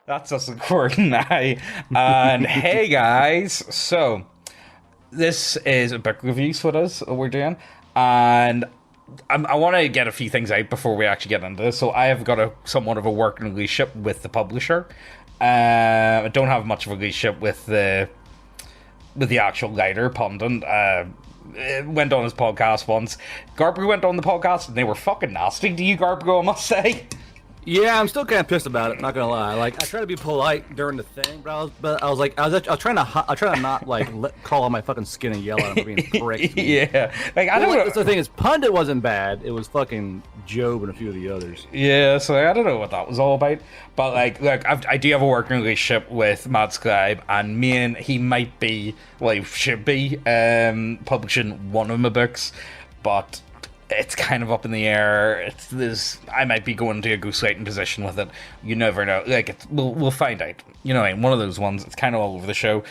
That's us recording now. And hey guys, so this is a book reviews for us we're doing, and I want to get a few things out before we actually get into this. So I have got a somewhat of a working relationship with the publisher. I don't have much of a relationship with the actual writer pundit. Went on his podcast once. Garbro went on the podcast and they were fucking nasty to you, Garbro, I must say. Yeah, I'm still kind of pissed about it. Not gonna lie. Like, I try to be polite during the thing, but I was trying to not like call on my fucking skin and yell at him for being a prick. Yeah, like I don't know. The thing is, Pundit wasn't bad. It was fucking Job and a few of the others. Yeah, so I don't know what that was all about. But like, look, I do have a working relationship with Matt Scribe, and me and he might be, well, should be publishing one of my books, but it's kind of up in the air. I might be going to a ghostwriting position with it. You never know. Like, we'll find out. You know, one of those ones. It's kind of all over the show.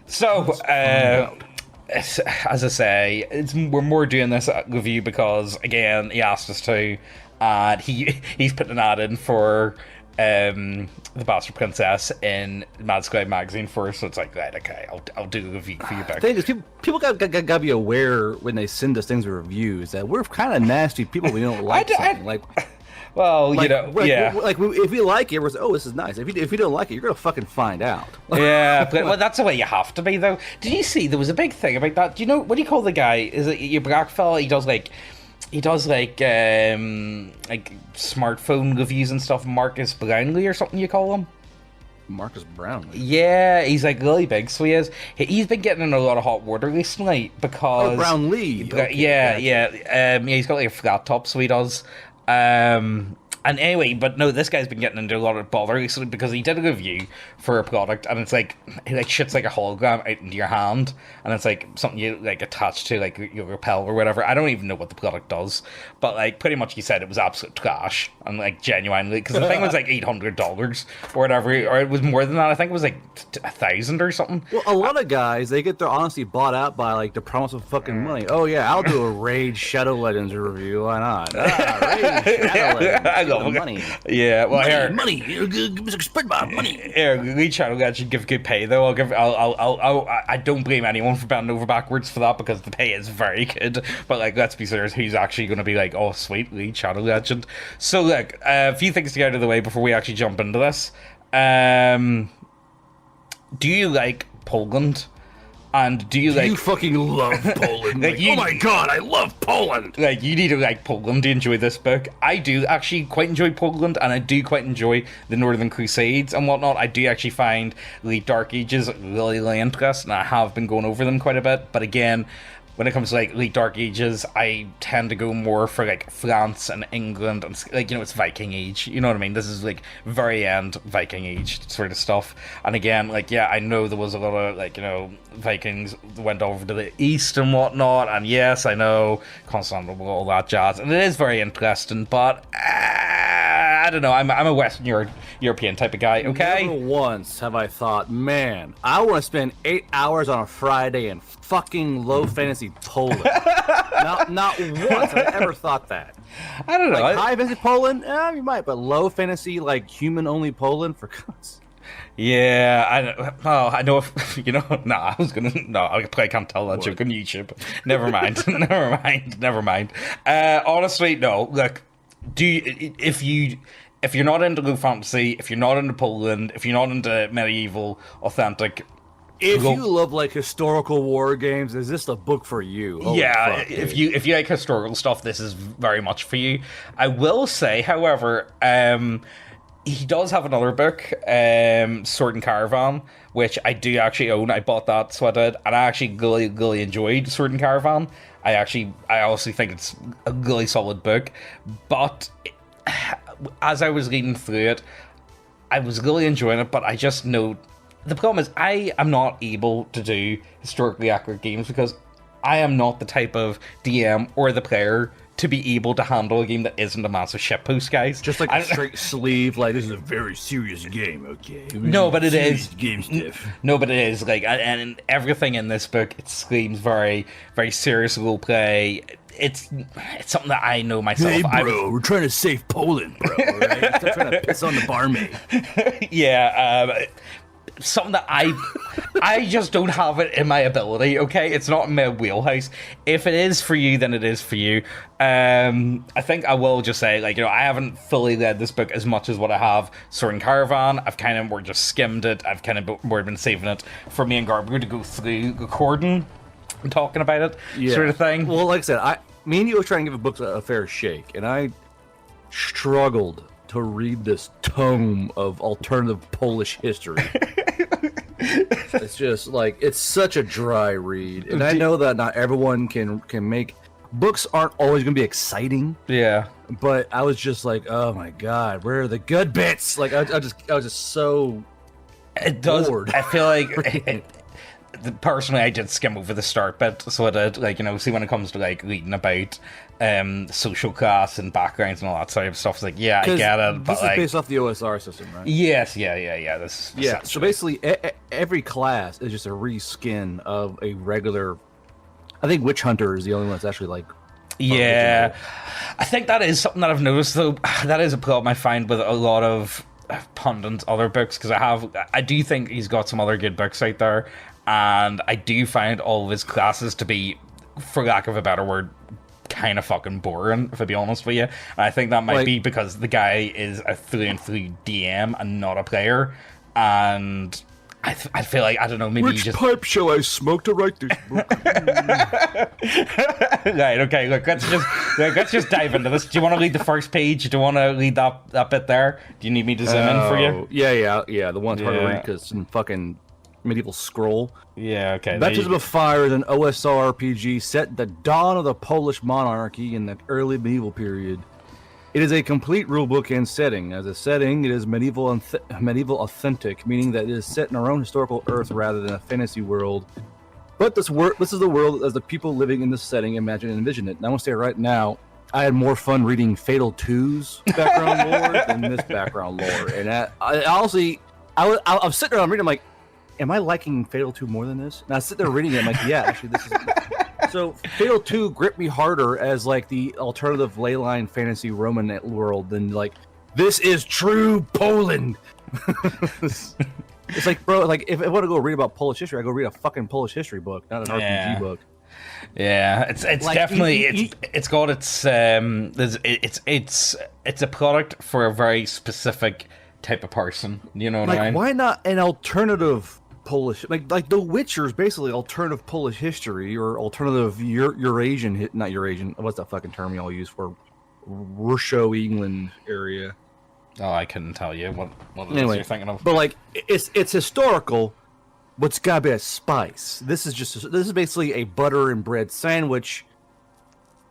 So, as I say, we're more doing this review because, again, he asked us to, and he's putting an ad in for The Bastard Princess in Mad Scribe magazine first, so it's like, right, okay, I'll do a review for you back. The thing is, people gotta be aware when they send us things with reviews that we're kind of nasty people. We don't like something. Well, like, you know, yeah. If we like it, we're oh, this is nice. If you don't like it, you're gonna fucking find out. Yeah, but well, that's the way you have to be, though. Did you see there was a big thing about that? Do you know what do you call the guy? Is it your black fella? He does smartphone reviews and stuff. Marcus Brownlee or something you call him? Marcus Brownlee. Yeah, he's like really big, so he is. He's been getting in a lot of hot water recently because Brownlee. Okay, yeah, he's got like a flat top, so he does. And anyway, but no, this guy's been getting into a lot of bother recently because he did a review for a product, and it's like he like shits like a hologram out into your hand, and it's like something you like attach to like your lapel or whatever. I don't even know what the product does, but like pretty much he said it was absolute trash, and like genuinely, because the thing was like $800 or whatever, or it was more than that. I think it was like 1,000 or something. Well, a lot of guys, they get their honesty bought out by like the promise of fucking money. Oh yeah, I'll do a Raid Shadow Legends review. Why not? Raid Shadow Legends. Money. Yeah, well, money. Spend my money. Here, Lead Shadow God should give good pay though. I don't blame anyone for bending over backwards for that because the pay is very good. But like, let's be serious, who's actually going to be like, oh sweet, Lead Shadow Legend? So look, a few things to get out of the way before we actually jump into this. Do you like Poland? And do you fucking love Poland? like, oh my god, I love Poland! Like, you need to like Poland to enjoy this book. I do actually quite enjoy Poland, and I do quite enjoy the Northern Crusades and whatnot. I do actually find the Dark Ages really, really interesting, and I have been going over them quite a bit. But again, when it comes to like late Dark Ages, I tend to go more for like France and England, and like, you know, it's Viking Age, you know what I mean? This is like very end Viking Age sort of stuff. And again, like, yeah, I know there was a lot of like, you know, Vikings went over to the east and whatnot, and yes, I know Constantinople, all that jazz, and it is very interesting, but I don't know, I'm a Western European type of guy, okay? Never once have I thought, man, I want to spend 8 hours on a Friday in fucking low fantasy Poland. not once have I ever thought that. I don't know. Like high fantasy Poland, you might, but low fantasy, like human only Poland, for God's. Yeah, I know if, you know, I probably can't tell that joke on YouTube. Never mind, never mind. Honestly, no, look, if you're not into low fantasy, if you're not into Poland, if you're not into medieval, authentic, if you love like historical war games, is this the book for you? Holy yeah, fuck, if you like historical stuff, this is very much for you. I will say, however, he does have another book, Sword and Caravan, which I do actually own. I bought that, so I did, and I actually really, really enjoyed Sword and Caravan. I honestly think it's a really solid book, but as I was reading through it, I was really enjoying it, but I just know the problem is I am not able to do historically accurate games because I am not the type of DM or the player to be able to handle a game that isn't a massive shitpost, guys. Just like a straight sleeve, like, this is a very serious game, okay? No, but it is. Game stuff. No, but it is, like, and everything in this book, it screams very, very serious role play. It's something that I know myself. Hey, bro, we're trying to save Poland, bro, right? Stop trying to piss on the barmaid. Yeah, something that I just don't have it in my ability, okay? It's not in my wheelhouse. If it is for you, then it is for you. I think I will just say, like, I haven't fully read this book as much as what I have Sword and Caravan. I've kind of more just skimmed it. I've kind of more been saving it for me and Garber to go through recording and talking about it, sort of thing. Well, like I said, me and you were trying to give a book a fair shake, and I struggled to read this tome of alternative Polish history. It's just like, it's such a dry read, and I know that not everyone can make books aren't always going to be exciting. Yeah, but I was just like, oh my god, where are the good bits? Like I was just so bored. I feel like personally, I did skim over the start bit, so I did, like, see when it comes to, like, reading about social class and backgrounds and all that sort of stuff, it's like, yeah, I get it, but, this is based off the OSR system, right? Yes, yeah. So basically, every class is just a reskin of a regular. I think Witch Hunter is the only one that's actually, like, yeah, original. I think that is something that I've noticed, though. That is a problem I find with a lot of Pundit's other books, because I do think he's got some other good books out there. And I do find all of his classes to be, for lack of a better word, kind of fucking boring, if I be honest with you. And I think that might be because the guy is a through and through DM and not a player. And I feel like, I don't know, maybe Which you just... pipe shall I smoke to write this book? Right, okay, look, let's just dive into this. Do you want to read the first page? Do you want to read that bit there? Do you need me to zoom in for you? Yeah, the one's hard to read because some fucking medieval scroll. Yeah, okay. Baptism of Fire is an OSR RPG set at the dawn of the Polish monarchy in the early medieval period. It is a complete rulebook and setting. As a setting, it is medieval authentic, meaning that it is set in our own historical Earth rather than a fantasy world. But this is the world as the people living in this setting imagine and envision it. And I want to say right now, I had more fun reading Fatal 2's background lore than this background lore. And I honestly, I'm sitting there, I'm reading, I'm like, am I liking Fatal 2 more than this? And I sit there reading it, I'm like, yeah, actually, this is... So, Fatal 2 gripped me harder as, like, the alternative leyline fantasy Roman world than, like, this is true Poland! It's like, bro, like, if I want to go read about Polish history, I go read a fucking Polish history book, not an RPG book. Yeah, it's like, definitely it's got its it's a product for a very specific type of person. You know what I mean? Why not an alternative Polish, like The Witcher's basically alternative Polish history or alternative Eurasian, not Eurasian. What's that fucking term y'all use for Russia, England area? Oh, I couldn't tell you what it is you're thinking of. But like, it's historical, but it's gotta be a spice. This is basically a butter and bread sandwich.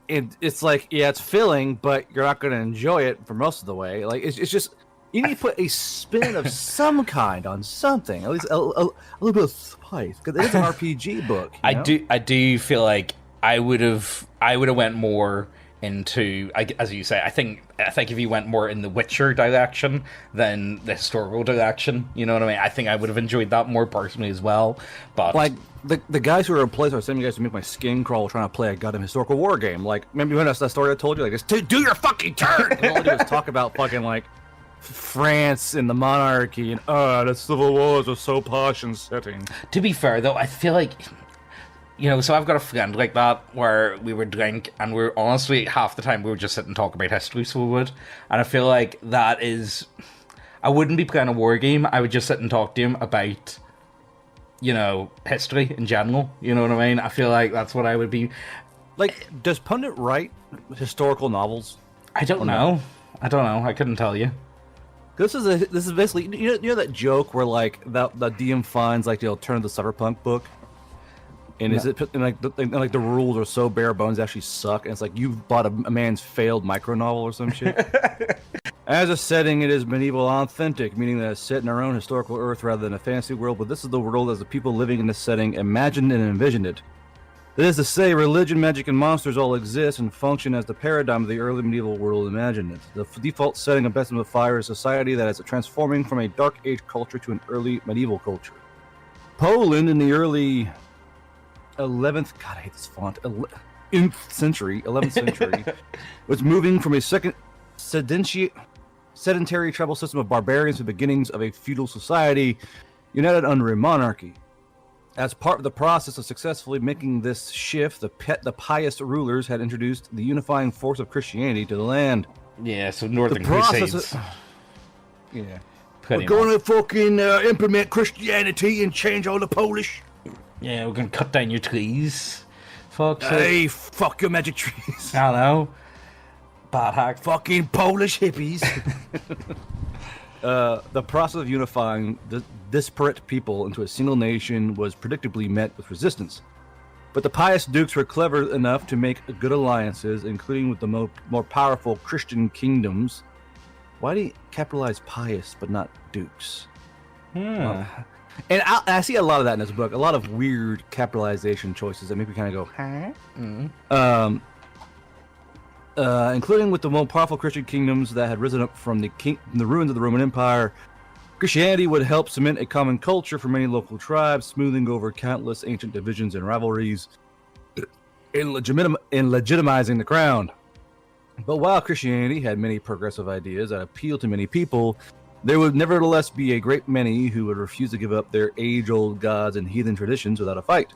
It's like, yeah, it's filling, but you're not gonna enjoy it for most of the way. Like, it's just. You need to put a spin of some kind on something, at least a little bit of spice, because it is an RPG book. You know? I do feel like I would have went more into, as you say. I think if you went more in the Witcher direction than the historical direction, you know what I mean. I think I would have enjoyed that more personally as well. But like the guys who are in place are sending you guys to make my skin crawl trying to play a goddamn historical war game. Like, remember when that's that story I told you? Like, just do your fucking turn. And all I do is talk about fucking like France and the monarchy and the civil wars are so posh and setting. To be fair though, I feel like, so I've got a friend like that where we would drink and we're honestly half the time we would just sit and talk about history, so we would. And I feel like that is, I wouldn't be playing a war game, I would just sit and talk to him about, history in general, you know what I mean? I feel like that's what I would be. Like, does Pundit write historical novels? I don't know. I couldn't tell you. This is basically, you know that joke where like that DM finds like the alternative cyberpunk book, and is it and like the rules are so bare bones they actually suck, and it's like you've bought a man's failed micro novel or some shit. As a setting, it is medieval authentic, meaning that it's set in our own historical Earth rather than a fantasy world. But this is the world as the people living in this setting imagined and envisioned it. That is to say, religion, magic, and monsters all exist and function as the paradigm of the early medieval world imagined it. The default setting of Baptism of Fire is a society that is transforming from a Dark Age culture to an early medieval culture. Poland in the early 11th, God, I hate this font, 11th century, was moving from a second sedentary tribal system of barbarians to the beginnings of a feudal society united under a monarchy. As part of the process of successfully making this shift, the pious rulers had introduced the unifying force of Christianity to the land. Yeah, so Northern Crusades. Yeah. Pretty We're going to fucking implement Christianity and change all the Polish. Yeah, we're going to cut down your trees. Fuck. Hey, fuck your magic trees. I know. Bad hack. Fucking Polish hippies. The process of unifying disparate people into a single nation was predictably met with resistance. But the pious dukes were clever enough to make good alliances, including with the more powerful Christian kingdoms. Why do you capitalize pious but not dukes? And I see a lot of that in this book. A lot of weird capitalization choices that make me kind of go, huh? Including with the more powerful Christian kingdoms that had risen up from the ruins of the Roman Empire. Christianity would help cement a common culture for many local tribes, smoothing over countless ancient divisions and rivalries, in legitimizing the crown. But while Christianity had many progressive ideas that appealed to many people, there would nevertheless be a great many who would refuse to give up their age-old gods and heathen traditions without a fight.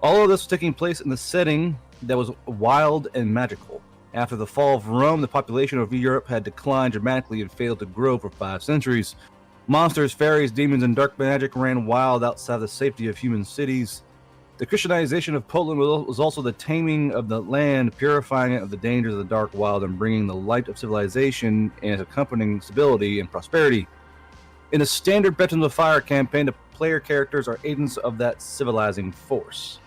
All of this was taking place in a setting that was wild and magical. After the fall of Rome, the population of Europe had declined dramatically and failed to grow for 5 centuries. Monsters, fairies, demons, and dark magic ran wild outside the safety of human cities. The Christianization of Poland was also the taming of the land, purifying it of the dangers of the dark wild, and bringing the light of civilization and its accompanying stability and prosperity. In the standard Baptism of Fire campaign, the player characters are agents of that civilizing force.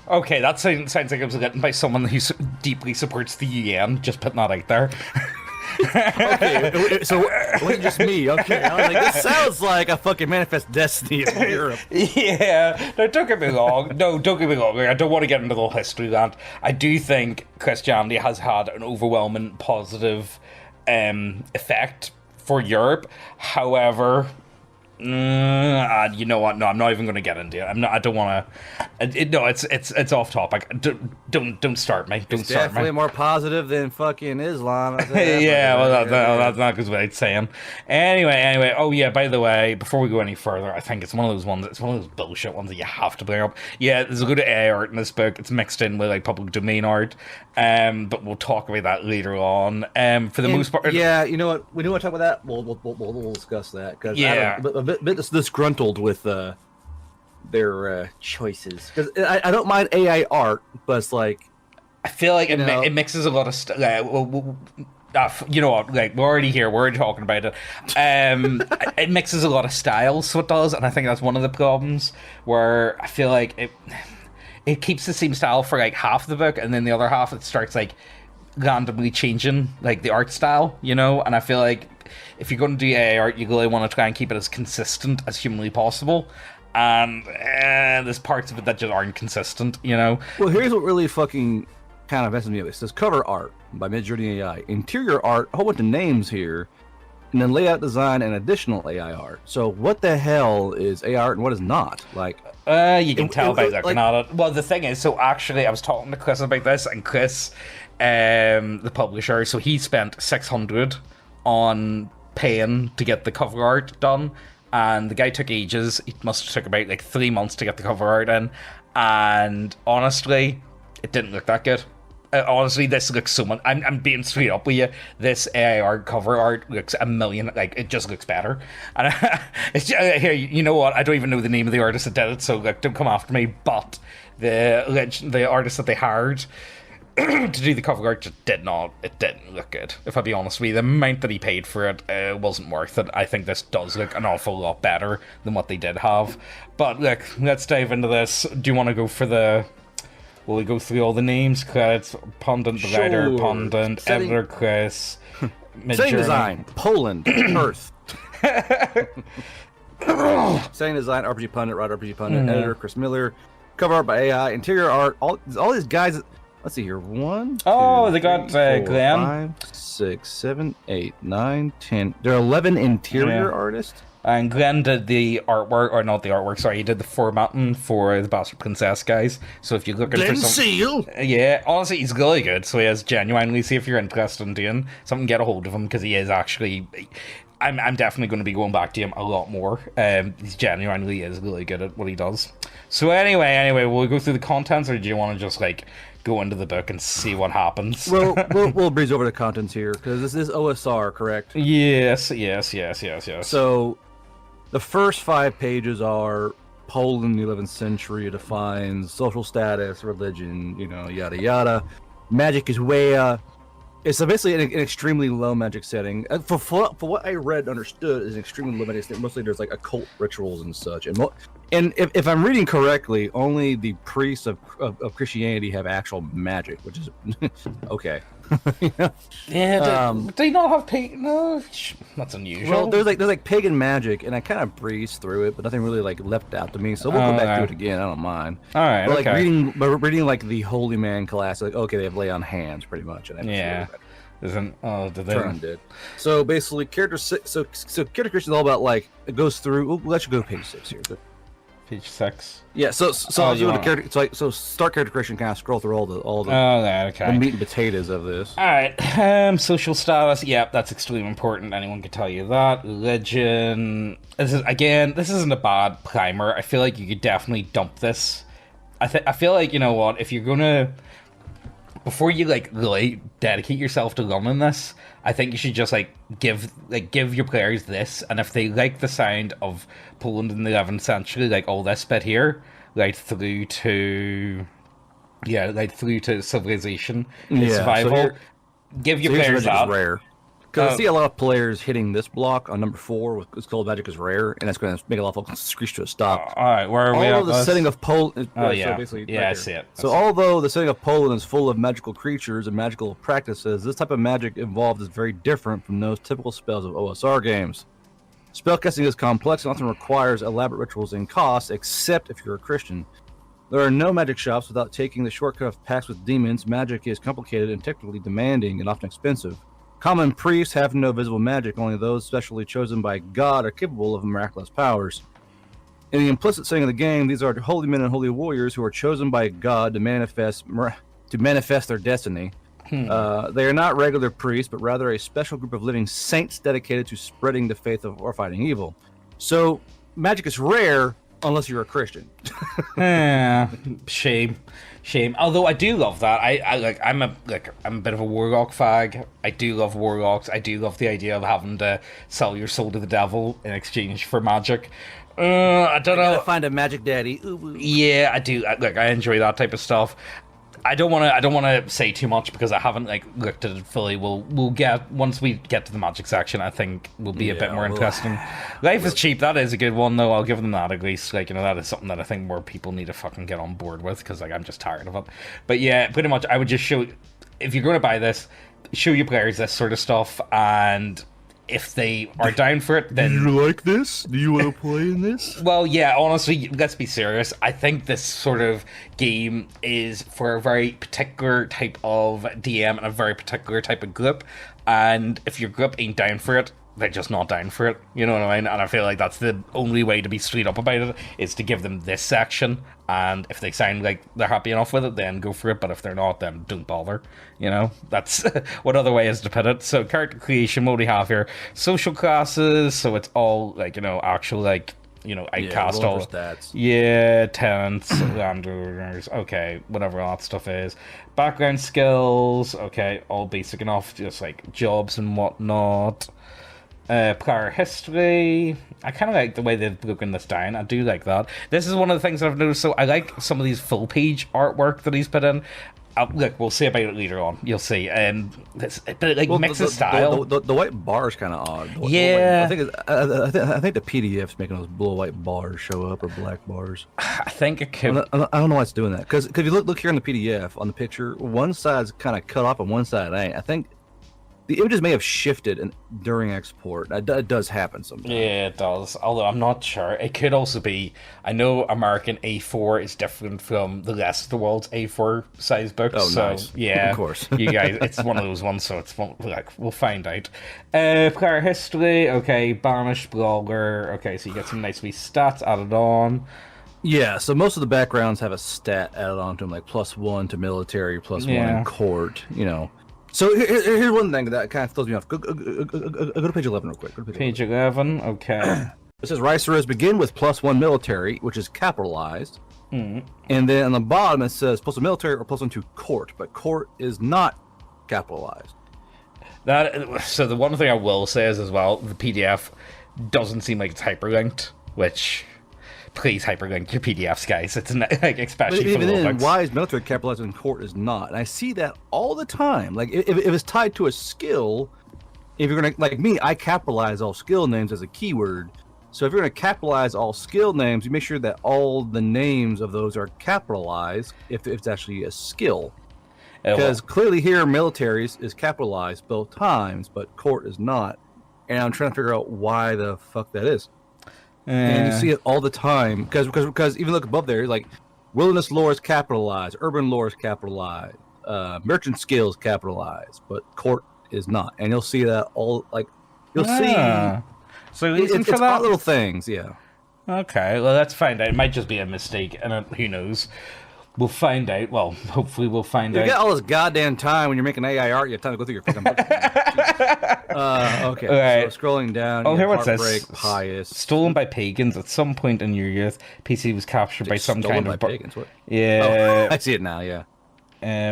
Okay, that sounds like it was written by someone who deeply supports the UN. Just putting that out there. Okay, so it wasn't just me. Okay, I was like, this sounds like a fucking Manifest Destiny of Europe. Yeah, no, don't get me wrong. I don't want to get into the whole history of that. I do think Christianity has had an overwhelming positive effect for Europe. However, you know what? No, I'm not even going to get into it. I don't want to. No, it's off topic. Don't start me. Don't it's start definitely me. more positive than fucking Islam. Yeah, well, that's not good what I'm saying. Anyway. Oh yeah, by the way, before we go any further, I think it's one of those ones. It's one of those bullshit ones that you have to bring up. Yeah, there's a good AI art in this book. It's mixed in with like public domain art. But we'll talk about that later on. For the most part, yeah, you know what? We do want to talk about that. We'll discuss that because yeah. I'm a bit disgruntled with their choices because I don't mind AI art, but it's like I feel like it mixes a lot of stuff. You know what? Like we're already here. We're already talking about it. It mixes a lot of styles, so it does, and I think that's one of the problems. Where I feel like it keeps the same style for like half the book, and then the other half it starts like randomly changing like the art style, you know. And I feel like if you're going to do AI art, you really want to try and keep it as consistent as humanly possible. And there's parts of it that just aren't consistent, you know. Well, here's what really fucking kind of messes me up. It says cover art by Midjourney AI, interior art, a whole bunch of names here, and then layout design and additional AI art. So what the hell is AI art and what is not? Like, you can tell by looking at it. Well, the thing is, so actually, I was talking to Chris about this, and Chris, the publisher, so he spent $600 on paying to get the cover art done, and the guy took ages. It must have took about like 3 months to get the cover art in, and honestly, it didn't look that good. Honestly, this looks so much. I'm being straight up with you. This AI art, cover art looks a million. Like it just looks better. And it's just, here, you know what? I don't even know the name of the artist that did it, so like, don't come after me. But the artist that they hired to do the cover art just didn't look good. If I be honest with you, the amount that he paid for it wasn't worth it. I think this does look an awful lot better than what they did have. But look, let's dive into this. Do you want to go for the? Will we go through all the names, credits, pundit, the writer, pundit, editor, Chris, setting design, Poland, Earth. Setting design, RPG pundit, writer, RPG pundit, editor, Chris Miller, Cover art by AI, interior art, all these guys. Let's see here. 1, 2, Oh, they got 3, 4, Glenn. 5, 6, 7, 8, 9, 10. There are 11 interior artists. And Glenn did the artwork, or not the artwork, sorry, he did the formatting for the Bastard Princess guys. So if you're looking for something... Seal! Yeah, honestly, he's really good. So he is genuinely, see if you're interested in doing something, get a hold of him, because he is actually... I'm definitely going to be going back to him a lot more. He's genuinely is really good at what he does. So anyway, we'll go through the contents, or do you want to just, like, go into the book and see what happens? Well, we'll breeze over the contents here, because this is OSR, correct? Yes. So... The first 5 pages are Poland in the 11th century. It defines social status, religion, yada yada. Magic is way. It's basically an extremely low magic setting. For what I read and understood, is an extremely low magic setting. Mostly there's like occult rituals and such. And if I'm reading correctly, only the priests of Christianity have actual magic, which is okay. Yeah, they not have pagan? No, that's unusual. Well, there's like pagan magic, and I kind of breezed through it, but nothing really like leapt out to me. So we'll go back to it again. I don't mind. All right, but, okay. reading like the holy man class, like okay, they have lay on hands pretty much. And yeah. Isn't did they? Turn did. So basically, character character creation is all about like it goes through. We'll let you go to page 6 here. Page 6. Yeah. So start character creation. Kind of scroll through all the okay. the meat and potatoes of this. All right. Social status. Yep, that's extremely important. Anyone can tell you that. Religion. This isn't a bad primer. I feel like you could definitely dump this. I feel like, you know what, if you're gonna, before you like really dedicate yourself to learning this, I think you should just give your players this, and if they like the sound of Poland in the 11th century, like all this bit here, through to civilization and survival, give your players that. Rare. Because I see a lot of players hitting this block on number 4. It's called Magic is Rare, and that's going to make a lot of folks screech to a stop. All right, where are we at? The setting of Poland. I see it. Although the setting of Poland is full of magical creatures and magical practices, this type of magic involved is very different from those typical spells of OSR games. Spellcasting is complex and often requires elaborate rituals and costs, except if you're a Christian. There are no magic shops without taking the shortcut of pacts with demons. Magic is complicated and technically demanding and often expensive. Common priests have no visible magic, only those specially chosen by God are capable of miraculous powers. In the implicit setting of the game, these are holy men and holy warriors who are chosen by God to manifest their destiny. They are not regular priests, but rather a special group of living saints dedicated to spreading the faith or fighting evil. So, magic is rare unless you're a Christian. Shame. Although I do love that. I'm a bit of a warlock fag. I do love warlocks. I do love the idea of having to sell your soul to the devil in exchange for magic. I don't know. Gotta find a magic daddy. Ooh. Yeah, I do. I enjoy that type of stuff. I don't want to say too much because I haven't looked at it fully. We'll get, once we get to the magic section, I think will be a bit more interesting. Life is Cheap, that is a good one though. I'll give them that at least. That is something that I think more people need to fucking get on board with, because I'm just tired of it. But yeah, pretty much I would just show, if you're going to buy this, show your players this sort of stuff, and if they are down for it, then... Do you like this? Do you want to play in this? Well, yeah, honestly, let's be serious. I think this sort of game is for a very particular type of DM and a very particular type of group, and if your group ain't down for it, they're just not down for it, you know what I mean? And I feel like that's the only way to be straight up about it, is to give them this section, and if they sound like they're happy enough with it, then go for it, but if they're not, then don't bother, you know? That's what other way is to put it. So character creation, what do we have here? Social classes, so it's all, actual, I cast all... stats. Yeah, tenants, landowners, okay, whatever that stuff is. Background skills, okay, all basic enough, just jobs and whatnot. Prior history. I kind of like the way they've broken this down. I do like that. This is one of the things that I've noticed. So I like some of these full page artwork that he's put in. Look, we'll see about it later on. You'll see. But it mixes style. The white bar is kind of odd. Yeah. I think the PDF's making those blue white bars show up, or black bars. I think it could. I don't know why it's doing that. Because if you look here in the PDF on the picture, one side's kind of cut off and one side ain't. I think The images may have shifted during export. It does happen sometimes. Yeah, it does. Although I'm not sure. It could also be. I know American A4 is different from the rest of the world's A4 size books. Oh, so, nice. Yeah, Of course. You guys, it's one of those ones. So we'll find out. Player history. Okay, banished brawler. Okay, so you get some nice wee stats added on. Yeah, so most of the backgrounds have a stat added on to them, like +1 to military, +1 in court. So here's one thing that kind of throws me off. Go to page 11 real quick. Page 11, okay. It says Riceras begin with +1 military, which is capitalized. And then on the bottom it says +1 military or +1 to court, but court is not capitalized. So the one thing I will say is as well, the PDF doesn't seem like it's hyperlinked, which... Please hyperlink your PDFs, guys. It's not, like, especially for the then, why is military capitalized and court is not? And I see that all the time. Like if it's tied to a skill, if you're gonna like me, I capitalize all skill names as a keyword. So if you're gonna capitalize all skill names, you make sure that all the names of those are capitalized if it's actually a skill. Because clearly here, military is capitalized both times, but court is not. And I'm trying to figure out why the fuck that is. And you see it all the time because even look above there, like wilderness lore is capitalized, urban lore is capitalized, merchant skills capitalized, but court is not. And you'll see that all you'll see. So it's all little things, yeah. Okay, well that's fine. It might just be a mistake, and who knows. We'll find out. Well, hopefully we'll find out. You got all this goddamn time when you're making AI art. You have time to go through your fucking book. Okay. Right. So scrolling down. Oh, here what's this? Pious. Stolen by pagans. At some point in your youth, PC was captured by some kind of pagans. What? Yeah. Oh, I see it now. Yeah.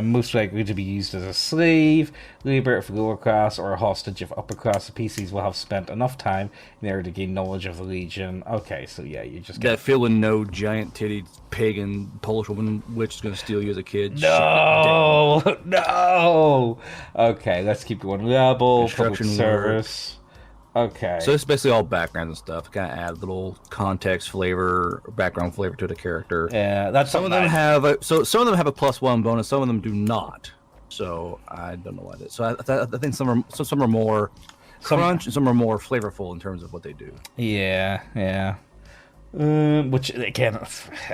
Most likely to be used as a slave, liberator for lower class, or a hostage if upper class. The PCs will have spent enough time in order to gain knowledge of the Legion. Okay, so yeah, you just that feeling no giant titted pagan Polish woman witch is going to steal you as a kid. No, no. Okay, let's keep going. Rebel, public service. Okay. So it's basically all backgrounds and stuff. Kind of add little context flavor, background flavor to the character. Yeah, that's some of them have some of them have a +1 bonus. Some of them do not. So I don't know what it is. So I think some are more crunch and some are more flavorful in terms of what they do. Yeah, yeah. Which again,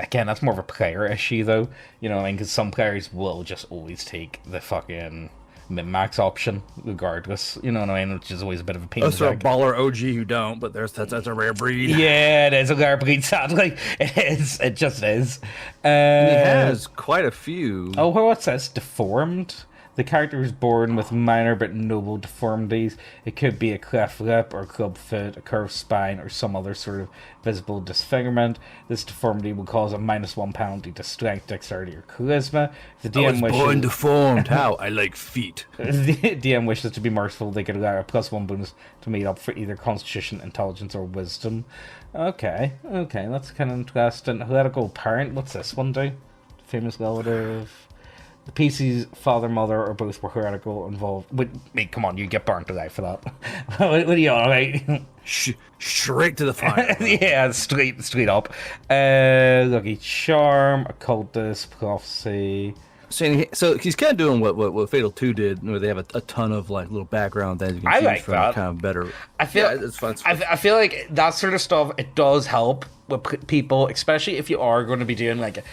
that's more of a player issue, though. You know, I mean, because some players will just always take the fucking min-max option regardless, you know what I mean, which is always a bit of a pain. Those are a baller OG who don't, but that's a rare breed. Yeah, it is a rare breed, sadly. It just is. And he has quite a few. Oh, what's this? Deformed? The character is born with minor but noble deformities. It could be a cleft lip or club foot, a curved spine, or some other sort of visible disfigurement. This deformity will cause a -1 penalty to strength, dexterity, or charisma. If the DM born deformed. How? I like feet. If the DM wishes to be merciful, they could allow a +1 bonus to meet up for either Constitution, Intelligence, or Wisdom. Okay, that's kind of interesting. Heretical parent. What's this one do? Famous relative. The PC's father, mother, or both were heretical involved. Wait, come on, you get burnt alive for that. What are you on, right? Straight to the fire. Yeah, straight up. Lucky charm, occultist, prophecy. So he's kind of doing what Fatal 2 did, where they have a ton of like little background things you can choose from, that. Kind of better. I feel it's fun. I feel like that sort of stuff, it does help with people, especially if you are going to be doing like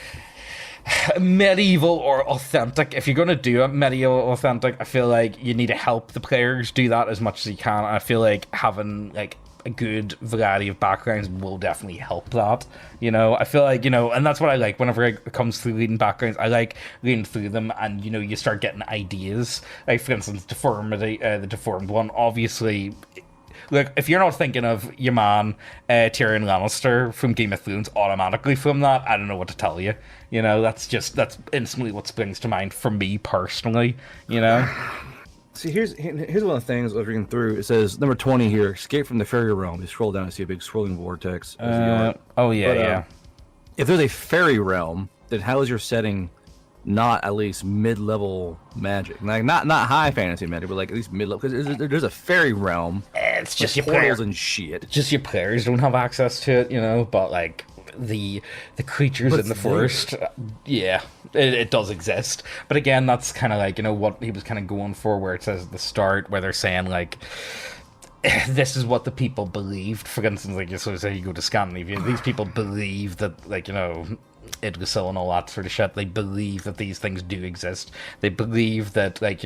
medieval or authentic. If you're going to do a medieval authentic, I feel like you need to help the players do that as much as you can. I feel like having like a good variety of backgrounds will definitely help that, you know. I feel like, you know, and that's what I like whenever it comes to reading backgrounds. I like reading through them and, you know, you start getting ideas. Like, for instance, deformity, the deformed one, obviously. Look, if you're not thinking of your man, Tyrion Lannister from Game of Thrones automatically from that, I don't know what to tell you. You know, that's instantly what springs to mind for me personally, you know? See, here's one of the things I was reading through. It says, number 20 here, escape from the fairy realm. You scroll down and see a big scrolling vortex. Yeah. If there's a fairy realm, then how is your setting not at least mid-level magic? Like, not high fantasy magic, but like at least mid-level. Because there's a fairy realm. It's just your portals players and shit. Just your players don't have access to it, you know. But like the creatures But in the it's forest. Yeah, it does exist. But again, that's kind of like, what he was kind of going for, where it says at the start, where they're saying like, this is what the people believed. For instance, like, so say you go to Scandinavia, these people believe that, like, Yggdrasil and all that sort of shit, they believe that these things do exist. They believe that, like,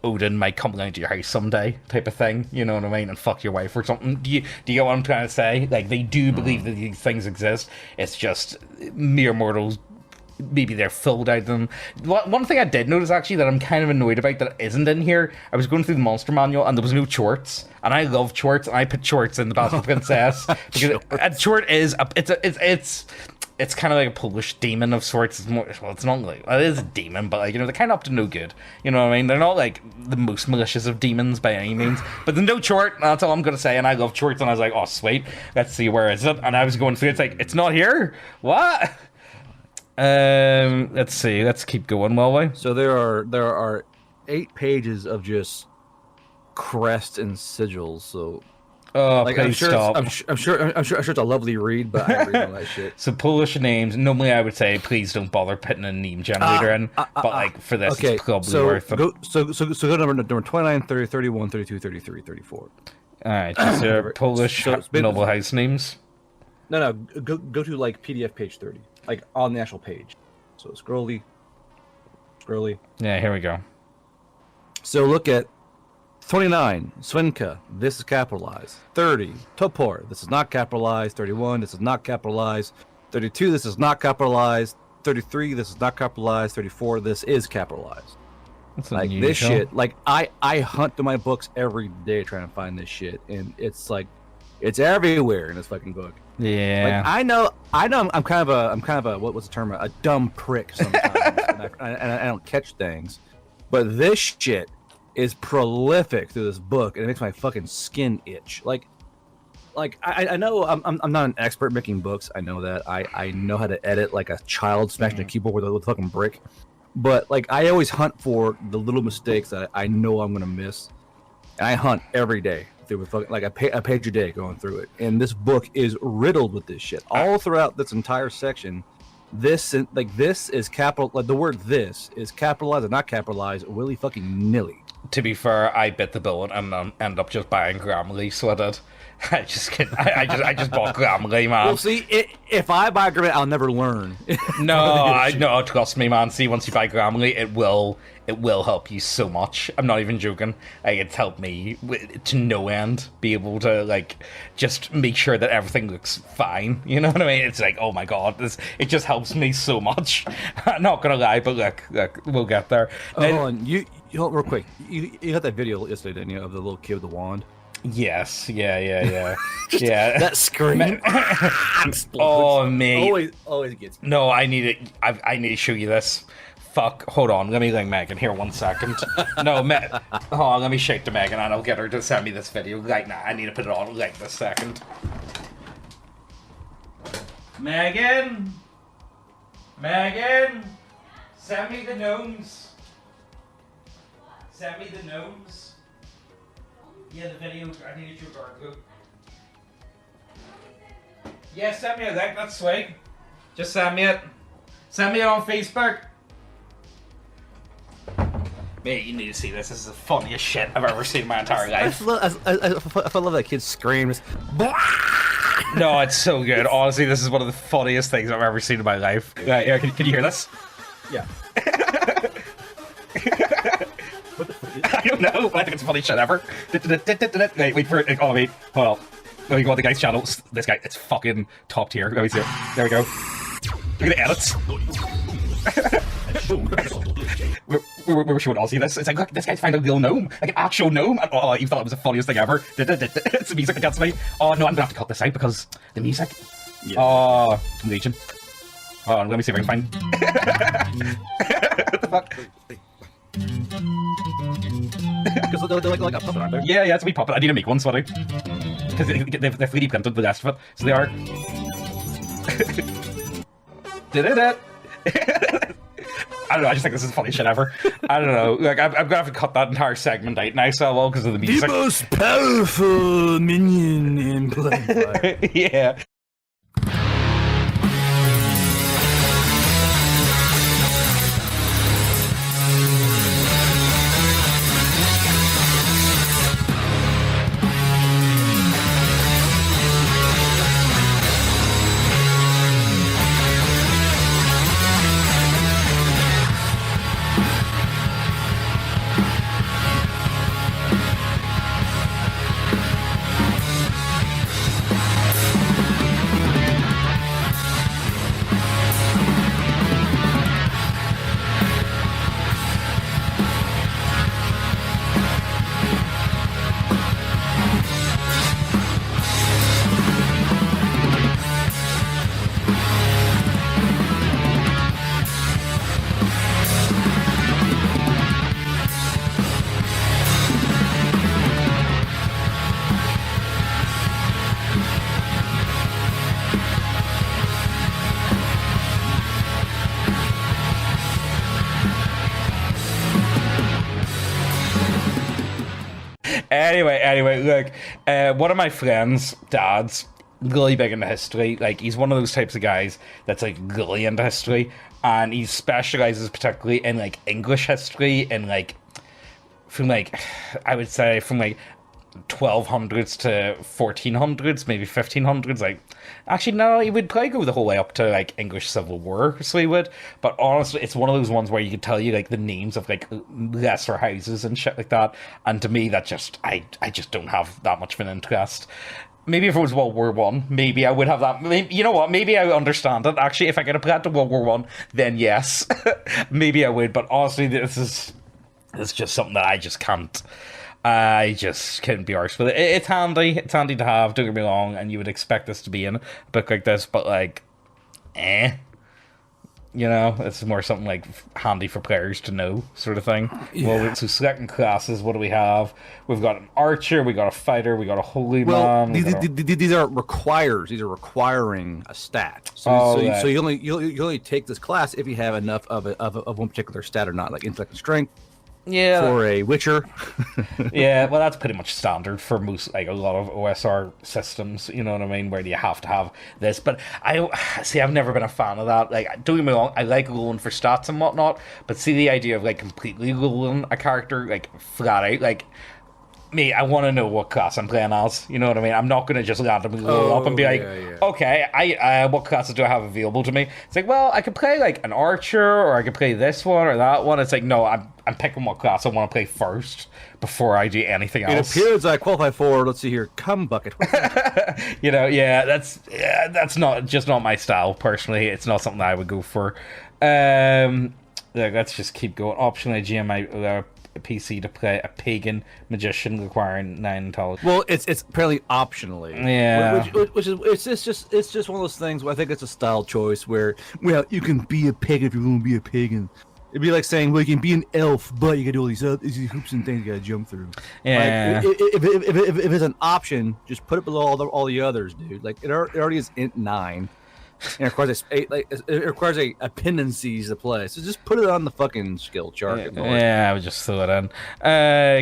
Odin might come down to your house someday, type of thing, you know what I mean, and fuck your wife or something. Do you get what I'm trying to say? Like, they do believe that these things exist. It's just mere mortals, maybe they're filled out of them. One thing I did notice, actually, that I'm kind of annoyed about that isn't in here, I was going through the monster manual and there was no chorts, and I love chorts, and I put chorts in the Bastard Princess because a chort is it's kind of like a Polish demon of sorts. It's more, well, it's not like, it is a demon, but, like, they're kind of up to no good. You know what I mean? They're not like the most malicious of demons by any means. But there's no chort, that's all I'm gonna say. And I love chorts, and I was like, oh sweet, let's see, where is it? And I was going through, it's like, it's not here. What? Let's see. Let's keep going, will we? So there are 8 pages of just crests and sigils. So, like, I'm stop. sure it's a lovely read, but I read all that shit. So Polish names. Normally, I would say please don't bother putting a name generator in, but like for this, Okay, it's probably so worth it. go number 29, 30, 31, 32, 33, 34. All right, just Polish noble house names. No, go to like PDF page 30, like on the actual page. So scrolly. Yeah, here we go. So look at 29, Svenka, this is capitalized. 30, Topor, this is not capitalized. 31, this is not capitalized. 32, this is not capitalized. 33, this is not capitalized. 34, this is capitalized. That's like unusual. This shit, like I hunt through my books every day trying to find this shit, and it's like it's everywhere in this fucking book. Yeah. Like, I know I'm kind of a what's the term? A dumb prick sometimes, and I don't catch things. But this shit is prolific through this book, and it makes my fucking skin itch. Like I know I'm not an expert making books. I know that. I know how to edit like a child smashing a keyboard with a fucking brick. But like I always hunt for the little mistakes that I know I'm gonna miss, and I hunt every day through like a page a day going through it. And this book is riddled with this shit all throughout this entire section. This is capital. Like the word "this" is capitalized and not capitalized. Willy fucking nilly. To be fair, I bit the bullet and ended up just buying Grammarly, so I did. I just bought Grammarly, man. Well, see, if I buy Grammarly, I'll never learn. No, trust me, man. See, once you buy Grammarly, it will help you so much. I'm not even joking. Like, it's helped me to no end be able to like just make sure that everything looks fine. You know what I mean? It's like, oh my god, it just helps me so much. I'm not gonna lie, but look, we'll get there. Hold on, you real quick. You got that video yesterday, didn't you, of the little kid with the wand? Yes, yeah. That scream. Oh, mate. Always gets me. No, I need it. I need to show you this. Fuck. Hold on. Let me ring Megan here 1 second. No, hold on. Let me shake to Megan and I'll get her to send me this video right now. I need to put it on right this second. Megan, send me the gnomes. Send me the gnomes. Yeah, the video. I need to show Gargo. Yeah, send me a link. That's sweet. Just send me it. Send me it on Facebook. Mate, you need to see this. This is the funniest shit I've ever seen in my entire life. I love that kid scream. No, it's so good. Honestly, this is one of the funniest things I've ever seen in my life. Yeah, can you hear this? Yeah. I don't know. I think it's the funniest shit ever. Wait for it. Oh, wait. Hold on. Let me go on the guy's channel. This guy, it's fucking top tier. Let me see it. There we go. Look at the edits. We're showing Ozzy this. It's like, look, this guy's found a real gnome. Like an actual gnome. And, oh, you thought it was the funniest thing ever. It's the music that gets me. Oh, no, I'm gonna have to cut this out because the music. Yeah. Oh, I'm leeching. Hold on, let me see if I can find. What the fuck? Because they're like a puppet, aren't they? Yeah, it's a wee puppet. I need to make one, sorry. Because they're 3D printed, the rest of it. So they are. I don't know, I just think this is the funniest shit ever. I don't know. Like, I'm gonna have to cut that entire segment out now, so well, because of the music. The most powerful minion in Bloodfire. Yeah. Anyway, look, one of my friends' dads, really big into history. Like, he's one of those types of guys that's like really into history, and he specializes particularly in like English history and like from like I would say from like 1200s to 1400s, maybe 1500s. Like, actually, no, he would probably go the whole way up to like English Civil War, so he would. But honestly, it's one of those ones where you could tell you like the names of like lesser houses and shit like that. And to me, that just I just don't have that much of an interest. Maybe if it was World War One, maybe I would have that. Maybe, you know what? Maybe I would understand it. Actually, if I could apply it to World War One, then yes, maybe I would. But honestly, it's just something that I just can't. I just couldn't be arsed with it. It's handy. It's handy to have. Don't get me wrong, and you would expect this to be in a book like this, but like, you know, it's more something like handy for players to know, sort of thing. Yeah. Well, so selecting classes, what do we have? We've got an archer, we got a fighter, we got a holy man. These are requires. These are requiring a stat. So you only take this class if you have enough of one particular stat or not, like intellect and strength. Yeah, for a Witcher. Yeah, well, that's pretty much standard for most, like a lot of OSR systems. You know what I mean? Where you have to have this. But I've never been a fan of that. Like, don't get me wrong, I like rolling for stats and whatnot. But see, the idea of like completely rolling a character like flat out, like. Me, I want to know what class I'm playing as. You know what I mean? I'm not going to just randomly roll up and be like, okay, what classes do I have available to me? It's like, well, I could play like an archer, or I could play this one or that one. It's like, no, I'm picking what class I want to play first before I do anything else. It appears I qualify for, let's see here, cum bucket. You know, that's not my style personally. It's not something I would go for. Let's just keep going. Optionally, GM a PC to play a pagan magician requiring 9 intelligence. Well, it's apparently optionally. Yeah, which is it's just one of those things where I think it's a style choice where, well, you can be a pagan if you want to be a pagan. It'd be like saying, well, you can be an elf, but you gotta do all these hoops and things you gotta jump through. Yeah. Like, if it's an option, just put it below all the others, dude. Like it already is int 9. And it requires a appendices to play, so just put it on the fucking skill chart. Yeah, I would just throw it in.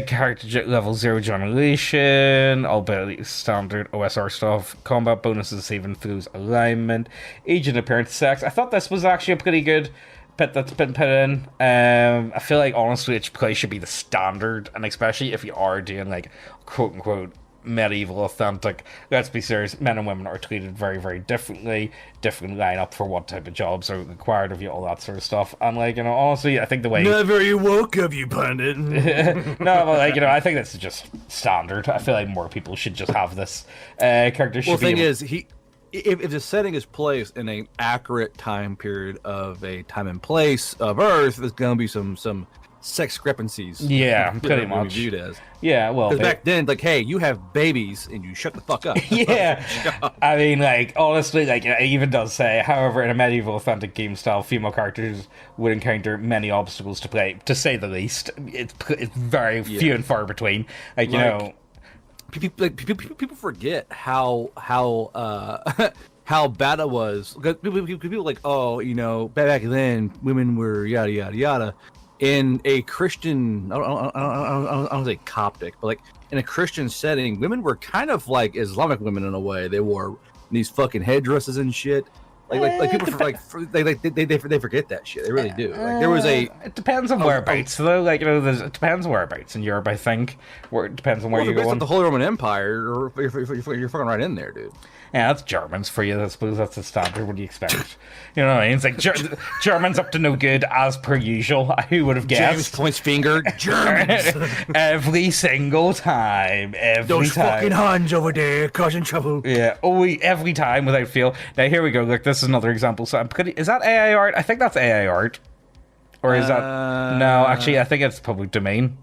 Character level 0 generation, all ability standard OSR stuff, combat bonuses, saving throws, alignment, age and appearance, sex. I thought this was actually a pretty good bit that's been put in. I feel like honestly, each play should be the standard, and especially if you are doing like quote unquote medieval authentic, let's be serious, men and women are treated very, very differently, different line up for what type of jobs are required of you, all that sort of stuff. And like, you know, honestly, I think the way never you woke of you pundit. No, but like, you know, I think that's just standard. I feel like more people should just have this character should the thing is, if the setting is placed in an accurate time period of a time and place of Earth, there's gonna be some sex discrepancies. Yeah, pretty much. Viewed as. Yeah, well, because back then, like, hey, you have babies and you shut the fuck up. Yeah, I mean, like, honestly, like, it even does say, however, in a medieval authentic game style, female characters would encounter many obstacles to play, to say the least. It's very few and far between. Like, you know, people forget how how bad it was. People like, oh, you know, back then women were yada yada yada. In a Christian, I don't say Coptic, but like in a Christian setting, women were kind of like Islamic women in a way. They wore these fucking headdresses and shit. Like people they forget that shit. They really do. Like there was it depends on whereabouts though. Like, you know, it depends whereabouts in Europe. I think where it depends on where you're going. The Holy Roman Empire, or you're fucking right in there, dude. Yeah, that's Germans for you. I suppose that's the standard. What do you expect? You know what I mean? It's like Germans up to no good as per usual. Who would have guessed? James points finger. Germans every single time. Those fucking Huns over there causing trouble. Yeah. Every time without fail. Now here we go. Look, this is another example. So is that AI art? I think that's AI art. Or is that? No, actually, I think it's public domain.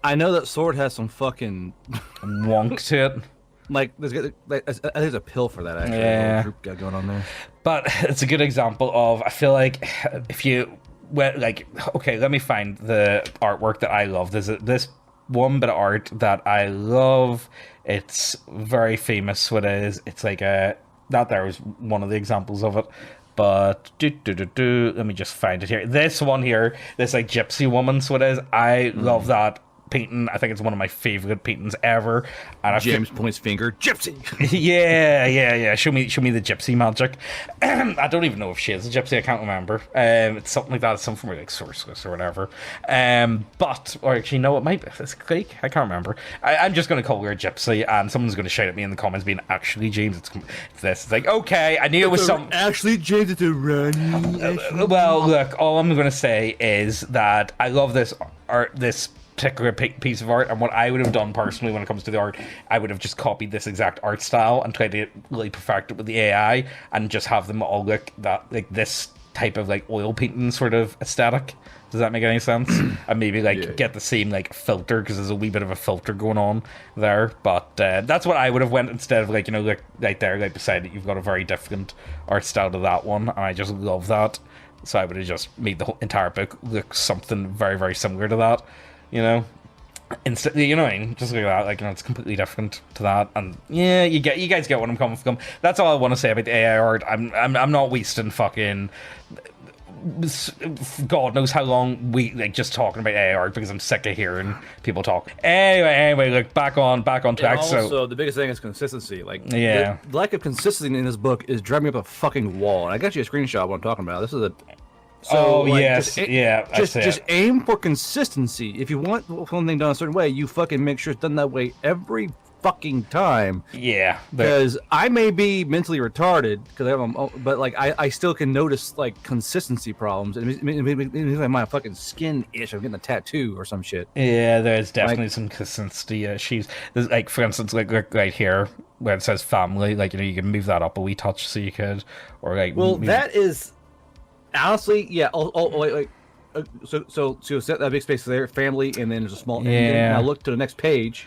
I know that Sword has some fucking wonk to it. Like, I think there's a pill for that, actually. Yeah. Group got going on there. But it's a good example of, I feel like, if you, like, okay, let me find the artwork that I love. There's this one bit of art that I love. It's very famous, what it is. It's like that there was one of the examples of it. But, let me just find it here. This one here, this, like, gypsy woman, so it is. I love that painting. I think it's one of my favorite paintings ever. And James points finger, gypsy. yeah. Show me the gypsy magic. I don't even know if she is a gypsy. I can't remember. It's something like that. It's something like sorceress or whatever. Or actually, no, it might be. It's Greek. I can't remember. I'm just going to call her a gypsy, and someone's going to shout at me in the comments being, actually, James, it's this. It's like, okay, I knew it was some... Actually, James, it's a runny. Well, look, all I'm going to say is that I love this art, this particular piece of art, and what I would have done personally when it comes to the art, I would have just copied this exact art style and tried to really perfect it with the AI and just have them all look like this type of like oil painting sort of aesthetic. Does that make any sense? And maybe get the same like filter, because there's a wee bit of a filter going on there. But that's what I would have went instead of like, you know, like right there, like beside it, you've got a very different art style to that one, and I just love that. So I would have just made the whole entire book look something very, very similar to that, you know. Instead, you know what I mean? Just like that, like, you know, it's completely different to that. And yeah, you guys get what I'm coming from. That's all I want to say about the AI art. I'm not wasting fucking God knows how long we like just talking about AI art, because I'm sick of hearing people talk. Anyway, look, back on track. Also, so the biggest thing is consistency. Like, yeah, the lack of consistency in this book is driving up a fucking wall. And I got you a screenshot of what I'm talking about. This is a just aim for consistency. If you want one thing done a certain way, you fucking make sure it's done that way every fucking time. Yeah, because I may be mentally retarded, but like I still can notice like consistency problems. And it means like my fucking skin itch. I'm getting a tattoo or some shit. Yeah, there's definitely some consistency issues. There's like, for instance, like right here where it says family, like, you know, you can move that up a wee touch so you could, or like. Well, that is honestly, yeah. So set that big space there, family, and then there's a small indent. Now look to the next page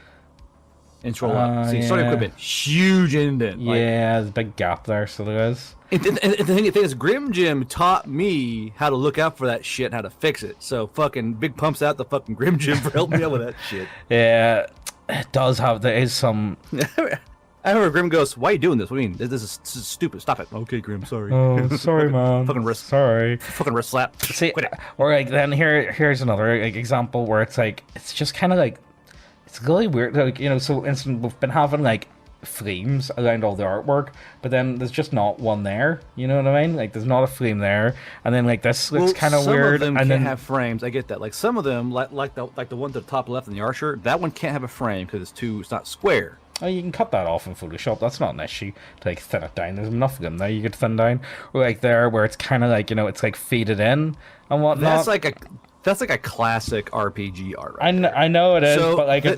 and scroll up. See, starting equipment, huge indent. Yeah, there's a big gap there, so there is. And the thing is, Grim Jim taught me how to look out for that shit and how to fix it. So fucking big pumps out the fucking Grim Jim for helping me out with that shit. Yeah, it does have, there is some... I remember Grim goes, "Why are you doing this? What do you mean? This is stupid. Stop it." Okay, Grim, sorry. Oh, sorry, man. Fucking wrist. Sorry. Fucking wrist slap. See, quit it. Or like, then here's another like example where it's like, it's just kind of like, it's really weird. Like, you know, so instant we've been having like frames around all the artwork, but then there's just not one there. You know what I mean? Like, there's not a frame there, and then like this looks kind of weird. Some of them and can't have frames. I get that. Like some of them, like the one to the top left in the Archer, that one can't have a frame because it's not square. Oh, you can cut that off in Photoshop. That's not an issue to like thin it down. There's enough of them there you could thin down. Or like there where it's kind of like, you know, it's like faded in and whatnot. That's like a classic RPG art. Right I know it is, but like they're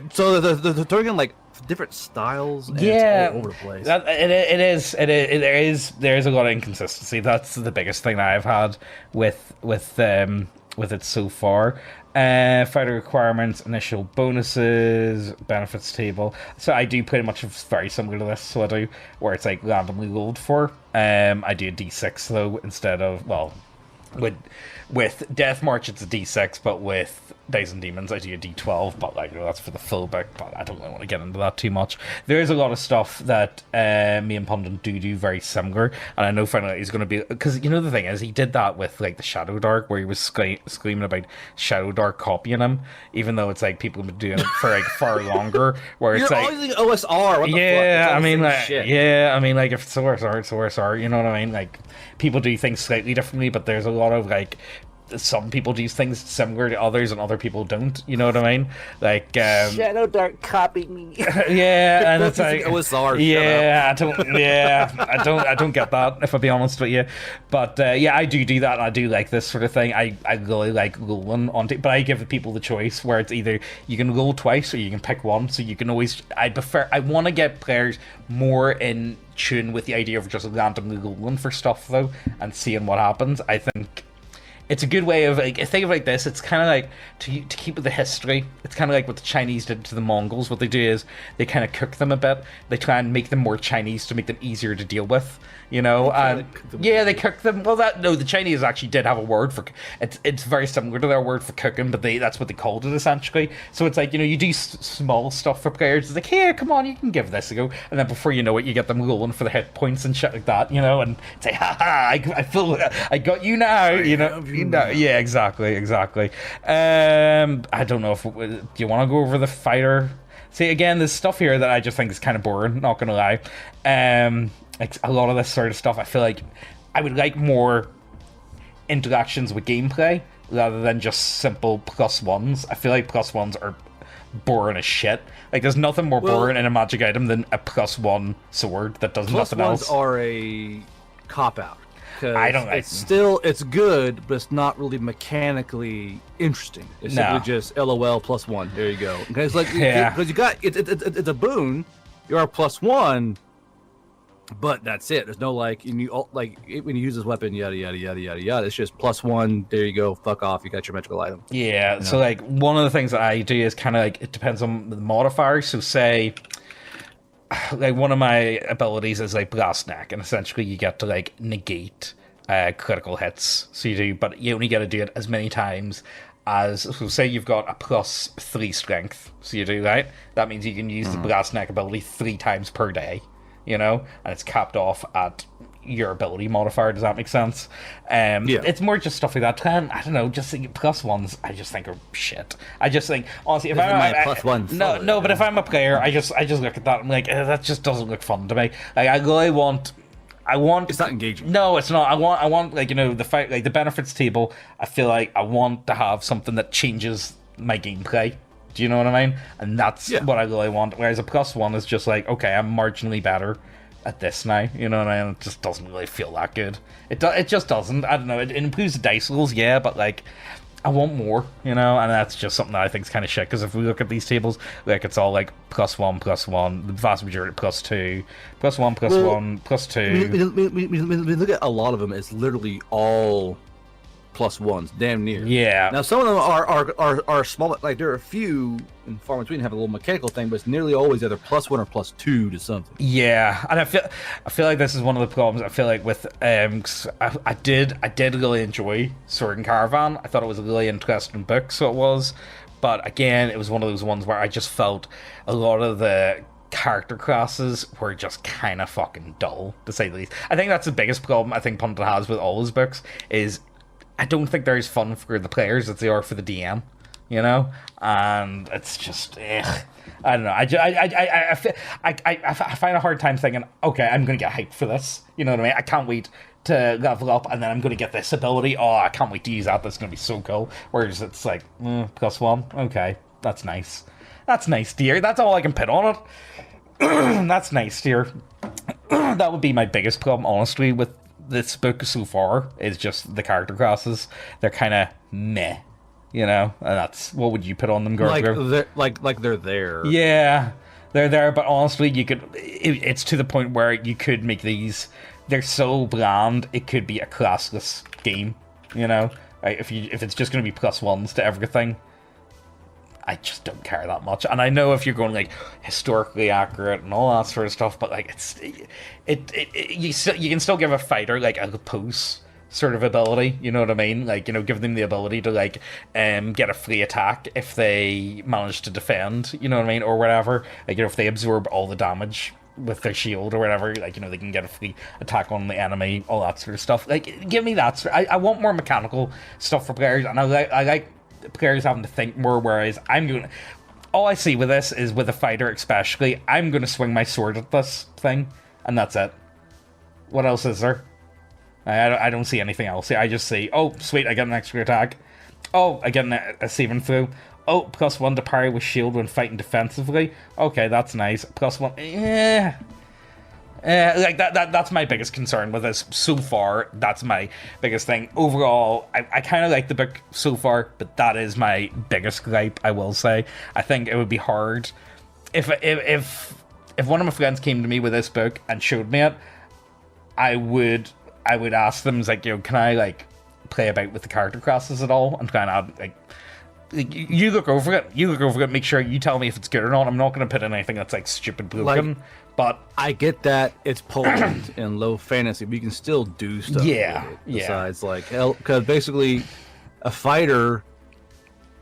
throwing in like different styles. And yeah, it's all over the place. There is a lot of inconsistency. That's the biggest thing that I've had with it so far. Fighter requirements, initial bonuses, benefits table. So I do pretty much very similar to this. So I do, where it's like randomly rolled for. I do a D6 though instead of, well, with Death March it's a D6, but with Dice and Demons I do a D12. But like, you know, that's for the full book. But I don't really want to get into that too much. There is a lot of stuff that me and Pundon do very similar, and I know finally he's going to be, because you know the thing is, he did that with like the Shadow Dark, where he was screaming about Shadow Dark copying him, even though it's like people have been doing it for like far longer. Where it's You're like always using OSR. What the yeah, fuck? I mean, like, shit. yeah, I mean, like, if it's OSR, it's OSR. You know what I mean? Like, people do things slightly differently, but there's a lot of like, some people do things similar to others and other people don't, you know what I mean? Like Shadow Dark copied me. Yeah, and it's like OSR. Yeah, I don't get that, if I'll be honest with you. But yeah, I do that, and I do like this sort of thing. I really like rolling on but I give people the choice where it's either you can roll twice or you can pick one, so you can always, I want to get players more in tune with the idea of just randomly rolling for stuff though and seeing what happens. I think it's a good way of, like, think of it like this, it's kind of like, to keep with the history, it's kind of like what the Chinese did to the Mongols. What they do is, they kind of cook them a bit, they try and make them more Chinese to make them easier to deal with, you know, and yeah, they cook them, well the Chinese actually did have a word for, it's very similar to their word for cooking, but that's what they called it essentially. So it's like, you know, you do small stuff for players, it's like, here, come on, you can give this a go, and then before you know it, you get them rolling for the hit points and shit like that, you know, and say, haha, I feel, I got you now, you know. Yeah, exactly. I don't know if do you want to go over the fighter? See, again, there's stuff here that I just think is kind of boring. Not gonna lie. Like a lot of this sort of stuff, I feel like I would like more interactions with gameplay rather than just simple +1s. I feel like +1s are boring as shit. Like, there's nothing more boring in a magic item than a +1 sword that does nothing else. +1s are a cop-out. I don't like it's good, but it's not really mechanically interesting. It's simply just LOL +1. There you go. Because because you got it's a boon. You are +1. But that's it. There's no when you use this weapon, yada yada yada yada yada. It's just +1. There you go. Fuck off. You got your magical item. Yeah. You know? So like one of the things that I do is kind of like it depends on the modifier. So say like one of my abilities is like Blast Neck, and essentially you get to like negate critical hits. So you do, but you only get to do it as many times as. So say you've got a +3 strength. So you do right. That means you can use the Blast Neck ability 3 times per day. You know, and it's capped off at your ability modifier. Does that make sense? It's more just stuff like that. I don't know, just +1s. I just think are shit. I just think honestly, if I'm +1, but if I'm a player, I just look at that. I'm like, that just doesn't look fun to me. Like, I really want. It's not engaging. No, it's not. I want like, you know, the fight, like the benefits table. I feel like I want to have something that changes my gameplay. Do you know what I mean? And that's what I really want. Whereas a +1 is just like, okay, I'm marginally better at this now. You know what I mean? It just doesn't really feel that good. It just doesn't. I don't know. It improves the dice rolls, yeah, but like, I want more, you know? And that's just something that I think is kind of shit. Because if we look at these tables, like, it's all like +1, the vast majority +2, +1, +1, +2. We look at a lot of them, it's literally all +1s, damn near. Yeah. Now some of them are small. Like there are a few in far between have a little mechanical thing, but it's nearly always either +1 or +2 to something. Yeah, and I feel like this is one of the problems. I feel like with I did really enjoy Sword and Caravan. I thought it was a really interesting book, so it was. But again, it was one of those ones where I just felt a lot of the character classes were just kind of fucking dull, to say the least. I think that's the biggest problem I think Pundit has with all his books is I don't think they're as fun for the players as they are for the DM, you know? And it's just, I don't know. I find a hard time thinking, okay, I'm going to get hyped for this. You know what I mean? I can't wait to level up, and then I'm going to get this ability. Oh, I can't wait to use that. That's going to be so cool. Whereas it's like, +1. Okay, that's nice. That's nice, dear. That's all I can put on it. That's nice, dear. That would be my biggest problem, honestly, with this book so far, is just the character classes. They're kind of meh, you know? And that's, what would you put on them, Garfield? Like they're there. Yeah, they're there, but honestly, you could, it's to the point where you could make these, they're so bland, it could be a classless game, you know? Like, if it's just going to be +1s to everything, I just don't care that much. And I know if you're going like historically accurate and all that sort of stuff, but like you can still give a fighter like a pose sort of ability, you know what I mean? Like, you know, give them the ability to like get a free attack if they manage to defend, you know what I mean, or whatever. Like, you know, if they absorb all the damage with their shield or whatever, like, you know, they can get a free attack on the enemy, all that sort of stuff. Like, give me that. I want more mechanical stuff for players, and I like players having to think more, whereas all I see with this is, with a fighter especially, I'm going to swing my sword at this thing, and that's it. What else is there? I don't see anything else. I just see, oh, sweet, I get an extra attack. Oh, I get a saving throw. Oh, +1 to parry with shield when fighting defensively. Okay, that's nice. +1, like that's my biggest concern with this so far. That's my biggest thing. Overall, I kind of like the book so far, but that is my biggest gripe, I will say. I think it would be hard if one of my friends came to me with this book and showed me it, I would ask them, like, you know, can I like play about with the character classes at all and try and add like, you look over it, make sure you tell me if it's good or not. I'm not going to put in anything that's like stupid broken. Like, but I get that it's Poland and low fantasy, but you can still do stuff. Yeah, with it. Besides, like, because basically, a fighter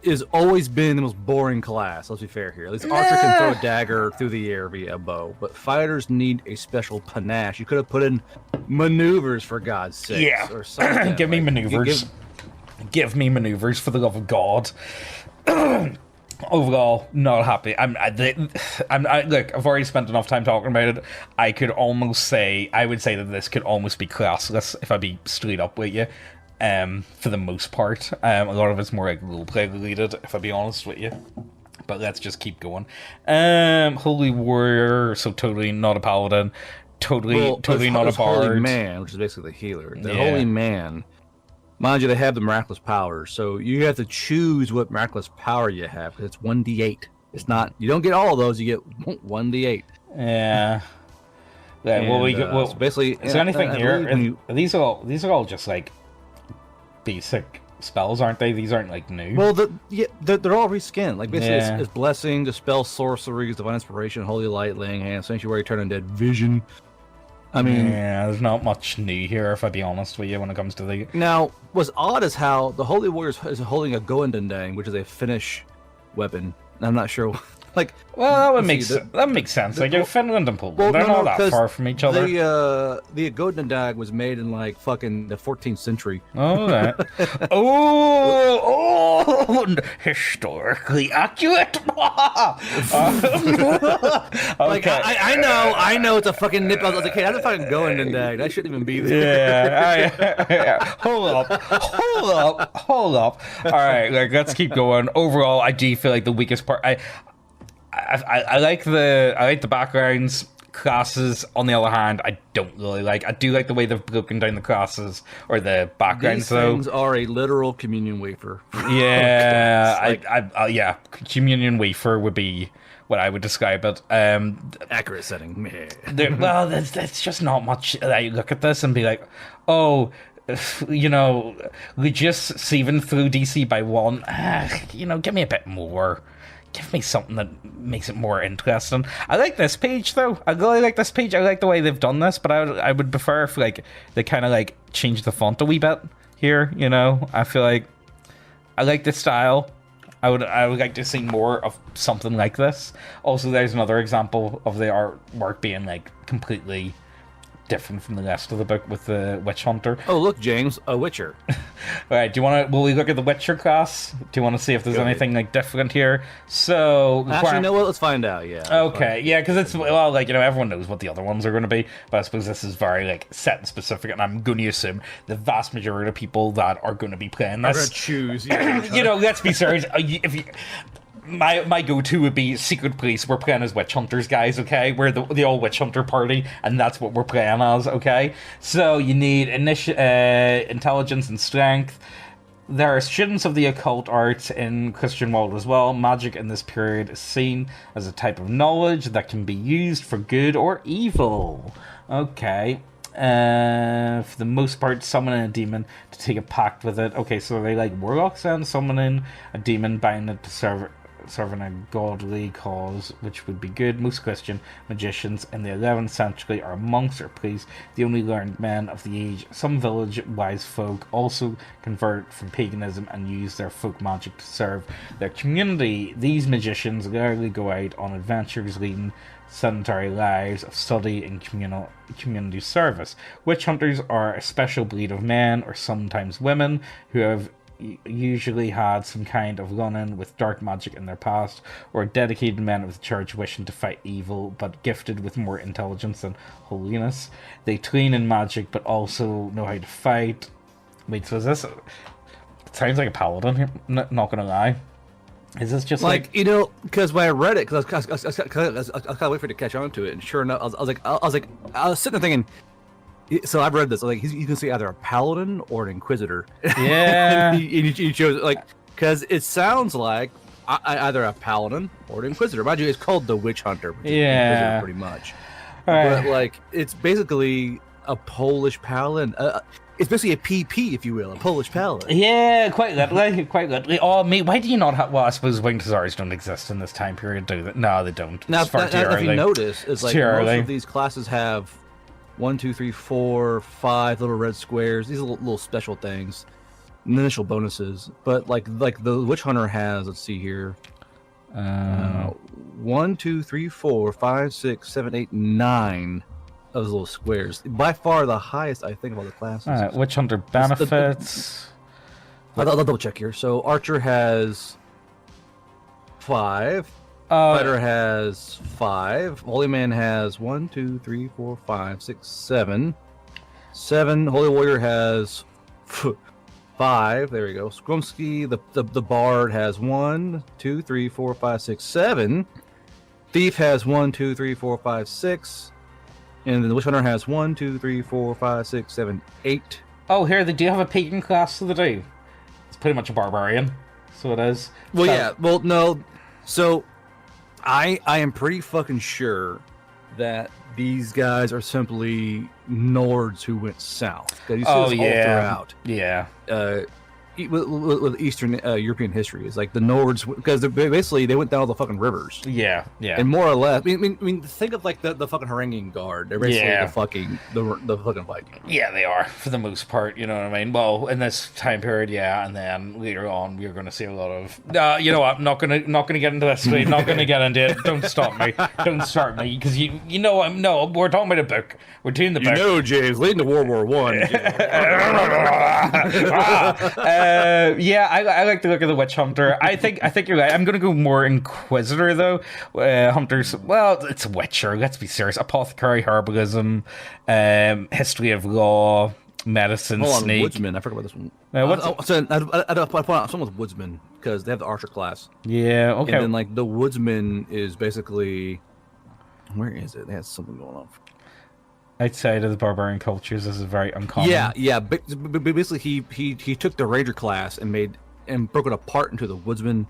has always been the most boring class. Let's be fair here. At least archer can throw a dagger through the air via a bow, but fighters need a special panache. You could have put in maneuvers, for God's sake, or something. Give me maneuvers. give me maneuvers for the love of God. Overall, not happy. Look, I've already spent enough time talking about it. I would say that this could almost be classless if I be straight up with you. For the most part, a lot of it's more like roleplay related, if I be honest with you. But let's just keep going. Holy Warrior, so totally not a paladin. Totally not a bard. Holy Man, which is basically the healer. The Holy Man. Mind you, they have the miraculous powers, so you have to choose what miraculous power you have, because it's 1d8. It's not, you don't get all of those, you get 1d8. Yeah. Yeah, so basically, is there anything here? These are all just like basic spells, aren't they? These aren't like new. Well, they're all reskinned. Like basically, it's blessing, dispel sorceries, divine inspiration, holy light, laying hands, sanctuary, turn undead, vision. I mean, yeah, there's not much new here, if I be honest with you, when it comes to the. Now, what's odd is how the Holy Warrior is holding a Goendendang, which is a Finnish weapon. I'm not sure. Like, well, that makes sense. Like, Finland and Poland, they're not that far from each other. The Goendendang was made in like fucking the 14th century. Oh, right. Historically accurate. Like, I know it's a fucking nip. I was like, hey, that's a fucking Goendendang. That shouldn't even be there. Yeah. Hold up. All right, like, let's keep going. Overall, I do feel like the weakest part. I like the backgrounds. Classes, on the other hand, I don't really like. I do like the way they've broken down the classes or the backgrounds. These things are a literal communion wafer. Yeah, yeah, communion wafer would be what I would describe it. Accurate setting. Well, that's just not much. I look at this and be like, oh. You know, we just sieving through DC by 1. You know, give me a bit more. Give me something that makes it more interesting. I like this page, though. I really like this page. I like the way they've done this, but I would prefer if like they kind of like change the font a wee bit here. You know, I feel like I like the style. I would like to see more of something like this. Also, there's another example of the artwork being like completely different from the rest of the book with the witch hunter. Oh, look, James, a witcher. All right, will we look at the witcher class? Do you want to see if there's anything like different here? So actually, no. Well, let's find out. Yeah. Okay. Yeah, because it's like, you know, everyone knows what the other ones are going to be, but I suppose this is very like set and specific, and I'm going to assume the vast majority of people that are going to be playing this are going to choose. You know, let's be serious. My go-to would be Secret Police. We're playing as witch hunters, guys, okay? We're the old witch hunter party, and that's what we're playing as, okay? So you need intelligence and strength. There are students of the occult arts in Christian world as well. Magic in this period is seen as a type of knowledge that can be used for good or evil. Okay. For the most part, summoning a demon to take a pact with it. Okay, so they like warlocks then, summoning a demon, binding it to serving a godly cause, which would be good. Most Christian magicians in the 11th century are monks or priests, the only learned men of the age. Some village wise folk also convert from paganism and use their folk magic to serve their community. These magicians rarely go out on adventures, leading sedentary lives of study and community service. Witch hunters are a special breed of men, or sometimes women, who have usually had some kind of run-in with dark magic in their past, or dedicated men of the church wishing to fight evil but gifted with more intelligence than holiness. They train in magic but also know how to fight. Wait, so is this... It sounds like a paladin here, not gonna lie. Is this just like you know? Because when I read it, because I was kind of wait for it to catch on to it, and sure enough, I was sitting there thinking. So I've read this. Like you can see either a paladin or an inquisitor. Yeah. and you chose like because it sounds like either a paladin or an inquisitor. Mind you, it's called the witch hunter. Yeah. Pretty much. But like it's basically a Polish paladin. It's basically a PP, if you will, a Polish paladin. Yeah, quite literally. Oh, mate, why do you not have... Well, I suppose winged hussars don't exist in this time period, do they? No, they don't. Now, if you notice, it's like most of these classes have 1, 2, 3, 4, 5 little red squares. These are little special things, initial bonuses. But like the witch hunter has, let's see here, 1, 2, 3, 4, 5, 6, 7, 8, 9. Those little squares. By far the highest, I think, of all the classes. All right, witch hunter benefits. I'll double check here. So Archer has 5. Fighter has 5. Holy Man has 1, 2, 3, 4, 5, 6, 7. 7. Holy Warrior has 5. There we go. Skrumsky, the Bard has 1, 2, 3, 4, 5, 6, 7. Thief has 1, 2, 3, 4, 5, 6. And then the Witch Hunter has 1, 2, 3, 4, 5, 6, 7, 8. Oh, here, they do have a pagan class to the do. It's pretty much a barbarian. So it is. Well, yeah. Well, no. So, I am pretty fucking sure that these guys are simply Nords who went south. You see this all throughout. Yeah. With Eastern European history, it's like the Nords, because basically they went down all the fucking rivers. Yeah. And more or less, I mean, think of like the fucking Haranguing Guard. They're basically the fucking Vikings. Yeah, they are for the most part. You know what I mean? Well, in this time period, yeah, and then later on, we're going to see a lot of. You know what? I'm not gonna get into this. Today. Not gonna get into it. Don't stop me. Don't start me, because you know we're talking about a book. We're doing the book. You know, James, leading to World War One. Yeah, I like the look of the Witch Hunter. I think you're right. I'm gonna go more Inquisitor though. Hunters, well, it's a Witcher. Let's be serious. Apothecary, herbalism, history of law, medicine, Hold on, snake. Woodsman. I forgot about this one. I someone with Woodsman because they have the Archer class. Yeah, okay. And then like the Woodsman is basically, where is it? They have something going on. Outside of the barbarian cultures, this is very uncommon. Yeah. But basically, he took the Ranger class and broke it apart into the Woodsman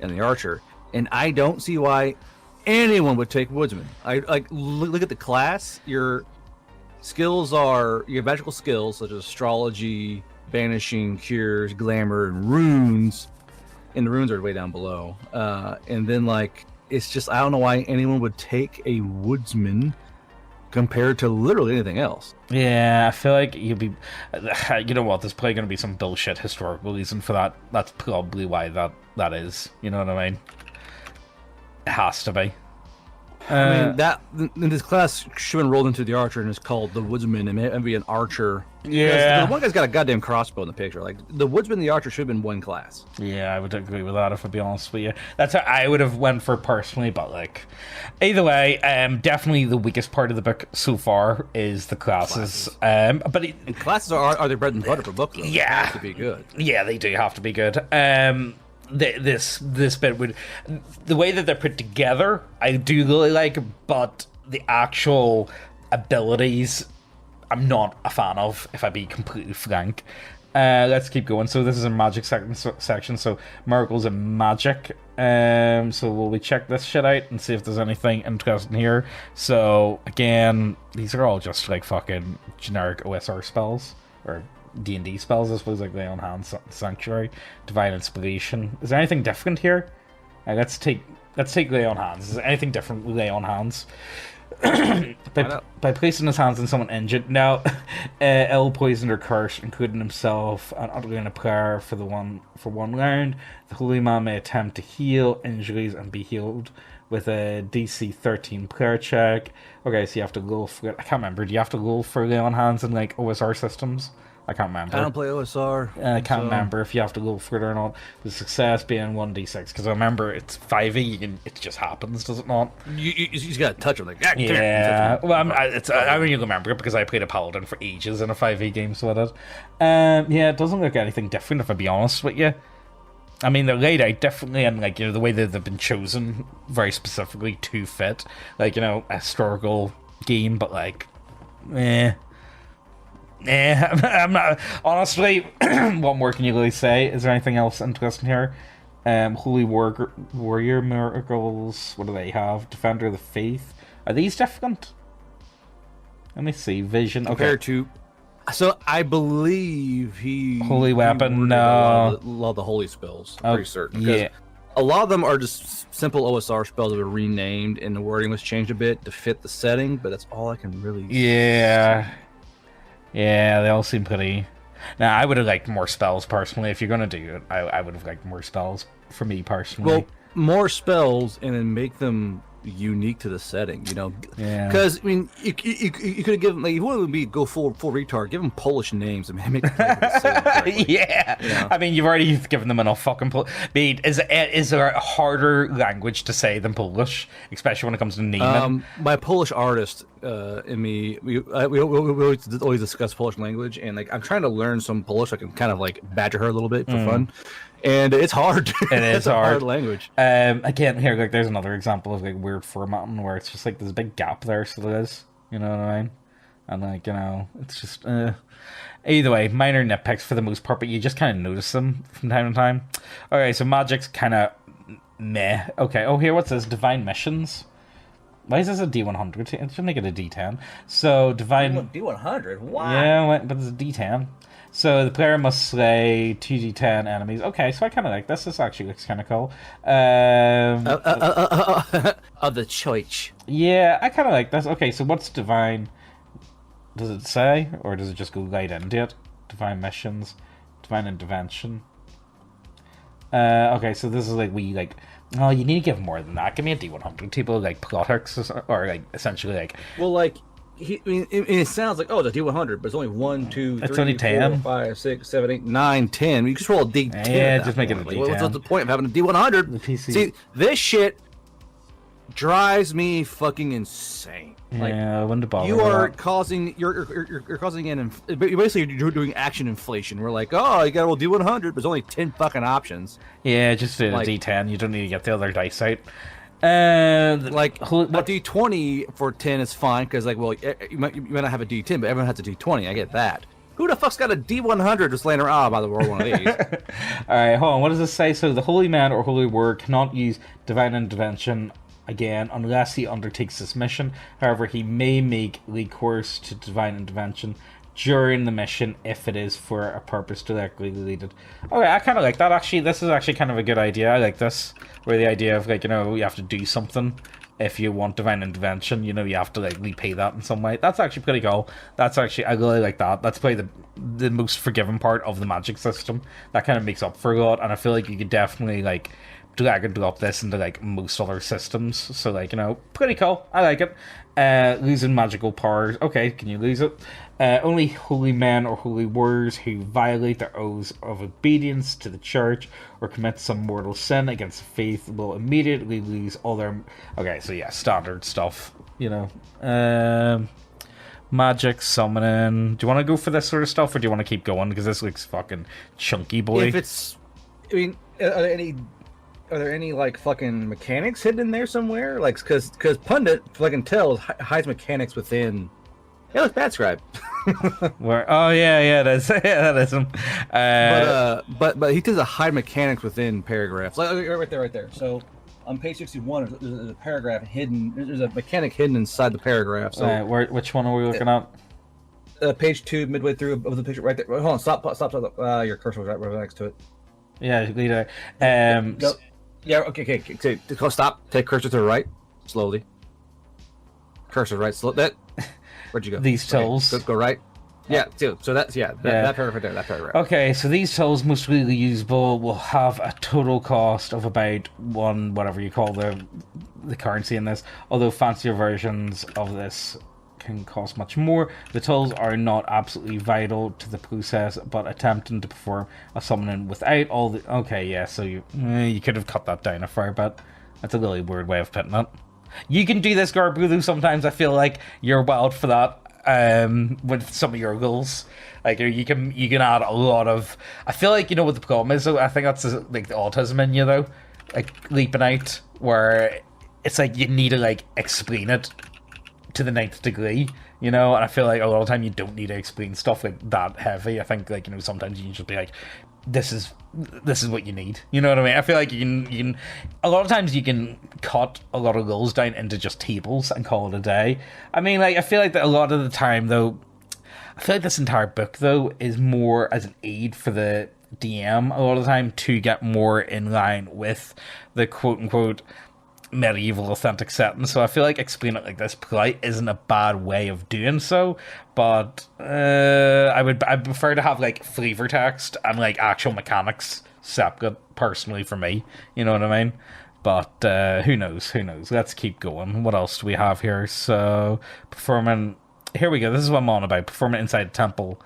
and the Archer. And I don't see why anyone would take Woodsman. I like look at the class. Your skills are your magical skills such as astrology, banishing, cures, glamour, and runes. And the runes are way down below. And then like it's just I don't know why anyone would take a Woodsman compared to literally anything else. Yeah, I feel like you'd be... You know what, there's probably going to be some bullshit historical reason for that. That's probably why that is. You know what I mean? It has to be. I mean, that this class should have been rolled into the Archer and is called the Woodsman and maybe be an Archer. Yeah. The one guy's got a goddamn crossbow in the picture. Like, the Woodsman and the Archer should have been one class. Yeah, I would agree with that, if I be honest with you. That's what I would have went for personally, but, like... Either way, definitely the weakest part of the book so far is the classes. And classes are their bread and butter for book, though. Yeah. They have to be good. Yeah, they do have to be good. This bit would... The way that they're put together, I do really like, but the actual abilities... I'm not a fan of, if I be completely frank. Let's keep going. So this is a magic section, so miracles and magic. So will we check this shit out and see if there's anything interesting here? So again, these are all just like fucking generic OSR spells, or D&D spells, I suppose, like Lay on Hands, Sanctuary, Divine Inspiration. Is there anything different here? Let's take Lay on Hands. Is there anything different with Lay on Hands? by placing his hands on someone injured. Now, ill, poisoned, or cursed, including himself, and uttering a prayer for one round, the holy man may attempt to heal injuries and be healed with a DC 13 prayer check. Okay, so you have to go for it. I can't remember. Do you have to go for Lay on Hands in like OSR systems? I can't remember. I don't play OSR. I can't remember if you have to go further or not. The success being 1d6, because I remember it's 5e. It just happens, does it not? You just gotta touch them like yeah. Well, I really remember it because I played a paladin for ages in a 5e game, so I did. Yeah, it doesn't look anything different, if I be honest with you. I mean, they're laid out differently, and like, you know, the way that they've been chosen very specifically to fit, like, you know, a historical game, but like, I'm not honestly. What more can you really say? Is there anything else interesting here? Holy Warrior miracles. What do they have? Defender of the Faith. Are these different? Let me see. Vision. Compared to. So I believe Holy Weapon. A lot of the holy spells. I'm pretty certain. Yeah. A lot of them are just simple OSR spells that are renamed, and the wording was changed a bit to fit the setting. But that's all I can really. Yeah. Yeah, they all seem pretty... Now, I would have liked more spells, personally. If you're going to do it, I would have liked more spells, for me, personally. Well, more spells, and then make them unique to the setting, you know. Yeah. Because I mean, you could have given like, you want to go full retard, give them Polish names and make them say them correctly. Yeah. You know? I mean, you've already given them enough fucking. Is there a harder language to say than Polish, especially when it comes to naming? My Polish artist and me, we always discuss Polish language, and like I'm trying to learn some Polish. So I can kind of like badger her a little bit for fun. And it's hard. It is it's a hard language. Again, here, like, there's another example of like weird formatting where it's just like there's a big gap there, so there is. You know what I mean? And like, you know, it's just either way, minor nitpicks for the most part, but you just kind of notice them from time to time. Okay, so magic's kind of meh. Okay, oh here, what's this? Divine missions. Why is this a D100? It should make it a D10. So divine D100. Wow. Yeah, but it's a D10. So the player must slay 2d10 enemies. Okay, so I kind of like this. This actually looks kind of cool. Of the church. Yeah, I kind of like this. Okay, so what's divine? Does it say? Or does it just go right into it? Divine missions. Divine intervention. Okay, so this is like oh, you need to give more than that. Give me a D100. People like plot hooks or like essentially like... Well, like... it sounds like, oh, it's a D100, but it's only 1, 2, 3, It's only 4, 10. 5, 6, 7, 8, 9, 10. You just roll a D10. Yeah, just make it a D10. What's the point of having a D100? The PC. See, this shit drives me fucking insane. Like, yeah, I wouldn't bother you with are that. causing, you're causing basically you're doing action inflation. We're like, oh, you got to roll D100, but there's only 10 fucking options. Yeah, just do like, a D10. You don't need to get the other dice out. Like a D20 for 10 is fine because like, well, you might not have a D10, but everyone has a D20. I get that. Who the fuck's got a D100 just laying around? Oh, by the way, one of these. All right, hold on. What does this say? So the holy man or holy word cannot use divine intervention again unless he undertakes this mission. However, he may make recourse to divine intervention during the mission if it is for a purpose directly related. Okay, I kind of like that, actually. This is actually kind of a good idea. I like this, where the idea of, like, you know, you have to do something if you want divine intervention. You know, you have to, like, repay that in some way. That's actually pretty cool. That's actually, I really like that. That's probably the most forgiving part of the magic system. That kind of makes up for a lot, and I feel like you could definitely, like, drag and drop this into, like, most other systems. So, like, you know, pretty cool. I like it. Losing magical powers. Okay, can you lose it? Only holy men or holy warriors who violate their oaths of obedience to the church or commit some mortal sin against the faith will immediately lose all their... Okay, so yeah, standard stuff, you know. Magic, summoning. Do you want to go for this sort of stuff, or do you want to keep going? Because this looks fucking chunky, boy. If it's... I mean, are there any like fucking mechanics hidden in there somewhere? Like, because Pundit, if I can tell, hides mechanics within... Yeah, look, Bad Scribe. Where? Oh yeah, that's yeah, that is him. But he does a hide mechanics within paragraphs. Like right there. So on page 61, there's a paragraph hidden. There's a mechanic hidden inside the paragraph. So which one are we looking at? Page 2, midway through of the picture, right there. Hold on, stop. Your cursor was right next to it. Yeah, leader. Go. Yeah. Okay. Stop. Take cursor to the right, slowly. Cursor right, slow. That. Where'd you go? These tools. Go right. Yeah, so that's that paragraph right there, that paragraph. Okay, so these tools, most really usable, will have a total cost of about one, whatever you call the currency in this. Although fancier versions of this can cost much more. The tools are not absolutely vital to the process, but attempting to perform a summoning without all the... Okay, yeah, so you could have cut that down a fair bit. That's a really weird way of putting it. You can do this, Garbulu. Sometimes I feel like you're wild for that with some of your goals. Like, you can add a lot of... I feel like, you know what the problem is, though? I think that's like the autism in you, though. Like, leaping out, where it's like you need to, like, explain it to the 9th degree, you know? And I feel like a lot of the time you don't need to explain stuff like that heavy. I think, like, you know, sometimes you can just be like, this is what you need. You know what I mean? I feel like you can a lot of times you can cut a lot of goals down into just tables and call it a day. I mean, like, I feel like that a lot of the time, though, I feel like this entire book, though, is more as an aid for the DM a lot of the time to get more in line with the quote-unquote medieval authentic setting. So I feel like explaining it like this polite isn't a bad way of doing so, but I'd prefer to have like flavor text and like actual mechanics separate personally for me, you know what I mean? But who knows? Who knows? Let's keep going. What else do we have here? So, performing. Here we go. This is what I'm on about. Performing inside the temple.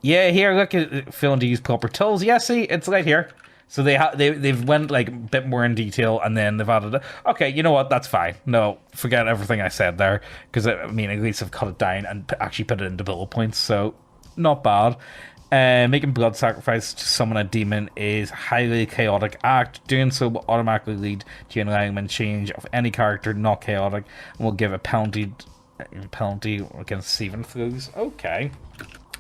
Yeah, here, look at failing to use proper tools. Yeah, see, it's right here. So they've went like a bit more in detail, and then they've added. Okay, you know what? That's fine. No, forget everything I said there, because I mean, at least I've cut it down and actually put it into bullet points. So not bad. Making blood sacrifice to summon a demon is a highly chaotic act. Doing so will automatically lead to an alignment change of any character not chaotic, and will give a penalty against saving throws. Okay.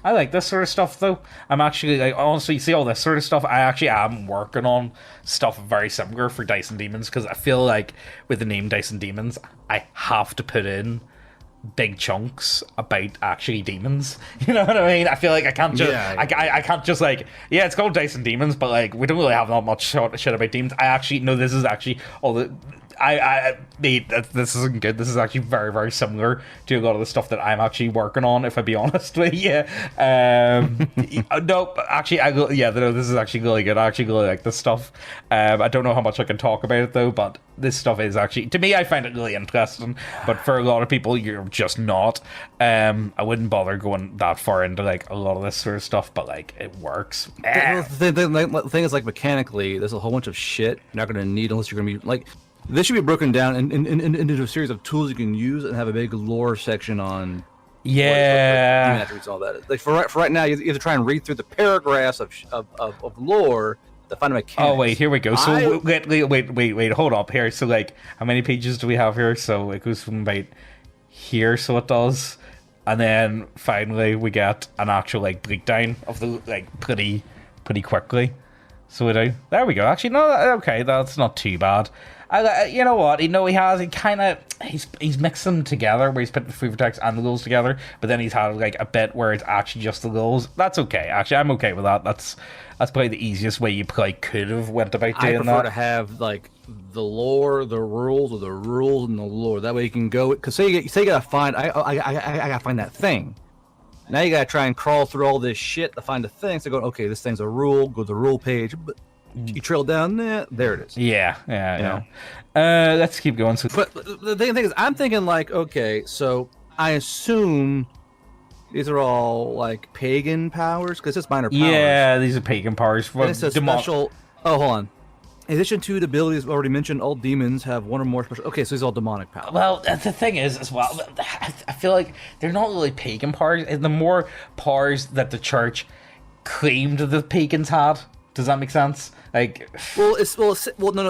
I like this sort of stuff, though. I'm actually, like, honestly, see all this sort of stuff, I actually am working on stuff very similar for Dice and Demons, because I feel like with the name Dice and Demons, I have to put in big chunks about actually demons. You know what I mean? I feel like I can't just, I can't just, like, yeah, it's called Dice and Demons, but, like, we don't really have that much shit about demons. I actually, no, this is actually all the... this isn't good. This is actually very, very similar to a lot of the stuff that I'm actually working on, if I be honest with you. No, actually, this is actually really good. I actually really like this stuff. I don't know how much I can talk about it, though, but this stuff is actually, to me, I find it really interesting, but for a lot of people, you're just not. I wouldn't bother going that far into, like, a lot of this sort of stuff, but, like, it works. The thing is, like, mechanically, there's a whole bunch of shit you're not going to need unless you're going to be, like... This should be broken down into a series of tools you can use and have a big lore section on. Yeah. All that. Like for right now, you have to try and read through the paragraphs of lore to find a mechanics. Oh wait, here we go. So wait, hold up here. So like, how many pages do we have here? So it goes from about here, so it does, and then finally we get an actual like breakdown of the like pretty quickly. So we do. There we go. Actually, no. Okay, that's not too bad. You know what? He's mixed them together where he's put the flavor text and the rules together, but then he's had like a bit where it's actually just the rules. That's okay. Actually, I'm okay with that. That's probably the easiest way you probably could have went about doing that. I prefer to have like the lore, the rules, or the rules and the lore. That way you can go. Because say you gotta find. I gotta find that thing. Now you gotta try and crawl through all this shit to find a thing. So go, okay, this thing's a rule. Go to the rule page. But you trail down there it is. Yeah. Let's keep going. But the thing is, I'm thinking like, okay, so I assume these are all like pagan powers because it's minor powers. Yeah, these are pagan powers. And it's a special. Oh, hold on. In addition to the abilities already mentioned, all demons have one or more special. Okay, so these are all demonic powers. Well, the thing is, as well, I feel like they're not really pagan powers. The more powers that the church claimed the pagans had. Does that make sense? Like, no,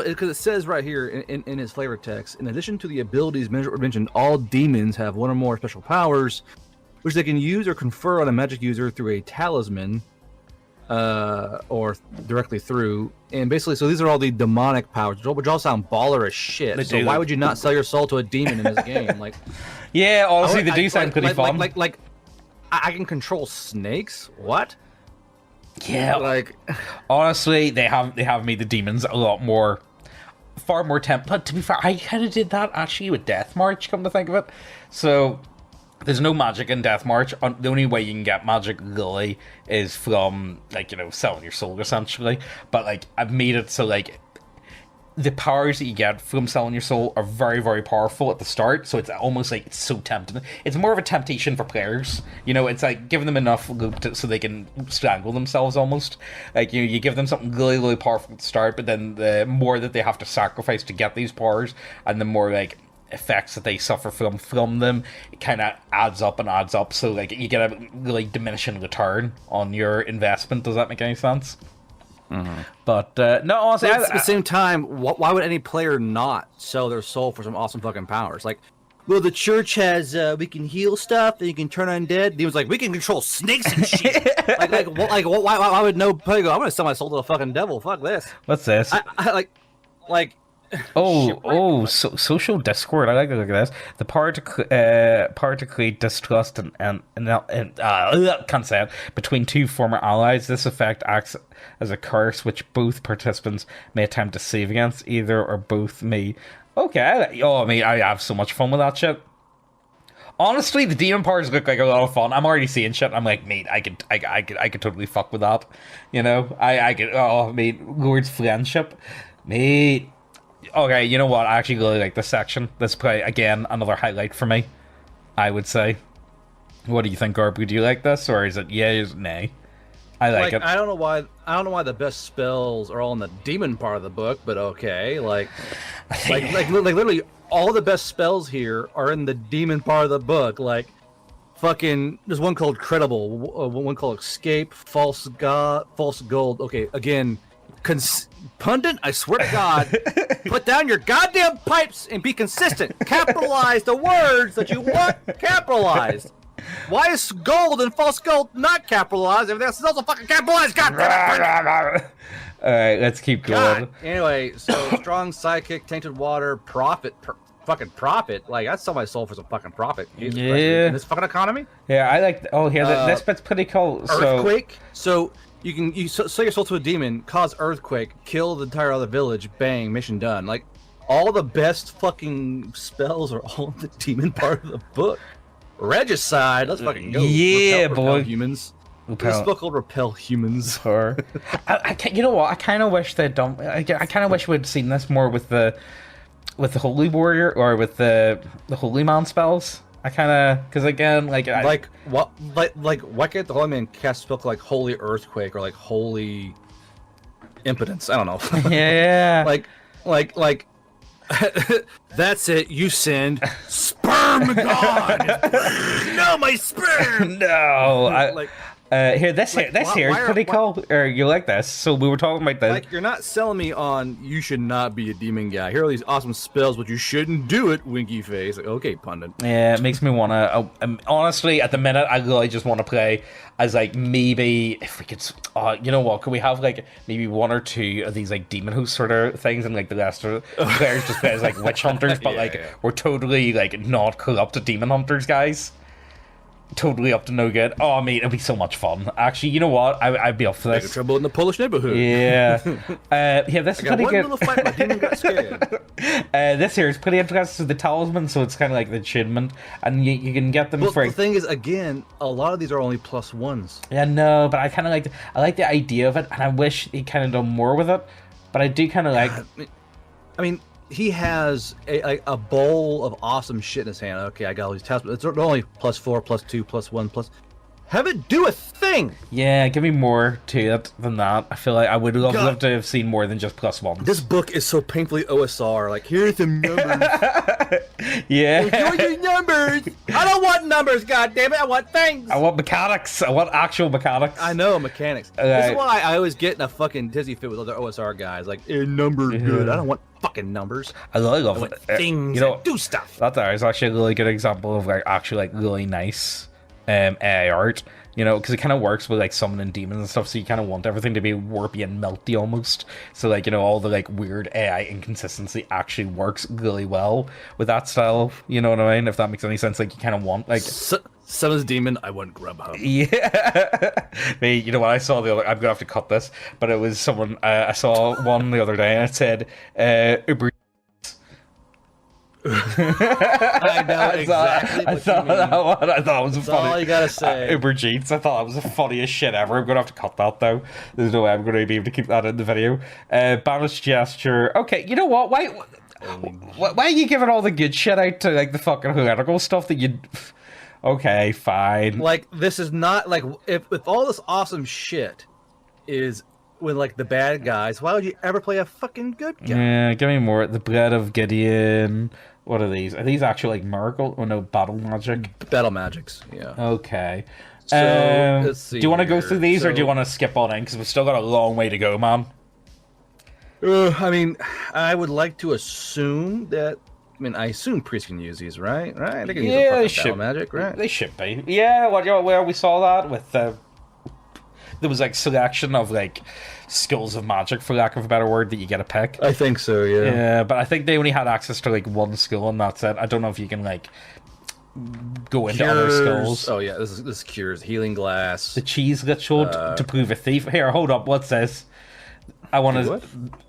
because it says right here in his flavor text. In addition to the abilities mentioned, all demons have one or more special powers, which they can use or confer on a magic user through a talisman, or directly through. And basically, so these are all the demonic powers, which all sound baller as shit. So why would you not sell your soul to a demon in this game? Like, yeah, honestly, they do sound pretty fun. Like, I can control snakes. What? Yeah, like honestly, they have made the demons a lot more, far more But to be fair, I kind of did that actually with Death March. Come to think of it, so there's no magic in Death March. The only way you can get magic really is from like selling your soul essentially. But like I've made it so like the powers that you get from selling your soul are very, very powerful at the start, so it's almost like it's so tempting. It's more of a temptation for players. It's like giving them enough loot so they can strangle themselves almost. Like, you give them something really, really powerful at the start, but then the more that they have to sacrifice to get these powers, and the more, like, effects that they suffer from them, it kind of adds up, so, like, you get a really diminishing return on your investment. Does that make any sense? Mm-hmm. But no, honestly, at the same time, why would any player not sell their soul for some awesome fucking powers? Like, well, the church has we can heal stuff, and you can turn undead. He was like, we can control snakes and shit. Why would no player go? I'm gonna sell my soul to the fucking devil. Fuck this. What's this? I like. Social discord. I like to look at this. The power to create distrust and can't say it, between two former allies. This effect acts as a curse which both participants may attempt to save against. Either or both may. Okay. I have so much fun with that shit. Honestly, the demon powers look like a lot of fun. I'm already seeing shit. I'm like, mate, I could totally fuck with that. I could. Oh, mate, Lord's friendship, mate. Okay, you know what? I actually really like this section. This play again another highlight for me, I would say. What do you think, Garbu? Do you like this, or is it yay or is it nay? I like it. I don't know why. I don't know why the best spells are all in the demon part of the book, but okay. Like literally, all the best spells here are in the demon part of the book. Like, fucking, there's one called Credible, one called Escape, False Gold. Okay, again, pundit, I swear to God, put down your goddamn pipes and be consistent. Capitalize the words that you want capitalized. Why is gold and false gold not capitalized? Everything else is also fucking capitalized. God damn it! All right, let's keep going. Anyway, so strong sidekick, tainted water, fucking profit. Like, I'd sell my soul for some fucking profit. Jesus Christ, in this fucking economy. Yeah, I like. Oh, here, this bit's pretty cool. Earthquake. So you sell your soul to a demon, cause earthquake, kill the entire other village. Bang, mission done. Like, all the best fucking spells are all in the demon part of the book. Regicide, let's fucking go. Yeah, repel humans. This book will repel humans. You know what? I kind of wish they'd done. I kind of wish we'd seen this more with the Holy Warrior or with the Holy Man spells. I kind of, because again, why can't the Holy Man cast a spell like Holy Earthquake or like Holy Impotence? I don't know. Yeah. like. That's it. You sinned. Sperm god. No, my sperm. No. This here is pretty cool. Or you like this? So we were talking about this. Like, you're not selling me on you should not be a demon guy. Here are these awesome spells, but you shouldn't do it. Winky face. Like, okay, pundit. Yeah, it makes me wanna. Honestly, at the minute, I really just want to play as like maybe if we could. You know what? Could we have like maybe one or two of these like demon host sort of things, and like the rest of the players just play as like witch hunters, but we're totally like not corrupt demon hunters, guys. Totally up to no good. Oh, mate, it'd be so much fun. Actually, you know what? I'd be up for this. Trouble in the Polish neighborhood. Yeah. This is pretty good. Little fight, my demon got scared. This here is pretty interesting. The talisman, so it's kind of like the achievement, and you can get them for. The thing is, again, a lot of these are only +1s. Yeah, no, but I kind of like the idea of it, and I wish they kind of done more with it. But I do kind of like. I mean. He has a bowl of awesome shit in his hand. Okay, I got all these tasks, but it's only +4, +2, +1, Have it do a thing! Yeah, give me more to it than that. I feel like I would love to have seen more than just +1. This book is so painfully OSR. Like, here's some numbers. Yeah. Enjoy your numbers! I don't want numbers, goddammit! I want things! I want mechanics! I want actual mechanics. I know, mechanics. This is why I always get in a fucking dizzy fit with other OSR guys. Like, numbers good. I don't want fucking numbers. I really love it. Things that do stuff. That is actually a really good example of like actually like really nice AI art, you know, because it kind of works with like summoning demons and stuff, so you kind of want everything to be warpy and melty almost, so like, you know, all the like weird AI inconsistency actually works really well with that style, you know what I mean, if that makes any sense. Like, you kind of want like summons demon, I want Grubhub. Yeah. Hey, you know what I saw the other, I'm gonna have to cut this, but it was someone, I saw one the other day and it said Uber. I know exactly what you mean. I thought it was That's funny. all you gotta say. Uber Jeets. I thought that was the funniest shit ever. I'm gonna have to cut that though. There's no way I'm gonna be able to keep that in the video. Banished gesture. Okay, you know what? Why are you giving all the good shit out to like the fucking heretical stuff that you? Okay, fine. Like, this is not like if all this awesome shit is with like the bad guys, why would you ever play a fucking good guy? Yeah, give me more. The Bread of Gideon. What are these? Are these actually like miracle or no battle magic? Battle magics, yeah. Okay. So let's see. Do you want to go through these, or do you want to skip on in? Because we've still got a long way to go, man. I mean, I would like to assume that. I mean, I assume priests can use these, right? Right? They can use battle magic, right? They should be. Yeah. Where we saw that with there was like selection of like skills of magic, for lack of a better word, that you get to pick. I think so, yeah. Yeah, but I think they only had access to like one skill, and that's it. I don't know if you can like go into other skills. Oh yeah, this cures healing glass. The cheese ritual to prove a thief. Here, hold up. What's this? I want to.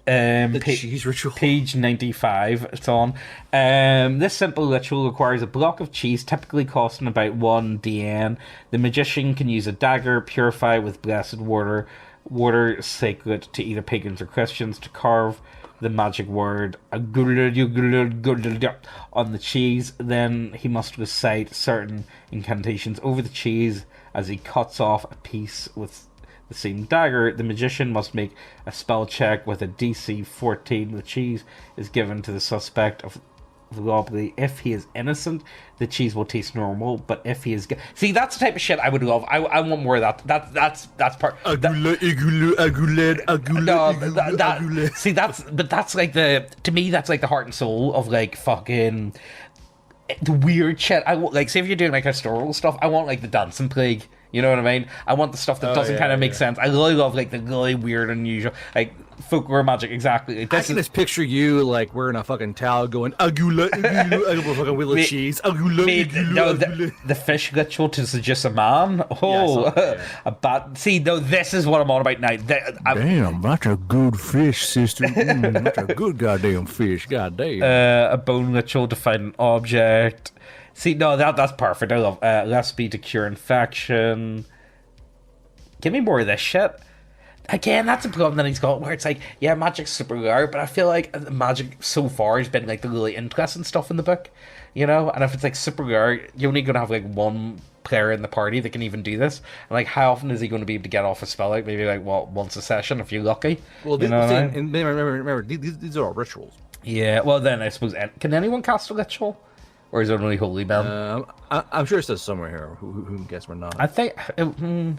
The cheese ritual. Page 95. It's on. This simple ritual requires a block of cheese, typically costing about 1 DN. The magician can use a dagger, purify with blessed water sacred to either pagans or Christians, to carve the magic word on the cheese. Then he must recite certain incantations over the cheese as he cuts off a piece with the same dagger. The magician must make a spell check with a DC 14. The cheese is given to the suspect of robbery. If he is innocent, the cheese will taste normal. But if he is see, that's the type of shit I would love. I want more of that. That's part. See, that's like to me that's like the heart and soul of like fucking the weird shit. I want, like, say if you're doing like historical stuff, I want like the dancing plague. You know what I mean? I want the stuff that doesn't kind of make sense. I really love like the really weird, unusual, like folklore magic. Exactly. Like, I can just picture you like wearing a fucking towel, going agula, agula, fucking wheel of cheese, agula, the fish ritual to seduce a man. Oh, a bat. See, no, this is what I'm on about now. Damn, that's a good fish, sister. That's a good goddamn fish. Goddamn. A bone ritual to find an object. See, no, that's perfect. I love recipe to cure infection. Give me more of this shit. Again, that's a problem that he's got, where it's like, yeah, magic's super rare, but I feel like magic so far has been like the really interesting stuff in the book, you know. And if it's like super rare, you're only gonna have like one player in the party that can even do this. And like, how often is he going to be able to get off a spell? Like maybe like once a session if you're lucky. Well, you know and remember, these are all rituals. Yeah. Well, then I suppose can anyone cast a ritual? Or is it only holy men? I'm sure it says somewhere here who can guess we're not. I think...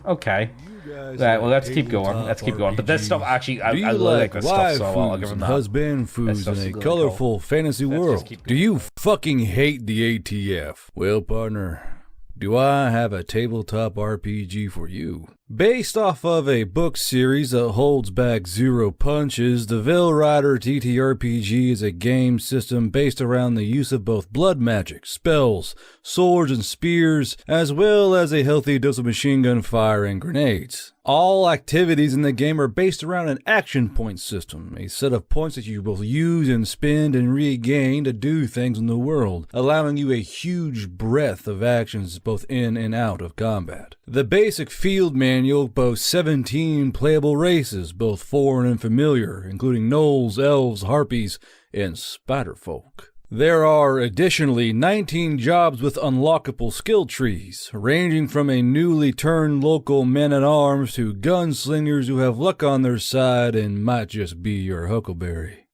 okay. Right, well, let's keep going. Let's keep going. But this stuff, actually, I really like this stuff, so I'll give him that. Husband foods in a really colorful fantasy world. Do you fucking hate the ATF? Well, partner, do I have a tabletop RPG for you? Based off of a book series that holds back zero punches, the Veil Rider TTRPG is a game system based around the use of both blood magic, spells, swords and spears, as well as a healthy dose of machine gun fire and grenades. All activities in the game are based around an action point system, a set of points that you both use and spend and regain to do things in the world, allowing you a huge breadth of actions both in and out of combat. The basic field manual boasts 17 playable races, both foreign and familiar, including gnolls, elves, harpies, and spiderfolk. There are additionally 19 jobs with unlockable skill trees, ranging from a newly turned local man-at-arms to gunslingers who have luck on their side and might just be your huckleberry.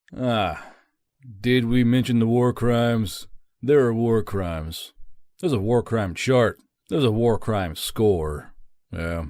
Did we mention the war crimes? There are war crimes. There's a war crime chart. There's a war crime score. Yeah.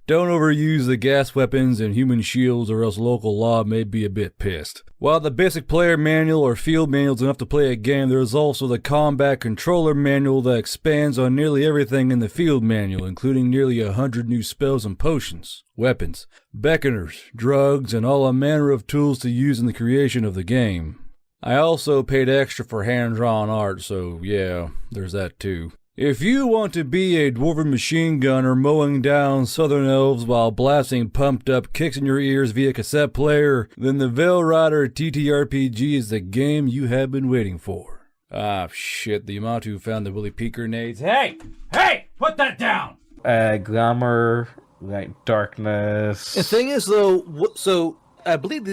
Don't overuse the gas weapons and human shields or else local law may be a bit pissed. While the basic player manual or field manual is enough to play a game, there is also the combat controller manual that expands on nearly everything in the field manual, including nearly 100 new spells and potions, weapons, beckoners, drugs, and all manner of tools to use in the creation of the game. I also paid extra for hand-drawn art, so yeah, there's that too. If you want to be a dwarven machine gunner mowing down southern elves while blasting pumped-up kicks in your ears via cassette player, then the Veil Rider TTRPG is the game you have been waiting for. Ah, shit, the Yamato found the Willy P grenades. Hey! Put that down! Glamour, like darkness. The thing is, though, so I believe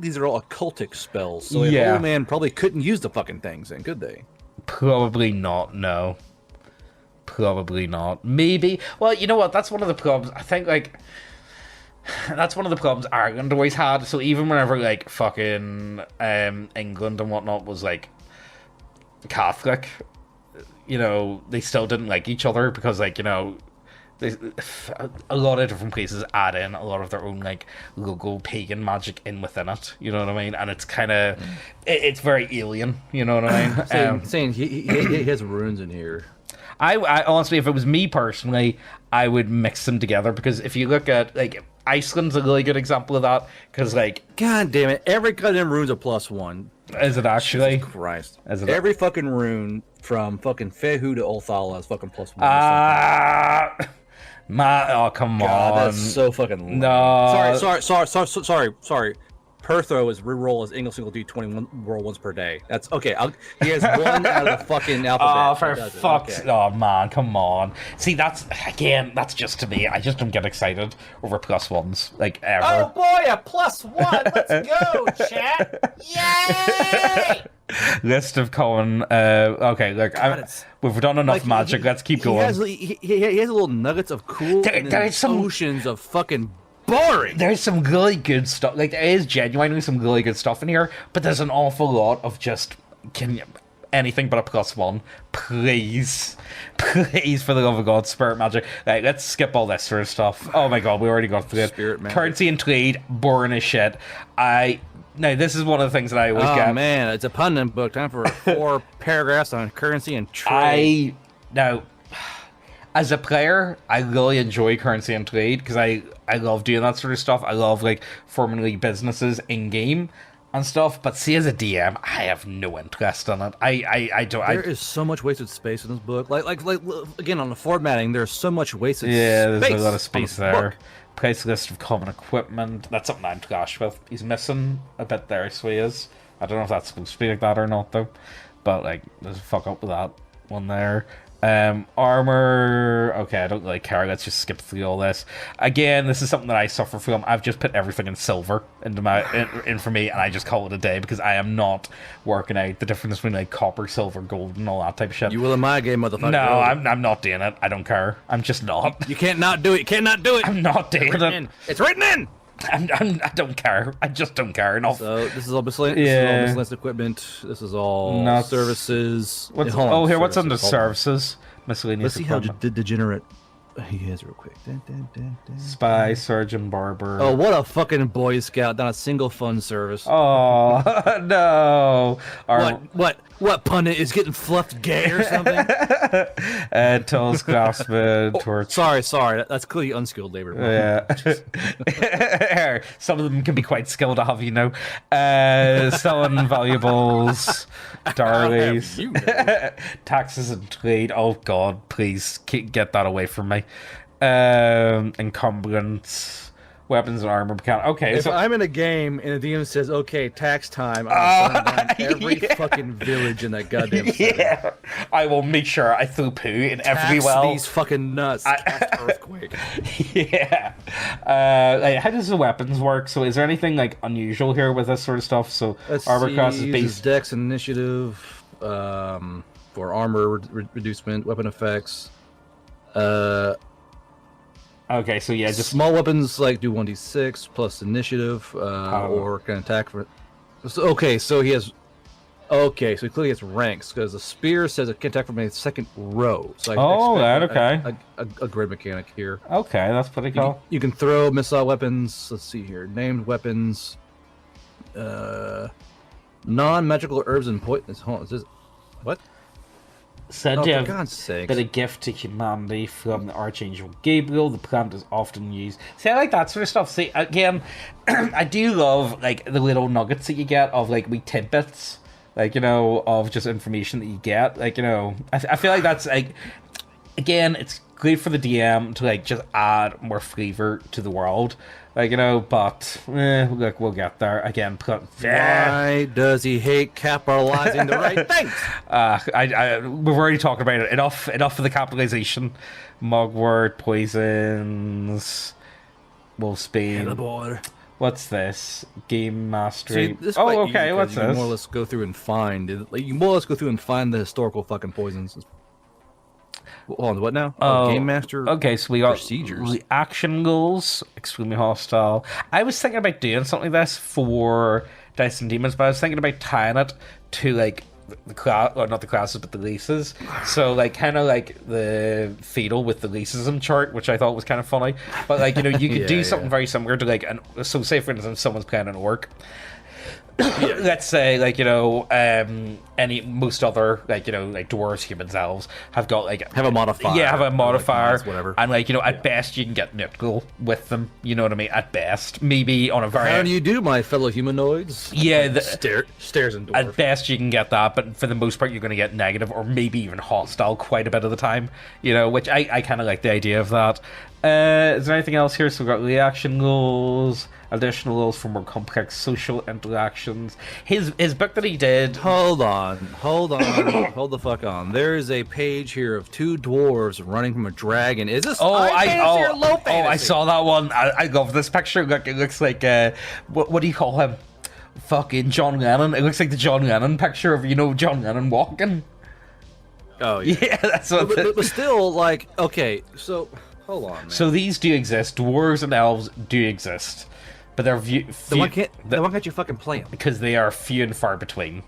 these are all occultic spells, so a holy man probably couldn't use the fucking things, then, could they? Probably not, no. Probably not. Maybe. Well, you know what? That's one of the problems. I think, like, that's one of the problems Ireland always had. So even whenever, like, fucking England and whatnot was, like, Catholic, you know, they still didn't like each other because, like, you know, a lot of different places add in a lot of their own, like, local pagan magic in within it. You know what I mean? And it's kind of, it's very alien. You know what I mean? Saying he has runes in here. I honestly, if it was me personally, I would mix them together, because if you look at, like, Iceland's a really good example of that, because, like, god damn it, every goddamn rune's a +1. Is it actually? Jesus Christ. Every fucking rune from fucking Fehu to Olthala is fucking +1. Oh, come God, on. that's so fucking no. Sorry. per throw is reroll his single D20 roll once per day. That's okay. He has one out of the fucking alphabet. Oh, for fuck's oh man, come on. See, that's just to me. I just don't get excited over +1s like ever. Oh boy, a +1. Let's go, chat. Yay! List of common. Okay, look, we've done enough magic. Let's keep going. He has little nuggets of cool. There's some oceans of fucking boring. There's some really good stuff. Like, there is genuinely some really good stuff in here, but there's an awful lot of just anything but a +1. Please, for the love of God, spirit magic. Like, let's skip all this sort of stuff. Oh my God, we already got through it. Spirit magic. Currency and trade, boring as shit. Now, this is one of the things that I always get. Oh man, it's a pundit book. Time for 4 paragraphs on currency and trade. Now, as a player, I really enjoy currency and trade because I love doing that sort of stuff. I love like forming businesses in game and stuff. But see, as a DM, I have no interest in it. I don't. There is so much wasted space in this book. Like again on the formatting, there's so much wasted. Yeah, space. There's a lot of space there. Price list of common equipment. That's something I'm clash with. He's missing a bit there, so he is. I don't know if that's supposed to be like that or not, though. But, like, there's a fuck up with that one there. Armor. Okay, I don't really care. Let's just skip through all this. Again, this is something that I suffer from. I've just put everything in silver into in for me, and I just call it a day because I am not working out the difference between like copper, silver, gold, and all that type of shit. You will in my game, motherfucker. No, I'm not doing it. I don't care. I'm just not. You can't not do it. You can't not do it. I'm not doing it. It's written in. I don't care. I just don't care enough. So this is all miscellaneous equipment. This is all services. What's under services? Miscellaneous. Let's see how degenerate he is real quick. Spy, surgeon, barber. Oh, what a fucking Boy Scout! Not a single fun service. Oh no! What pundit is getting fluffed gay or something? Tools, craftsman, torch. Sorry. That's clearly unskilled labor. Yeah. Some of them can be quite skilled to have, selling valuables, darlies, taxes and trade. Oh God, please get that away from me. Encumbrance. Weapons and armor mechanic. Okay, if I'm in a game and the DM says, "Okay, tax time," I'm going down every fucking village in that goddamn city. Yeah, I will make sure I throw poo in every well. These fucking nuts. Earthquake. Yeah. How does the weapons work? So, is there anything like unusual here with this sort of stuff? So, armor class is base dex and initiative for armor reducement, weapon effects. Okay, so yeah, just small weapons like do 1d6 plus initiative, or can attack for. So he has. Okay, so he clearly has ranks because the spear says it can attack from a second row. So a grid mechanic here. Okay, that's pretty cool. You can throw missile weapons. Let's see here, named weapons. Non-magical herbs and poisons. Hold on, is this what? Said to have been a gift to humanity from the Archangel Gabriel. The plant is often used. See, I like that sort of stuff. See, again, I do love like the little nuggets that you get of like wee tidbits, like of just information that you get. Like I feel like that's like, again, it's great for the DM to like just add more flavor to the world. Like, but look, we'll get there again. Why does he hate capitalizing the right things? We've already talked about it. Enough of the capitalization. Mugwort, poisons, Wolfsbane. What's this? Game mastery. Okay. What's this? More or less go through and find. You more or less go through and find the historical fucking poisons. Hold on, what now? Game master. Okay, so we got procedures. Reaction goals, extremely hostile. I was thinking about doing something like this for Dice and Demons, but I was thinking about tying it to like the class, or not the classes, but the leases. So like kind of like the Fatal with the leasism chart, which I thought was kind of funny. But like you could do something very similar to like so say for instance someone's playing an orc. Let's say like most other like dwarves, humans, elves have got like Have a modifier. Yeah, have a modifier, like, whatever. and at best you can get neutral with them. You know what I mean? At best, maybe on a very How do you do, my fellow humanoids? Yeah, stairs and dwarf. at best you can get that, but for the most part you're going to get negative or maybe even hostile quite a bit of the time. Which I kind of like the idea of that. Is there anything else here? So we've got reaction rules, additional rules for more complex social interactions. His book that he did. Hold on, hold the fuck on. There is a page here of two dwarves running from a dragon. Is this high fantasy or low fantasy? I saw that one. I love this picture. Look, it looks like what do you call him? Fucking John Lennon. It looks like the John Lennon picture of John Lennon walking. Oh yeah, yeah, that's what. But still, like, okay, so. Hold on, man. So these do exist. Dwarves and elves do exist, but they're few. Then why can't you fucking play them? Because they are few and far between.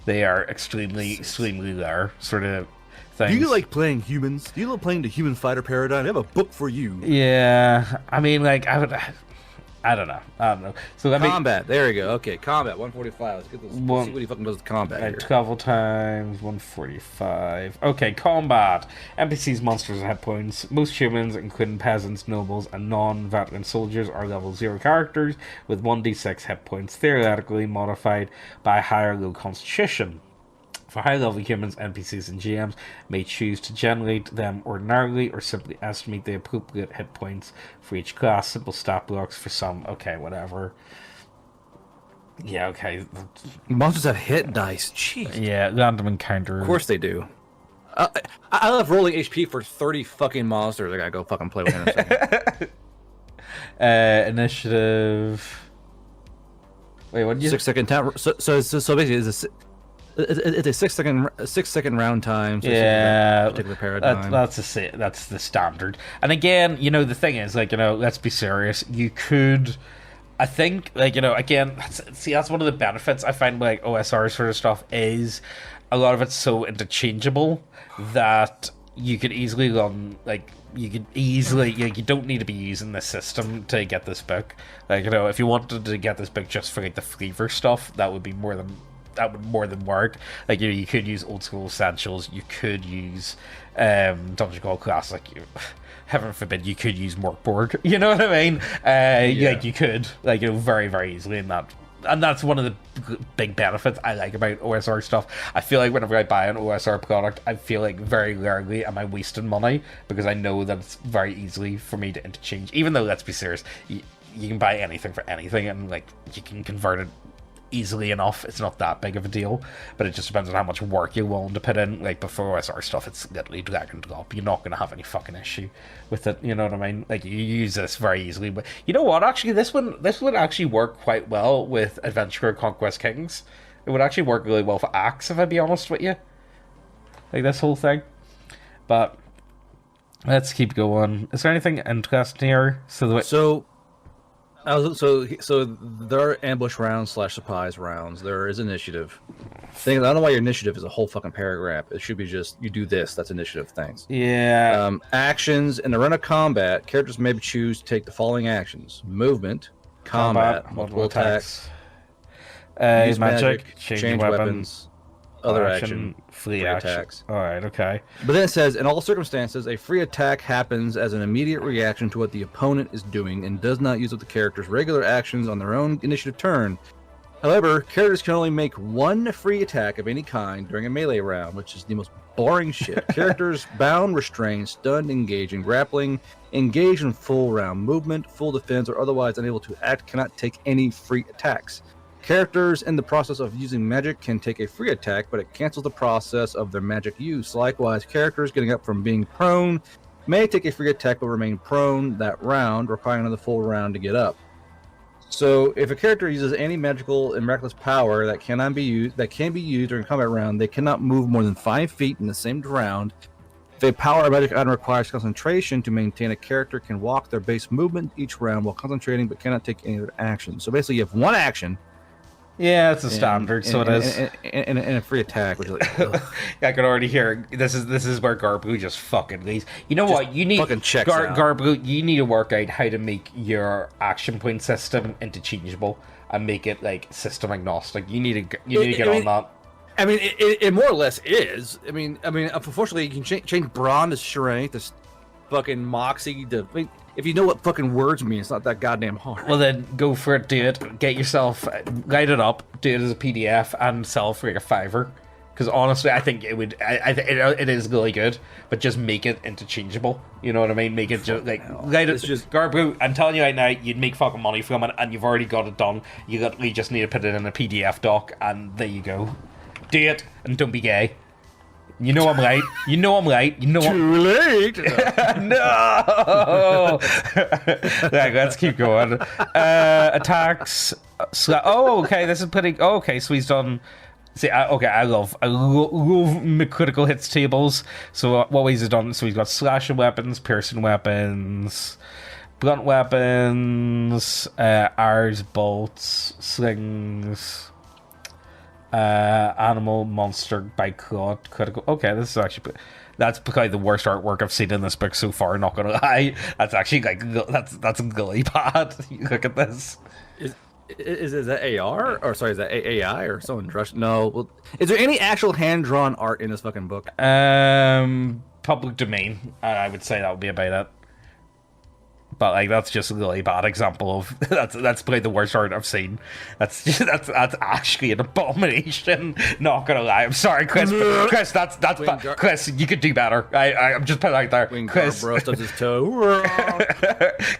They are extremely rare sort of things. Do you like playing humans? Do you love playing the human fighter paradigm? I have a book for you. Yeah, I mean, like I don't know. So combat. There we go. Okay, combat 145. Let's get this. Let's see what he fucking does with combat here. 12 times 145. Okay, combat. NPCs, monsters, and hit points. Most humans, including peasants, nobles, and non-veteran soldiers, are level 0 characters with 1d6 hit points, theoretically modified by higher low constitution. For high-level humans, NPCs and GMs may choose to generate them ordinarily or simply estimate the appropriate hit points for each class. Simple stat blocks for some. Okay, whatever. Yeah, okay. Monsters have hit dice. Jeez. Yeah, random encounter. Of course they do. I love rolling HP for 30 fucking monsters. I gotta go fucking play with him in a second. Initiative. Wait, what did you... 6 second time. So basically, it's a 6 second round time. So particular paradigm. That's the standard. And again, the thing is, let's be serious. You could, I think, again, that's one of the benefits I find like OSR sort of stuff is a lot of it's so interchangeable that you could easily run you don't need to be using this system to get this book. If you wanted to get this book just for the flavor stuff, that would more than work. You could use old school essentials. You could use Dungeon Crawl Classic. Heaven forbid you could use Morkborg. You know what I mean? You could very, very easily in that. And that's one of the big benefits I like about OSR stuff. I feel like whenever I buy an OSR product, I feel like very rarely am I wasting money because I know that it's very easily for me to interchange. Even though, let's be serious, you can buy anything for anything and you can convert it easily enough. It's not that big of a deal, but it just depends on how much work you're willing to put in. Before OSR stuff, it's literally drag and drop. You're not going to have any fucking issue with it. You know what I mean? You use this very easily. But you know what? Actually, this would actually work quite well with Adventurer Conquest Kings. It would actually work really well for Axe, if I be honest with you. This whole thing. But let's keep going. Is there anything interesting here? So there are ambush rounds / surprise rounds. There is initiative. I don't know why your initiative is a whole fucking paragraph. It should be just you do this. That's initiative things. Yeah. Actions in the run of combat, characters may choose to take the following actions: movement, combat, multiple attacks, use magic, change weapons, other action, free attacks. All right, okay. But then it says, in all circumstances, a free attack happens as an immediate reaction to what the opponent is doing and does not use up the character's regular actions on their own initiative turn. However, characters can only make one free attack of any kind during a melee round, which is the most boring shit. Characters bound, restrained, stunned, engaging, grappling, engaged in full round movement, full defense, or otherwise unable to act cannot take any free attacks. Characters in the process of using magic can take a free attack, but it cancels the process of their magic use. Likewise, characters getting up from being prone may take a free attack but remain prone that round, requiring another full round to get up. So, if a character uses any magical and miraculous power that can be used during a combat round, they cannot move more than 5 feet in the same round. If a power or magic item requires concentration to maintain, a character can walk their base movement each round while concentrating, but cannot take any other action. So basically, you have one action. Yeah, it's a standard, so it is. And a free attack, which is like... I can already hear, this is where Garblue just fucking leaves. You know what, you need... fucking checks out. Garblue, you need to work out how to make your action point system interchangeable and make it, system agnostic. You need to get on that. I mean, it more or less is. I mean, unfortunately, you can change brawn to strength, to fucking moxie to. I mean, if you know what fucking words mean, it's not that goddamn hard. Well, then go for it. Do it. Get yourself, write it up. Do it as a PDF and sell for like a $5. Because honestly, I think it would. It is really good, but just make it interchangeable. You know what I mean? Make it just like It's just Garbu. I'm telling you right now, you'd make fucking money from it, and you've already got it done. You literally just need to put it in a PDF doc, and there you go. Do it, and don't be gay. You know I'm right. You know I'm right. You know too late. No. Right, let's keep going. Attacks. Oh, okay. This is pretty. Oh, okay, so he's done. See, okay, I love my critical hits tables. So what he's done? So he's got slashing weapons, piercing weapons, blunt weapons, arrows, bolts, slings. Animal, monster, bite claw, critical. Okay, this is actually that's probably the worst artwork I've seen in this book so far. Not gonna lie, that's actually like that's gully bad. Look at this. Is that AR or sorry? Is that AI or someone rushed? No. Well, is there any actual hand drawn art in this fucking book? Public domain. I would say that would be about it. But like that's just a really bad example of that's probably the worst art I've seen. That's actually an abomination. Not gonna lie, I'm sorry, Chris. But Chris, that's Chris. You could do better. I'm just putting it out there. Chris stubs his toe.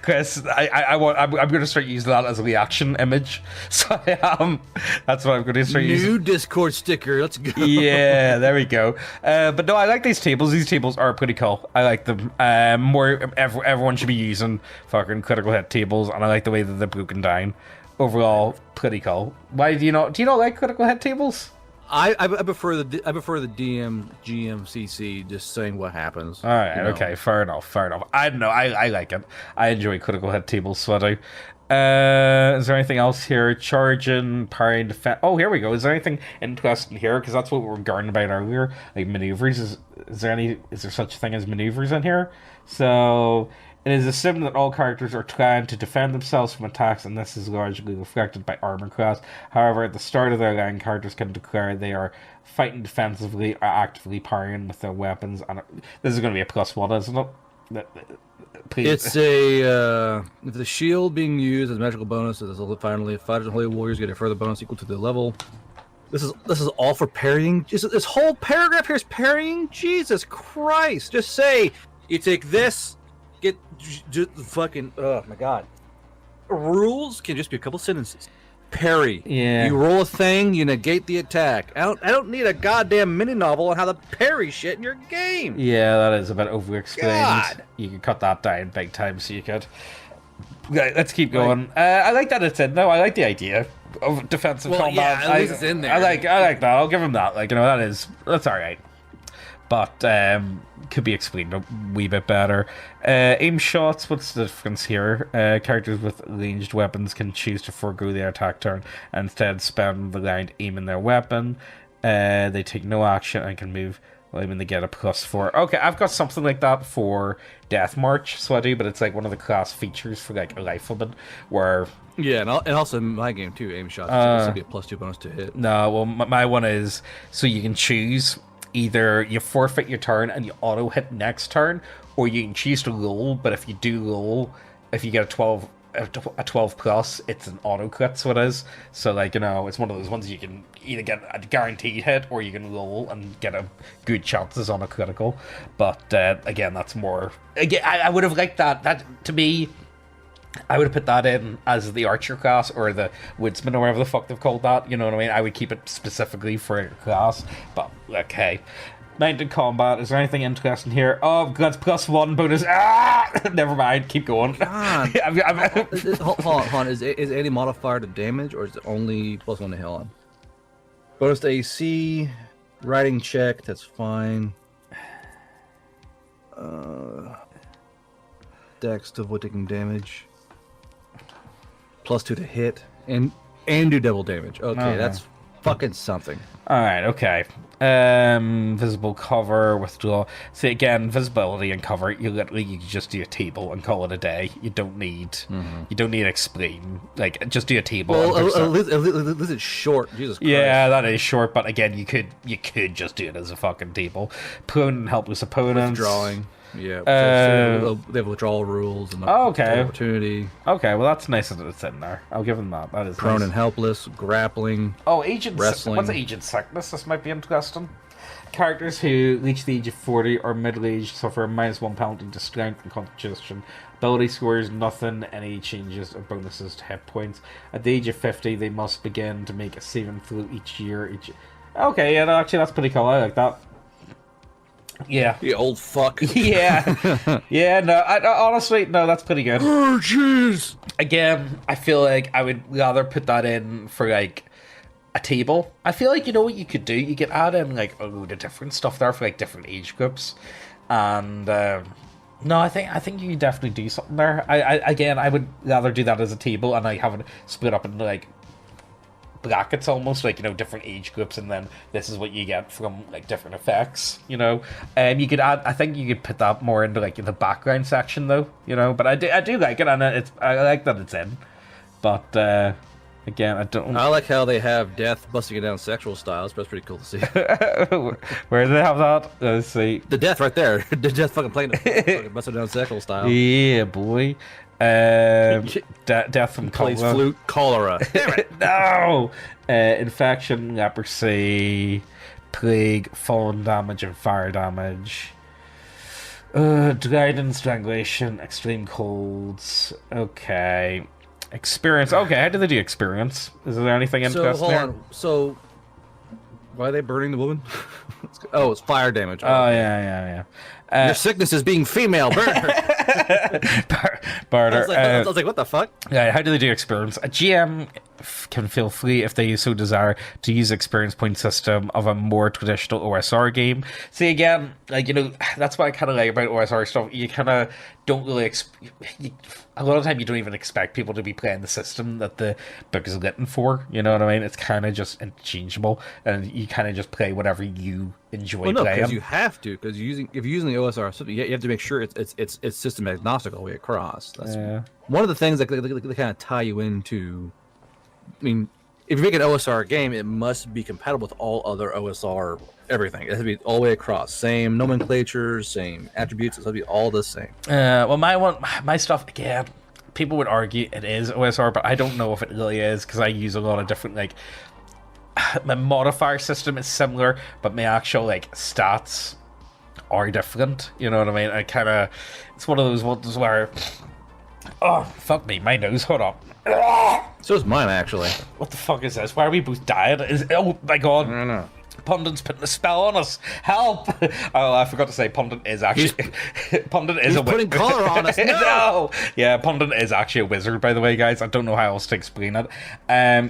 Chris, I'm gonna start using that as a reaction image. So that's what I'm gonna start using. New Discord sticker. Let's go. Yeah, there we go. But no, I like these tables. These tables are pretty cool. I like them. Everyone should be using fucking critical hit tables, and I like the way that they're broken down. Overall, pretty cool. Why do you not like critical hit tables? I prefer the DM GMCC just saying what happens. All right, okay, fair enough. I don't know. I like it. I enjoy critical hit tables, so I do. Is there anything else here? Charging, parrying, defense. Oh, here we go. Is there anything interesting here? Because that's what we were garning about earlier. Like maneuvers. Is there such a thing as maneuvers in here? So it is assumed that all characters are trying to defend themselves from attacks, and this is largely reflected by armor class. However, at the start of their line, characters can declare they are fighting defensively or actively parrying with their weapons. And this is going to be a +1, isn't it? Please. It's a if the shield being used as a magical bonus, finally fighters and holy warriors get a further bonus equal to the level. This is all for parrying. This whole paragraph here is parrying. Jesus Christ! Just say you take this. Get just fucking oh my god. Rules can just be a couple sentences. Parry. Yeah. You roll a thing, you negate the attack. I don't need a goddamn mini novel on how to parry shit in your game. Yeah, that is a bit overexplained. God. You could cut that down big time, so you could. Right, let's keep going. I like that it's in though. I like the idea of defensive combat. Yeah, at least it's in there. I like that. I'll give him that. Like, that's all right. But could be explained a wee bit better. Aim shots, what's the difference here? Characters with ranged weapons can choose to forego their attack turn and instead spend the round aiming their weapon. They take no action and can move. Well, I mean, they get a +4. Okay, I've got something like that for Death March, so I do, but it's like one of the class features for like a rifleman, where... Yeah, and also in my game too, aim shots. It's going to be a +2 bonus to hit. No, well, my one is, so you can choose... Either you forfeit your turn and you auto hit next turn, or you can choose to roll. But if you do roll, if you get a 12 plus, it's an auto crit. So it is. So like it's one of those ones you can either get a guaranteed hit, or you can roll and get a good chances on a critical. But again, that's more. Again, I would have liked that. That to me. I would have put that in as the archer class or the woodsman or whatever the fuck they've called that. You know what I mean? I would keep it specifically for a class. But, okay. Mounted combat. Is there anything interesting here? Oh, that's +1 bonus. Ah! Never mind. Keep going. Hold on. Is any modifier to damage or is it only +1 to hit on? Bonus to AC. Riding check. That's fine. Dex to avoid taking damage. +2 to hit and do double damage. Okay, that's fucking something. All right, okay. Visible cover, withdraw. See, again, visibility and cover. You can just do a table and call it a day. You don't need explain. Like, just do a table. Well, at least it's short. Jesus Christ. Yeah, that is short, but again, you could just do it as a fucking table. Prone and helpless opponents. Withdrawing. Yeah. They have withdrawal rules and okay. opportunity. Okay, well that's nice that it's in there. I'll give them that. That is Prone nice. and helpless, grappling. Oh, agent wrestling. What's agent sickness? This might be interesting. Characters who reach the age of 40 or middle-aged suffer a -1 penalty to strength and constitution. Ability scores nothing, any changes or bonuses to hit points. At the age of 50, they must begin to make a saving throw each year. Okay, yeah, no, actually that's pretty cool. I like that. Yeah. You old fuck. Yeah. Yeah, no, honestly, no, that's pretty good. Oh, jeez. Again, I feel like I would rather put that in for, like, a table. I feel like, you know what you could do? You could add in, like, a load of different stuff there for, like, different age groups. And, no, I think you could definitely do something there. I would rather do that as a table and, like, have it split up into, like, brackets almost, like, you know, different age groups, and then this is what you get from, like, different effects, you know. You could add, I think you could put that more into, like, the background section though, you know. But I do like it, and I like that it's in. But again, I like how they have death busting it down sexual styles, but that's pretty cool to see. Where do they have that? Let's see. The death right there. The death fucking playing it, fucking busting down sexual style. Yeah, boy. Death from Plays cholera. flute, cholera. Damn it! No! Infection, leprosy, plague, fallen damage, and fire damage. Dread and strangulation, extreme colds. Okay. Experience. Okay, how do they do experience? Is there anything interesting hold there? on. So, why are they burning the woman? Oh, it's fire damage. Oh, yeah. Your sickness is being female. Burn her. Barter. I was like, what the fuck? Yeah, how do they do experience? A GM can feel free, if they so desire, to use the experience point system of a more traditional OSR game. See, again, like, you know, that's what I kind of like about OSR stuff. You kind of don't really a lot of the time you don't even expect people to be playing the system that the book is written for, you know what I mean? It's kind of just interchangeable, and you kind of just play whatever you enjoy playing. Because you have to, because if you're using the OSR system, you have to make sure it's system agnostic all the way across. That's one of the things that they kind of tie you into. I mean, if you make an OSR game, it must be compatible with all other OSR everything. It has to be all the way across. Same nomenclature, same attributes. It has to be all the same. Well, my stuff, again, people would argue it is OSR, but I don't know if it really is, because I use a lot of different, like, my modifier system is similar, but my actual, like, stats are different. You know what I mean? It's one of those ones where, oh, fuck me, my nose, hold up. So is mine, actually. What the fuck is this? Why are we both dying? Oh my god. I don't know. Pundit's putting a spell on us. Help! Oh, I forgot to say, Pundit is actually... Pundit is a wizard. He's putting color on us. No! Yeah, Pundit is actually a wizard, by the way, guys. I don't know how else to explain it.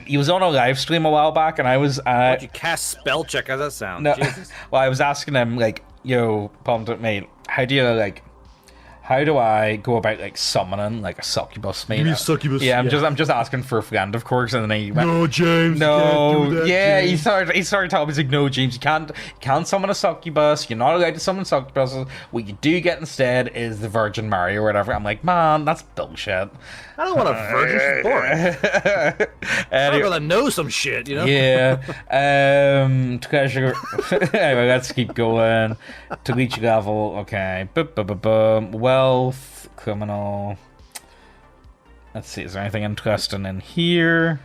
He was on a live stream a while back, and I was... Why'd you cast spell check? How's that sound? No, Jesus. well, I was asking him, like, yo, Pundit, mate, how do I go about, like, summoning, like, a succubus, mate? Give me a succubus. Yeah, I'm just asking for a friend, of course, and then he went, No, James. no, you can't do that, yeah, James. he started telling me, he's like, no, James, you can't summon a succubus, you're not allowed to summon succubuses, what you do get instead is the Virgin Mary or whatever. I'm like, man, that's bullshit. I don't want a virgin. She's boring. I'd rather know some shit, you know? Yeah. Treasure. Anyway, let's keep going. To reach level, okay. Wealth, criminal. Let's see, is there anything interesting in here?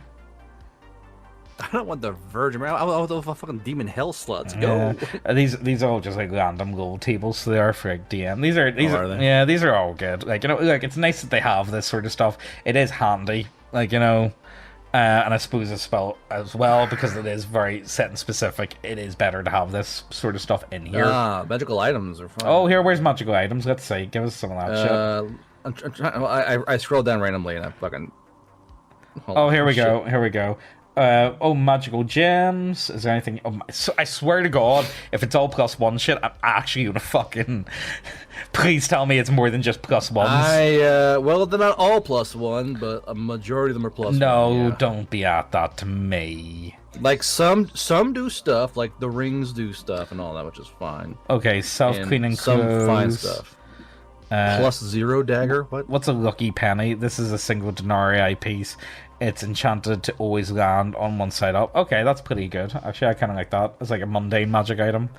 I don't want the Virgin Mary. I want the fucking demon hell sluts. Go. These are all just like random gold tables, so they are for like DM. These are they? Yeah, these are all good. Like, you know, like, it's nice that they have this sort of stuff. It is handy, like, you know. And I suppose as well, because it is very setting specific, it is better to have this sort of stuff in here. Magical items are fun. Oh, where's magical items? Let's see. Give us some of that shit. I'm trying, I scrolled down randomly and I fucking... Oh, here we go. Here we go. Magical gems. Is there anything? I swear to God, if it's all +1 shit, I'm actually gonna fucking. Please tell me it's more than just +1s. Well, they're not all +1, but a majority of them are +1. No, yeah. don't be at that to me. Like some do stuff, like the rings do stuff and all that, which is fine. Okay, self-cleaning And some clothes. fine stuff. +0 dagger. What? What's a lucky penny? This is a single denarii piece. It's enchanted to always land on one side up. Okay, that's pretty good. Actually, I kind of like that. It's like a mundane magic item.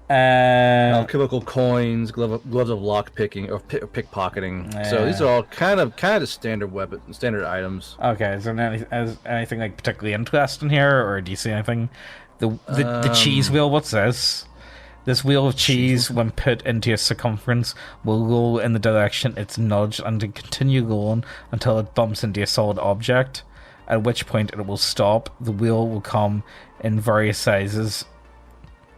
Alchemical coins, gloves of lock picking or pickpocketing. So these are all kind of standard items. Okay, is there anything like particularly interesting here, or do you see anything? The cheese wheel. What's this? This wheel of cheese, when put into a circumference, will roll in the direction it's nudged and to continue rolling until it bumps into a solid object, at which point it will stop. The wheel will come in various sizes.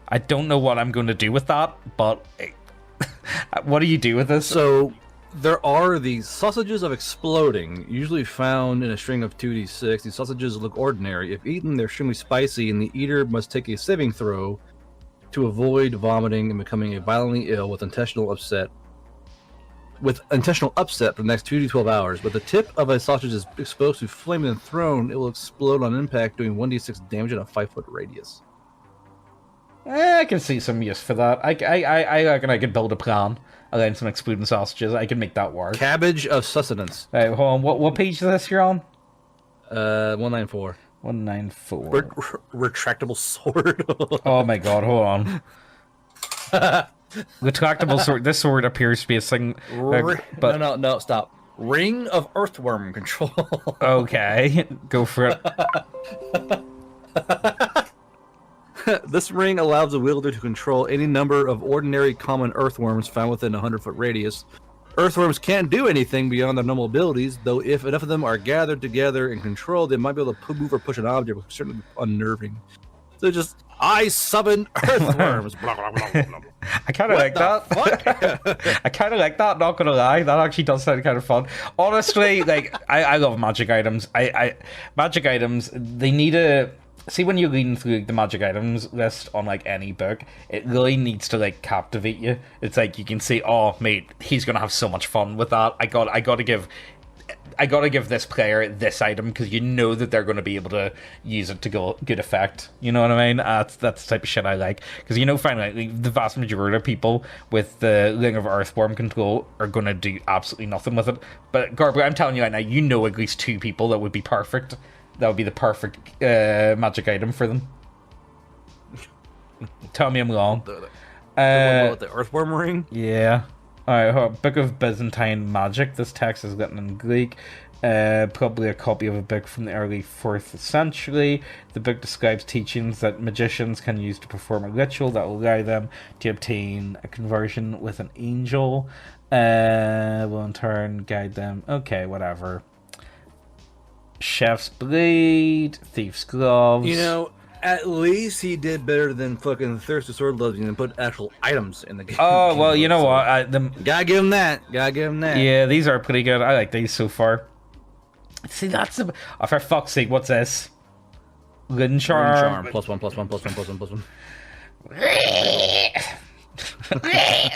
I don't know what I'm going to do with that, but what do you do with this? So there are these sausages of exploding, usually found in a string of 2d6. These sausages look ordinary. If eaten, they're extremely spicy, and the eater must take a saving throw to avoid vomiting and becoming violently ill with intentional upset for the next 2 to 12 hours. But the tip of a sausage is exposed to flame and thrown, it will explode on impact, doing 1d6 damage in a 5-foot radius. I can see some use for that. I reckon I could build a plan around some exploding sausages. I can make that work. Cabbage of sustenance. Right, hold on. What page is this you're on? 194. 194. Retractable sword. Oh my god, hold on. Retractable sword. This sword appears to be a thing. But No, stop. Ring of earthworm control. okay, go for it. This ring allows the wielder to control any number of ordinary common earthworms found within a 100-foot radius. Earthworms can't do anything beyond their normal abilities, though if enough of them are gathered together and controlled, they might be able to move or push an object, which is certainly unnerving. So just, I summon earthworms. Blah, blah, blah, blah, blah. I kind of like that. I kind of like that, not gonna lie. That actually does sound kind of fun. Honestly, like, I love magic items. Magic items, they need a... See, when you're reading through the magic items list on, like, any book, it really needs to, like, captivate you. It's like, you can see, oh, mate, he's gonna have so much fun with that. I gotta give this player this item, because you know that they're gonna be able to use it to good effect. You know what I mean? That's the type of shit I like. Because, you know, finally, the vast majority of people with the Ring of Earthworm control are gonna do absolutely nothing with it. But, Garber, I'm telling you right now, you know at least 2 people that would be perfect. That would be the perfect magic item for them. Tell me I'm wrong. The one with the earthworm ring? Yeah. Alright, Book of Byzantine Magic. This text is written in Greek. Probably a copy of a book from the early 4th century. The book describes teachings that magicians can use to perform a ritual that will allow them to obtain a conversion with an angel. Will in turn guide them. Okay, whatever. Chef's blade, thief's gloves. You know, at least he did better than fucking Thirsty Sword Lesbian and put actual items in the game. Oh, well, you know what? Gotta give him that. Yeah, these are pretty good. I like these so far. See, that's oh, for fuck's sake, what's this? Rin charm. +1.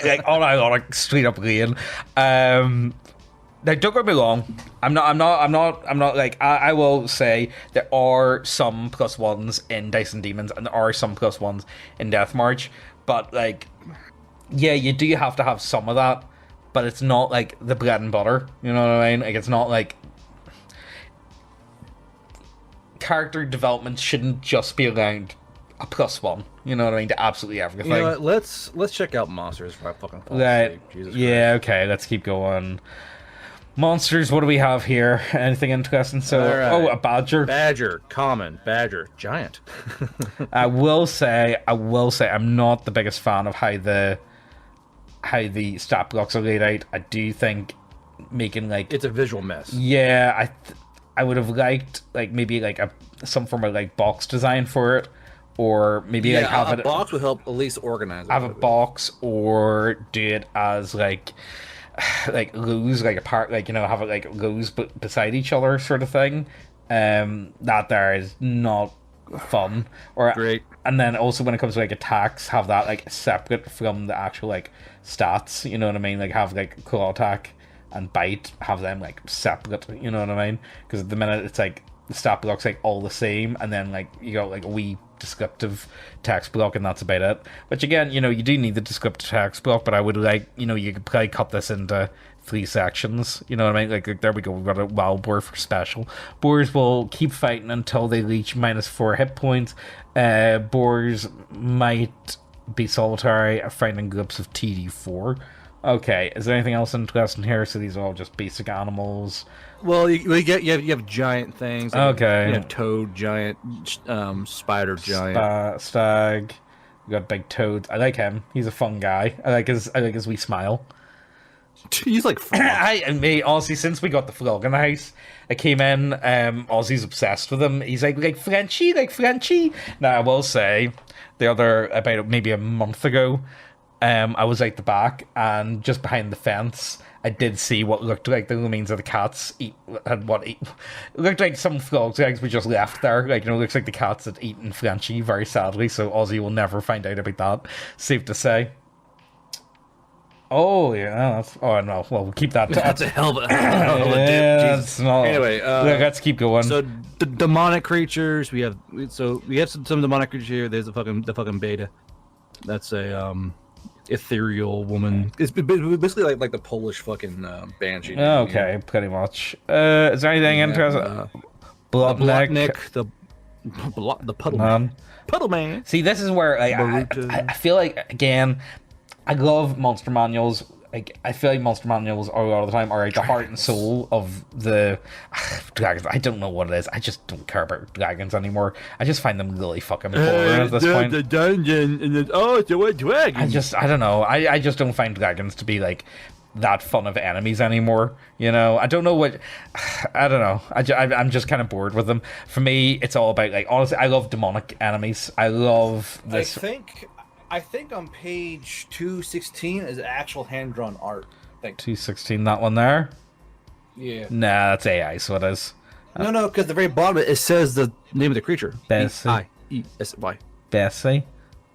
Like, all I like straight up rain. Now, don't get me wrong. I'm not like, I will say there are some +1s in Dice and Demons, and there are some +1s in Death March. But, like, yeah, you do have to have some of that, but it's not like the bread and butter. You know what I mean? Like, it's not like character development shouldn't just be around a +1. You know what I mean? To absolutely everything. You know what? Let's check out monsters for fucking fuck's Right. sake. Jesus Yeah. Christ. Okay. Let's keep going. Monsters, what do we have here? Anything interesting? So, right. Oh, a badger. Badger, common, badger, giant. I will say, I'm not the biggest fan of how the stat blocks are laid out. I do think making like It's a visual mess. yeah, I would have liked like maybe like some form of like box design for it, or maybe like have a it box would help at least organize it. have a box, or do it as like rows, like apart, like, you know, have it like rows beside each other sort of thing. That there is not fun. Or Great. And then also when it comes to like attacks, have that like separate from the actual like stats. You know what I mean? Like have like claw attack and bite, have them like separate. You know what I mean? Because at the minute it's like the stat block's like all the same, and then like you got like a wee descriptive text block, and that's about it. Which again, you know, you do need the descriptive text block, but I would like, you know, you could probably cut this into 3 sections. You know what I mean? Like there we go. We've got a wild boar for special. Boars will keep fighting until they reach -4 hit points. Boars might be solitary, finding groups of TD4. Okay, is there anything else interesting here? So these are all just basic animals. Well, you have giant things. Like, Okay. You know, toad giant, spider giant. Stag. We got big toad. I like him. He's a fun guy. I like his wee smile. He's like Ozzy, since we got the frog in the house, I came in, Ozzy's obsessed with him. He's like Frenchie. Now I will say, about maybe a month ago, I was out the back, and just behind the fence, I did see what looked like the remains of the cats eat. It looked like some frogs' eggs were just left there. Like, you know, it looks like the cats had eaten Frenchie, very sadly. So Ozzy will never find out about that. Safe to say. Oh yeah. Oh no. Well, we'll keep that. That's a hell of a dip. That's not, Anyway, let's keep going. So the demonic creatures we have some demonic creatures here. There's the fucking beta. That's a ethereal woman. It's basically like the Polish fucking banshee. Okay, pretty much. Is there anything interesting? Blotnik, the puddle man. Puddle man. See, this is where I feel like, again, I love monster manuals. Like, I feel like monster manuals are a lot of the time are like the heart and soul of the dragons. I don't know what it is. I just don't care about dragons anymore. I just find them really fucking boring at this point. The dungeon and it's a dragon. I don't know. I just don't find dragons to be like that fun of enemies anymore. You know, I don't know what. I don't know. I'm just kind of bored with them. For me, it's all about like, honestly, I love demonic enemies. I love this. I think on page 216 is actual hand-drawn art. 216, that one there? Yeah. Nah, that's AI, so it is. No, because the very bottom it says the name of the creature. Bessie. Bessie. Bessie.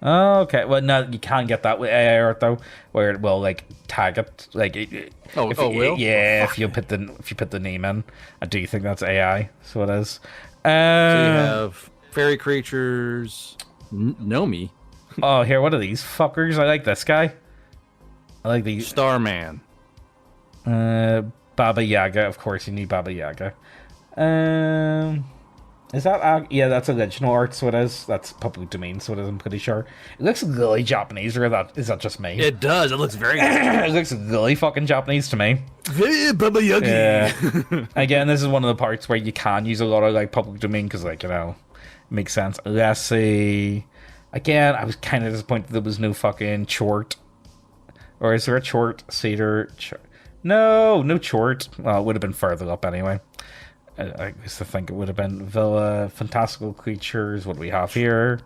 Oh, okay. Well, no, you can't get that with AI art though, where it will like tag it. Like, will? Yeah, if you put the name in. I do think that's AI, so it is. So you have fairy creatures. Nomi. Oh, here, what are these fuckers? I like this guy. I like these. Starman. Baba Yaga, of course, you need Baba Yaga. Is that... yeah, that's original art, so it is. That's public domain, so it is, I'm pretty sure. It looks really Japanese, or is that just me? It does. It looks very It looks really fucking Japanese to me. Baba Yaga. Yeah. Again, this is one of the parts where you can use a lot of, like, public domain, because, like, you know, it makes sense. Let's see... Again, I was kind of disappointed there was no fucking chort. Or is there a chort? Cedar? No chort. Well, it would have been further up anyway. I used to think it would have been Villa, Fantastical Creatures. What do we have here?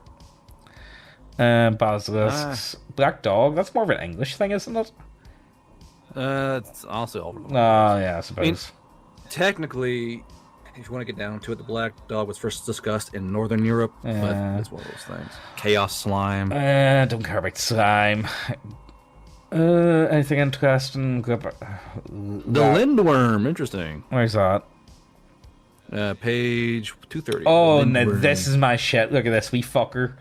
Basilisks. Black Dog. That's more of an English thing, isn't it? It's also... Oh, yeah, I suppose. I mean, technically... If you want to get down to it, the black dog was first discussed in Northern Europe, but it's one of those things. Chaos slime. Don't care about slime. Anything interesting? The lindworm, interesting. Where's that? Page 230. Oh, no, this is my shit. Look at this, wee fucker.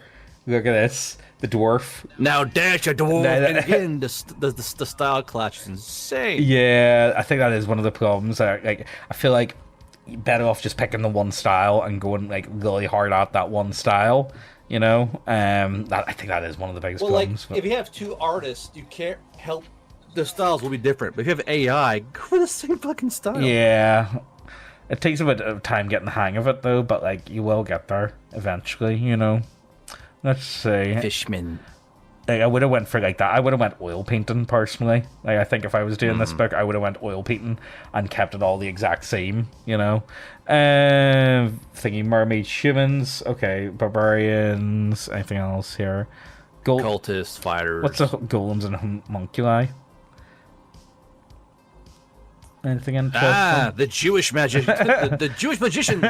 Look at this. The dwarf. Now dash a dwarf. And again, the style clash is insane. Yeah, I think that is one of the problems. I feel like you're better off just picking the one style and going like really hard at that one style, you know. I think that is one of the biggest problems. Like, if you have two artists, you can't help. The styles will be different, but if you have AI, go for the same fucking style. Yeah, it takes a bit of time getting the hang of it though, but like you will get there eventually, you know. Let's see. Fishman. Like, I would have went for like that. I would have went oil painting personally. Like, I think if I was doing this book, I would have went oil painting and kept it all the exact same, you know. Thingy mermaid humans. Okay, barbarians. Anything else here? Cultists, fighters. What's the golems and homunculi? Anything interesting? The Jewish magic, the Jewish magicians.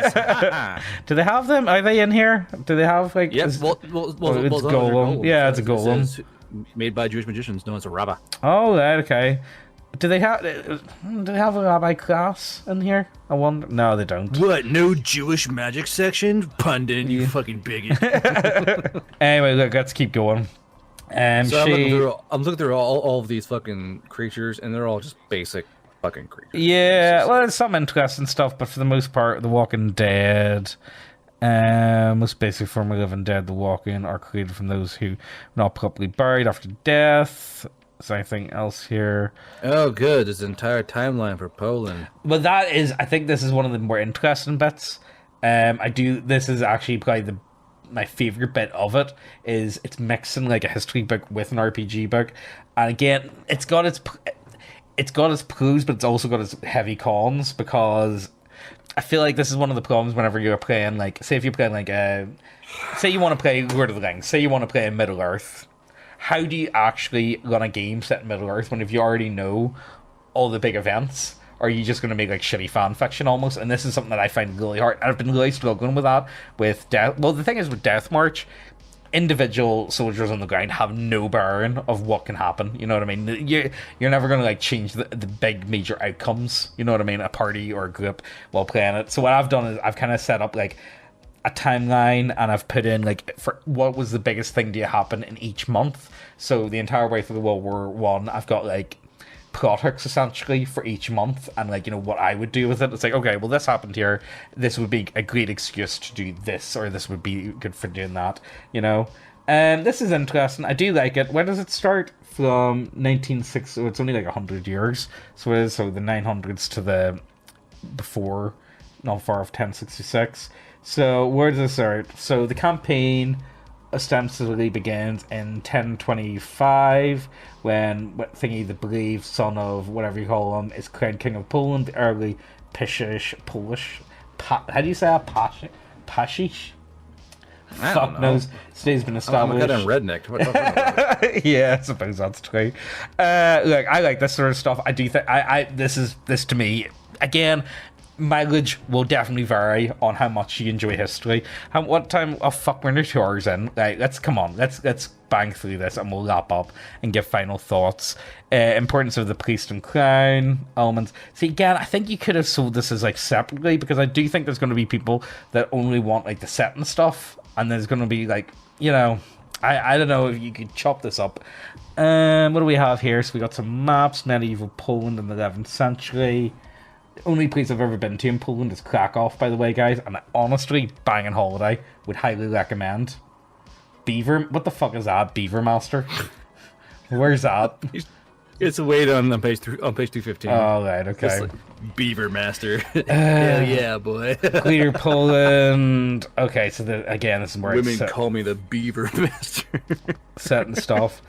Do they have them? Are they in here? Do they have like? Yep. It's Golem. Yeah, it's a It golem. says, made by Jewish magicians. No, it's a rabbah. Oh, right, okay. Do they have a rabbi class in here? I wonder. No, they don't. What? No Jewish magic section? Pundit, you fucking bigot. Anyway, look, let's keep going. So I'm looking through all of these fucking creatures, and they're all just basic fucking creatures. Yeah, well, there's some interesting stuff, but for the most part, The Walking Dead, most basic form of living dead, The Walking, are created from those who were not properly buried after death. Is there anything else here? Oh, good. There's an entire timeline for Poland. But that is, I think this is one of the more interesting bits. This is actually probably my favorite bit of it, is it's mixing like a history book with an RPG book. And again, it's got its pros, but it's also got its heavy cons, because I feel like this is one of the problems whenever you're playing, like, say if you're playing like say you want to play Lord of the Rings, say you want to play in Middle Earth. How do you actually run a game set in Middle Earth when if you already know all the big events? Or are you just going to make like shitty fan fiction almost? And this is something that I find really hard. I've been really struggling with that with Death. Well, the thing is with Death March, individual soldiers on the ground have no bearing of what can happen. You know what I mean? You're never going to like change the big major outcomes. You know what I mean? A party or a group while playing it. So what I've done is I've kind of set up like a timeline, and I've put in like for what was the biggest thing to happen in each month. So the entire way through the World War One, I've got like plot hooks essentially for each month, and like, you know, what I would do with it. It's like, okay, well, this happened here, this would be a great excuse to do this, or this would be good for doing that, you know. This is interesting. I do like it. Where does it start? From 1960. So it's only like 100 years, so it is, so the 900s to the before, not far of 1066. So where does it start? So the campaign ostensibly begins in 1025, when Thingy, the brave son of whatever you call him, is crowned king of Poland. The early Polish, how do you say that? Pashish? Fuck knows. City's been established. I'm a redneck. What about? Yeah, I suppose that's true. Look, I like this sort of stuff. I do think this to me, again, mileage will definitely vary on how much you enjoy history. What time? Oh fuck, we're near 2 hours in. Like, let's bang through this, and we'll wrap up and give final thoughts. Importance of the priest and crown elements. See, again, I think you could have sold this as like separately, because I do think there's going to be people that only want like the set and stuff, and there's going to be like, you know, I don't know if you could chop this up. What do we have here? So we got some maps. Medieval Poland in the 11th century. The only place I've ever been to in Poland is Krakow, by the way, guys, and I honestly, banging holiday, would highly recommend. Beaver, what the fuck is that? Beaver Master? Where's that? It's way down on page 215. Oh, right, okay. Like Beaver Master. Hell yeah, boy. Clear Poland. Okay, so again, this is where women call me the Beaver Master. Setting stuff.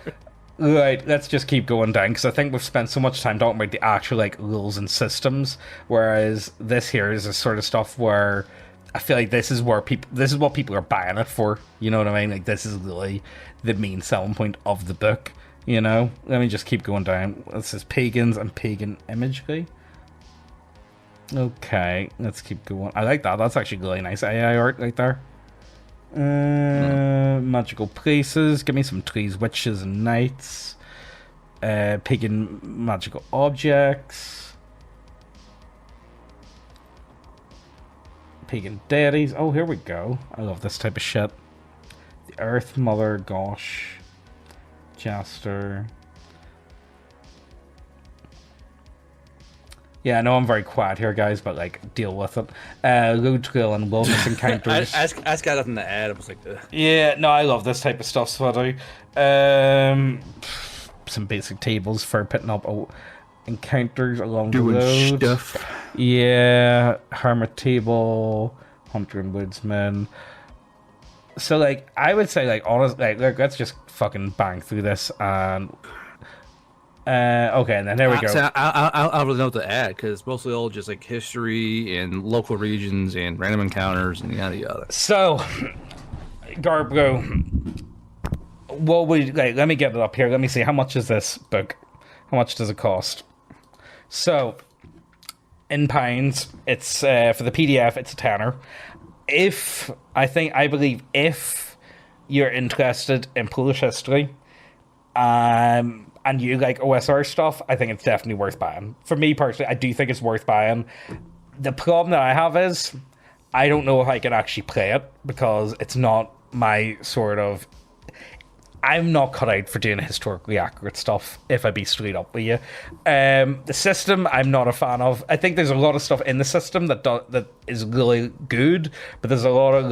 Right, let's just keep going down, because I think we've spent so much time talking about the actual like rules and systems, whereas this here is a sort of stuff where I feel like this is what people are buying it for. You know what I mean? Like, this is really the main selling point of the book. You know, let me just keep going down. This is pagans and pagan imagery. Okay, let's keep going. I like that. That's actually really nice AI art right there. Magical places. Give me some trees, witches, and knights. Pagan magical objects. Pagan deities. Oh, here we go. I love this type of shit. The Earth Mother, gosh. Jaster. Yeah, I know I'm very quiet here, guys, but like, deal with it. Road trail and wilderness encounters. I got nothing to add. I was like, ugh. Yeah, no, I love this type of stuff, so I do. Some basic tables for putting up encounters along the road. Stuff. Yeah, hermit table, hunter and woodsman. So, like, I would say, like, honestly, like, look, let's just fucking bang through this and. Okay, and then there we go. So I don't really know what to add, because it's mostly all just like history and local regions and random encounters and yada yada. So, Garbo, what would like? Let me get it up here. Let me see, how much is this book? How much does it cost? So, in pounds, it's for the PDF, it's a tenner. I believe if you're interested in Polish history, and you like OSR stuff, I think it's definitely worth buying. For me personally, I do think it's worth buying. The problem that I have is I don't know if I can actually play it because it's not my sort of... I'm not cut out for doing historically accurate stuff, if I be straight up with you. The system, I'm not a fan of. I think there's a lot of stuff in the system that is really good, but there's a lot of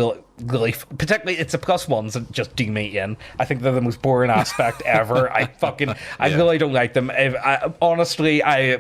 really... Particularly, it's the plus ones that just do me in. I think they're the most boring aspect ever. I really don't like them. Honestly, I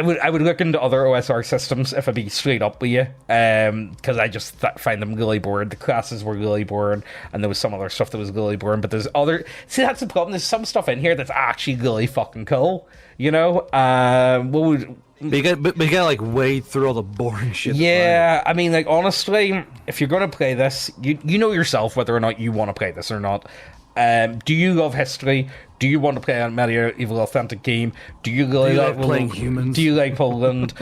would look into other OSR systems if I be straight up with you, because I just find them really boring. The classes were really boring, and there was some other stuff that was really boring. But there's other... See, that's the problem. There's some stuff in here that's actually really fucking cool. You know, But you gotta like wade through all the boring shit. Yeah, I mean, like, honestly, if you're gonna play this, you know yourself whether or not you want to play this or not. Do you love history? Do you want to play a medieval authentic game? Do you really like playing humans? Do you like Poland?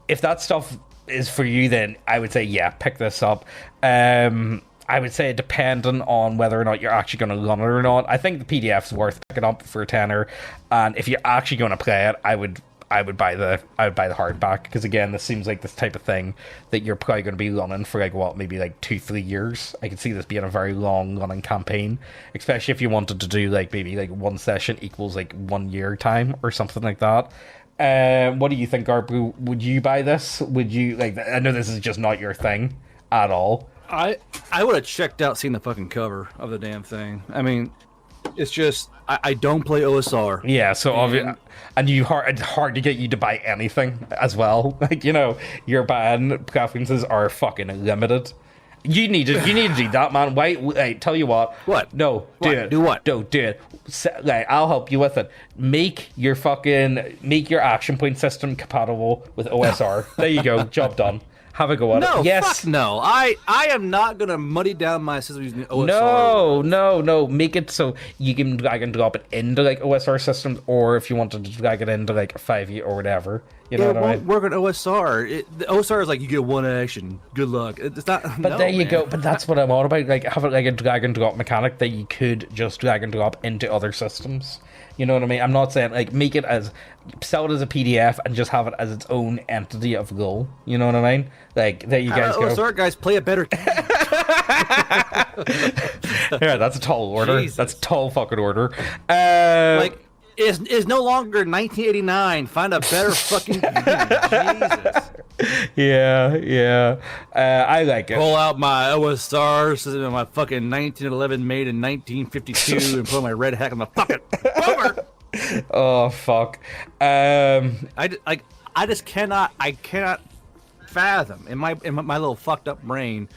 If that stuff is for you, then I would say, yeah, pick this up. I would say, depending on whether or not you're actually going to run it or not, I think the PDF's worth picking up for a tenner. And if you're actually going to play it, I would buy the hardback, because again, this seems like this type of thing that you're probably going to be running for maybe 2-3 years. I could see this being a very long running campaign, especially if you wanted to do maybe one session equals 1 year time or something like that. What do you think, Garbu? Would you buy this? Would you I know this is just not your thing at all. I would have checked out seeing the fucking cover of the damn thing. I mean, it's just I don't play OSR. Yeah, so obviously, and it's hard to get you to buy anything as well. Your buying preferences are fucking limited. You need to do that, man. Wait, tell you what. What? No, do it. Do what? No, do it. I'll help you with it. Make your action point system compatible with OSR. There you go. Job done. Have a go at it. Yes. Fuck no. I am not gonna muddy down my system using OSR. No. Make it so you can drag and drop it into OSR systems, or if you wanted to drag it into 5e or whatever. You know what I mean? Work on OSR. The OSR is you get one action. Good luck. It's not. But there you go. But that's what I'm all about. Have it a drag and drop mechanic that you could just drag and drop into other systems. You know what I mean? I'm not saying make it sell it as a PDF and just have it as its own entity of role. You know what I mean? There you guys go. OSR guys, play a better game. Yeah, that's a tall order. Jesus. That's a tall fucking order. Is no longer 1989. Find a better fucking game. Jesus. Yeah. I like it. Pull out my OSR system and my fucking 1911 made in 1952 and put my red hat on the fucking bummer. Oh fuck. I just cannot fathom in my little fucked up brain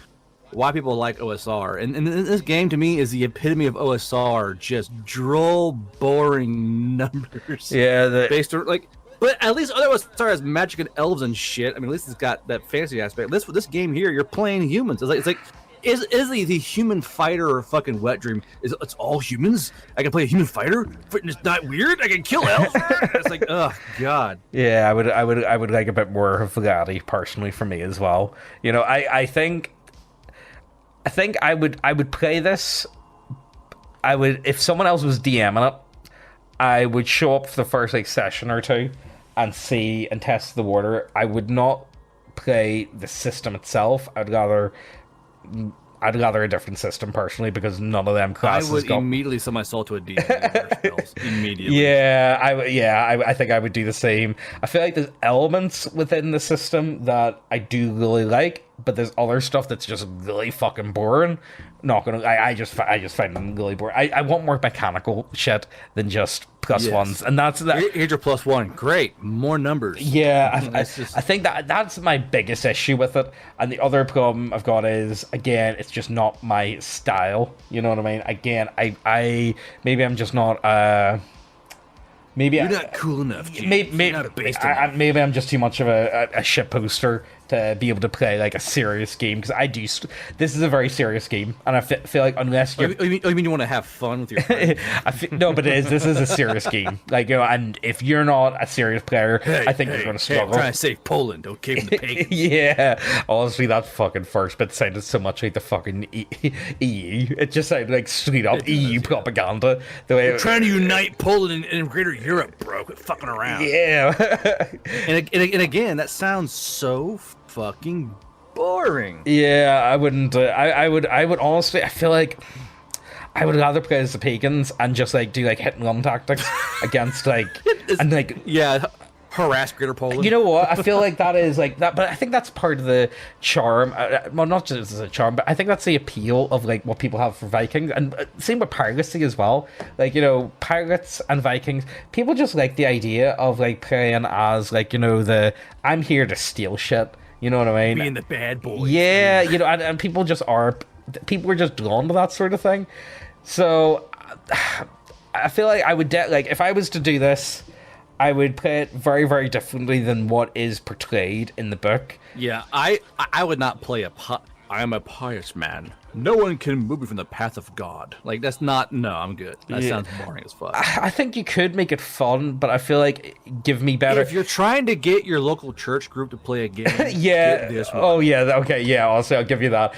why people like OSR. And this game to me is the epitome of OSR, just droll, boring numbers. Yeah, based on but at least other OSR has magic and elves and shit. I mean, at least it's got that fantasy aspect. This game here, you're playing humans. Is the human fighter or fucking wet dream? It's all humans? I can play a human fighter? It's not weird? I can kill elves? It's oh god. Yeah, I would like a bit more variety personally for me as well. I think I would play this. I would, if someone else was DMing it, I would show up for the first session or two and see and test the water. I would not play the system itself. I'd rather a different system personally, because none of them classes I would immediately sell my soul to a demon spells immediately. I think I would do the same. I feel like there's elements within the system that I do really like, but there's other stuff that's just really fucking boring. Not gonna. I just find them really boring. I want more mechanical shit than just plus ones, and that's that. Here's your +1. Great, more numbers. Yeah, I think that's my biggest issue with it. And the other problem I've got is, again, it's just not my style. You know what I mean? Again, I maybe I'm just not. Maybe you're not cool enough. Maybe I'm just too much of a shit poster to be able to play like a serious game, because this is a very serious game, and I feel like unless you're you mean you want to have fun with your friends? no, but this is a serious game, like, and if you're not a serious player, I think you're going to struggle. I'm trying to save Poland, okay, from the pagans. Yeah, honestly, that fucking first bit sounded so much like the fucking EU. It just sounded like straight up EU propaganda. The way We're trying to unite Poland and greater Europe, bro. Quit fucking around. Yeah. and again, that sounds so fucking boring. Yeah, I wouldn't. I would honestly. I feel like I would rather play as the pagans and just like do like hit and run tactics against like and like harass Greater Poland. You know what? I feel like that is like that, but I think that's part of the charm. Well, not just as a charm, but I think that's the appeal of like what people have for Vikings, and same with piracy as well. Like, you know, pirates and Vikings, people just like the idea of like playing as like, you know, I'm here to steal shit. You know what I mean? Being the bad boy. Yeah, you know, and people are just drawn to that sort of thing. So I feel like I would like if I was to do this, I would play it very, very differently than what is portrayed in the book. Yeah, I would not play I am a pious man. No one can move me from the path of God. Like, that's not... No, I'm good. That sounds boring as fuck. I think you could make it fun, but I feel like give me better... If you're trying to get your local church group to play a game, yeah. get this one. Oh, yeah. Okay, yeah. I'll give you that.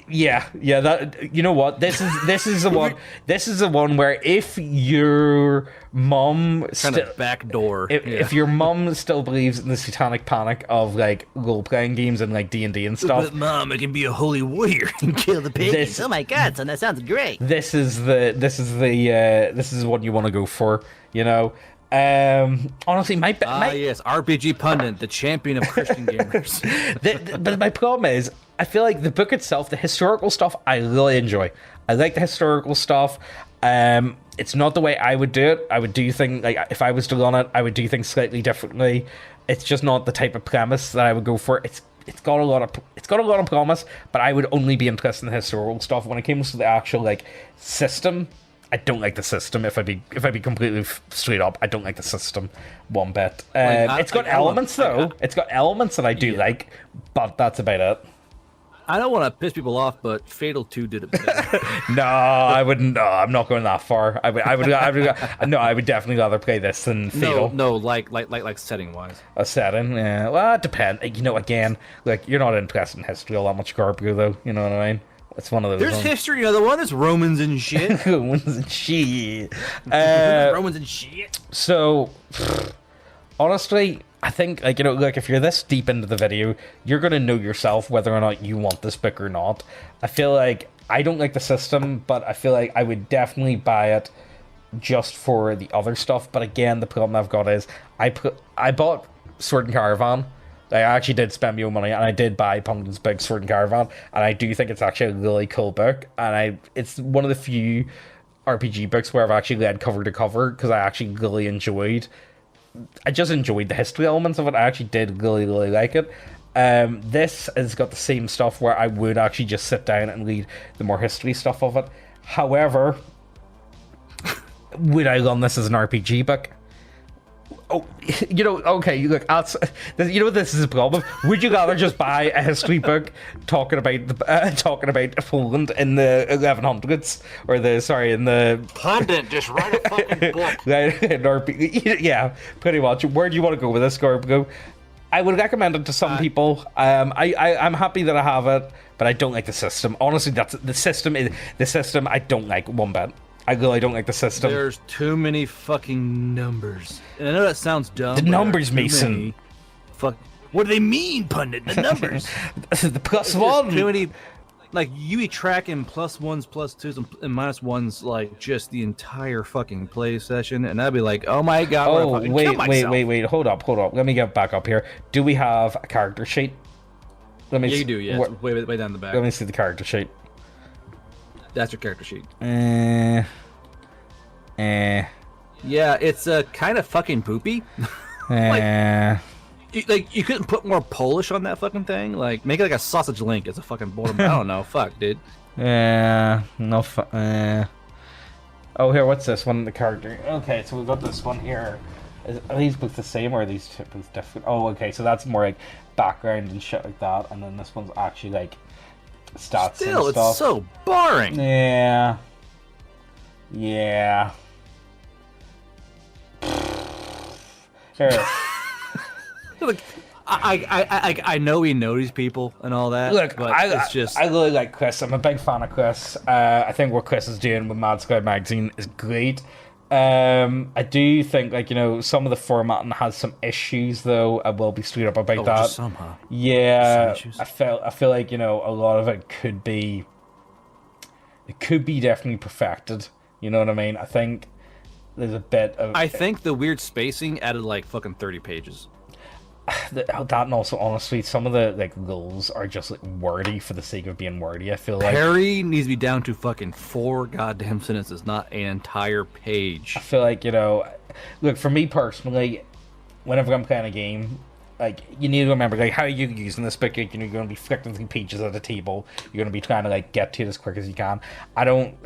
Yeah. That. You know what? This is the one. This is the one where if your mum kind of backdoor. If your mum still believes in the satanic panic of like role playing games and like D&D and stuff, but mom, I can be a holy warrior and kill the pigs. Oh my god, son, that sounds great. This is the one you want to go for. You know. Honestly, yes, RPG pundit, the champion of Christian gamers. But my problem is, I feel like the book itself, the historical stuff, I really enjoy. I like the historical stuff. It's not the way I would do it. I would do things like if I was to run it, I would do things slightly differently. It's just not the type of premise that I would go for. It's got a lot of promise, but I would only be interested in the historical stuff. When it comes to the actual like system, I don't like the system. If I be completely straight up, I don't like the system one bit. It's got elements though. It's got elements that I do like, but that's about it. I don't want to piss people off, but Fatal 2 did it better. No, I wouldn't. No, I'm not going that far. I would definitely rather play this than Fatal. No, like setting wise. A setting, yeah. Well, it depends. You know, again, like you're not interested in history all that much, Garbo, though. You know what I mean? It's one of those. There's history. The one is Romans and shit. Romans and shit. Romans and shit. So, honestly, I think, like, you know, like if you're this deep into the video, you're gonna know yourself whether or not you want this book or not. I feel like I don't like the system, but I feel like I would definitely buy it just for the other stuff. But again, the problem I've got is I bought Sword and Caravan. I actually did spend my own money, and I did buy Pumpkin's Big Sword and Caravan, and I do think it's actually a really cool book, and it's one of the few RPG books where I've actually read cover to cover, because I actually really enjoyed the history elements of it. I actually did really, really like it. This has got the same stuff where I would actually just sit down and read the more history stuff of it. However, would I run this as an RPG book? Oh, you know, okay, look, you know, this is a problem. Would you rather just buy a history book talking about Poland in the 1100s, or in the Pundit, just write a fucking book. Yeah, pretty much. Where do you want to go with this, Garbo? I would recommend it to some people. I'm happy that I have it, but I don't like the system. Honestly, that's the system. I don't like one bit. I really don't like the system. There's too many fucking numbers. And I know that sounds dumb. The numbers, Mason. Fuck. What do they mean, pundit? The numbers. The plus one. Too many. Like, you be tracking plus ones, plus twos, and minus ones, like, just the entire fucking play session. And I'd be like, oh my god. Oh, wait. Hold up. Let me get back up here. Do we have a character sheet? Yeah, you do, yeah. It's way down the back. Let me see the character sheet. That's your character sheet. Yeah, it's kind of fucking poopy. You couldn't put more Polish on that fucking thing. Like, make it like a sausage link as a fucking border. I don't know. Fuck, dude. Yeah, no. Oh, here, what's this one? The character. Okay, so we've got this one here. Are these both the same, or are these both different? Oh, okay, so that's more like background and shit like that, and then this one's actually like stats Still, and stuff. it's so boring. Yeah. Here. Look, I know we know these people and all that. Look, but it's just I really like Chris. I'm a big fan of Chris. I think what Chris is doing with Mad Sky Magazine is great. I do think, like, you know, some of the formatting has some issues, though. I will be straight up about that. just somehow. Yeah, some issues. I feel like, you know, a lot of it could be definitely perfected. You know what I mean? I think there's a bit of. I think the weird spacing added like fucking 30 pages. That and also, honestly, some of the like rules are just like wordy for the sake of being wordy. I feel like Harry needs to be down to fucking 4 goddamn sentences, not an entire page. I feel like, you know, look, for me personally, whenever I'm playing a game, like, you need to remember, like, how are you using this book? Like, you know, you're going to be flicking through pages at the table. You're going to be trying to, like, get to it as quick as you can. I don't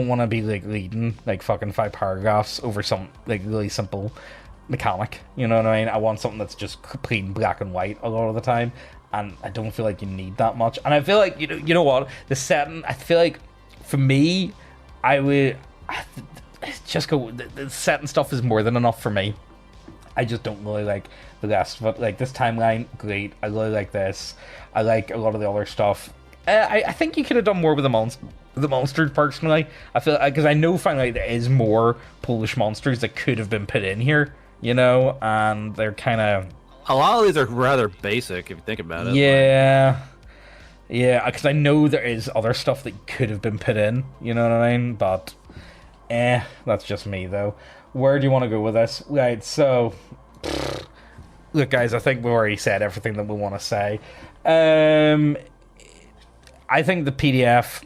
want to be, like, reading, like, fucking 5 paragraphs over some, like, really simple mechanic. You know what I mean? I want something that's just plain black and white a lot of the time. And I don't feel like you need that much. And I feel like, you know what? The setting, I feel like, for me, I would just go, the setting stuff is more than enough for me. I just don't really like the rest of it. Like, this timeline, great. I really like this. I like a lot of the other stuff. I think you could have done more with the monsters, personally. I feel, because I know finally there is more Polish monsters that could have been put in here, you know, and they're kind of. A lot of these are rather basic if you think about it. Yeah. Yeah, because I know there is other stuff that could have been put in, you know what I mean? But, that's just me, though. Where do you want to go with this? Right, so, look, guys, I think we've already said everything that we want to say. I think the PDF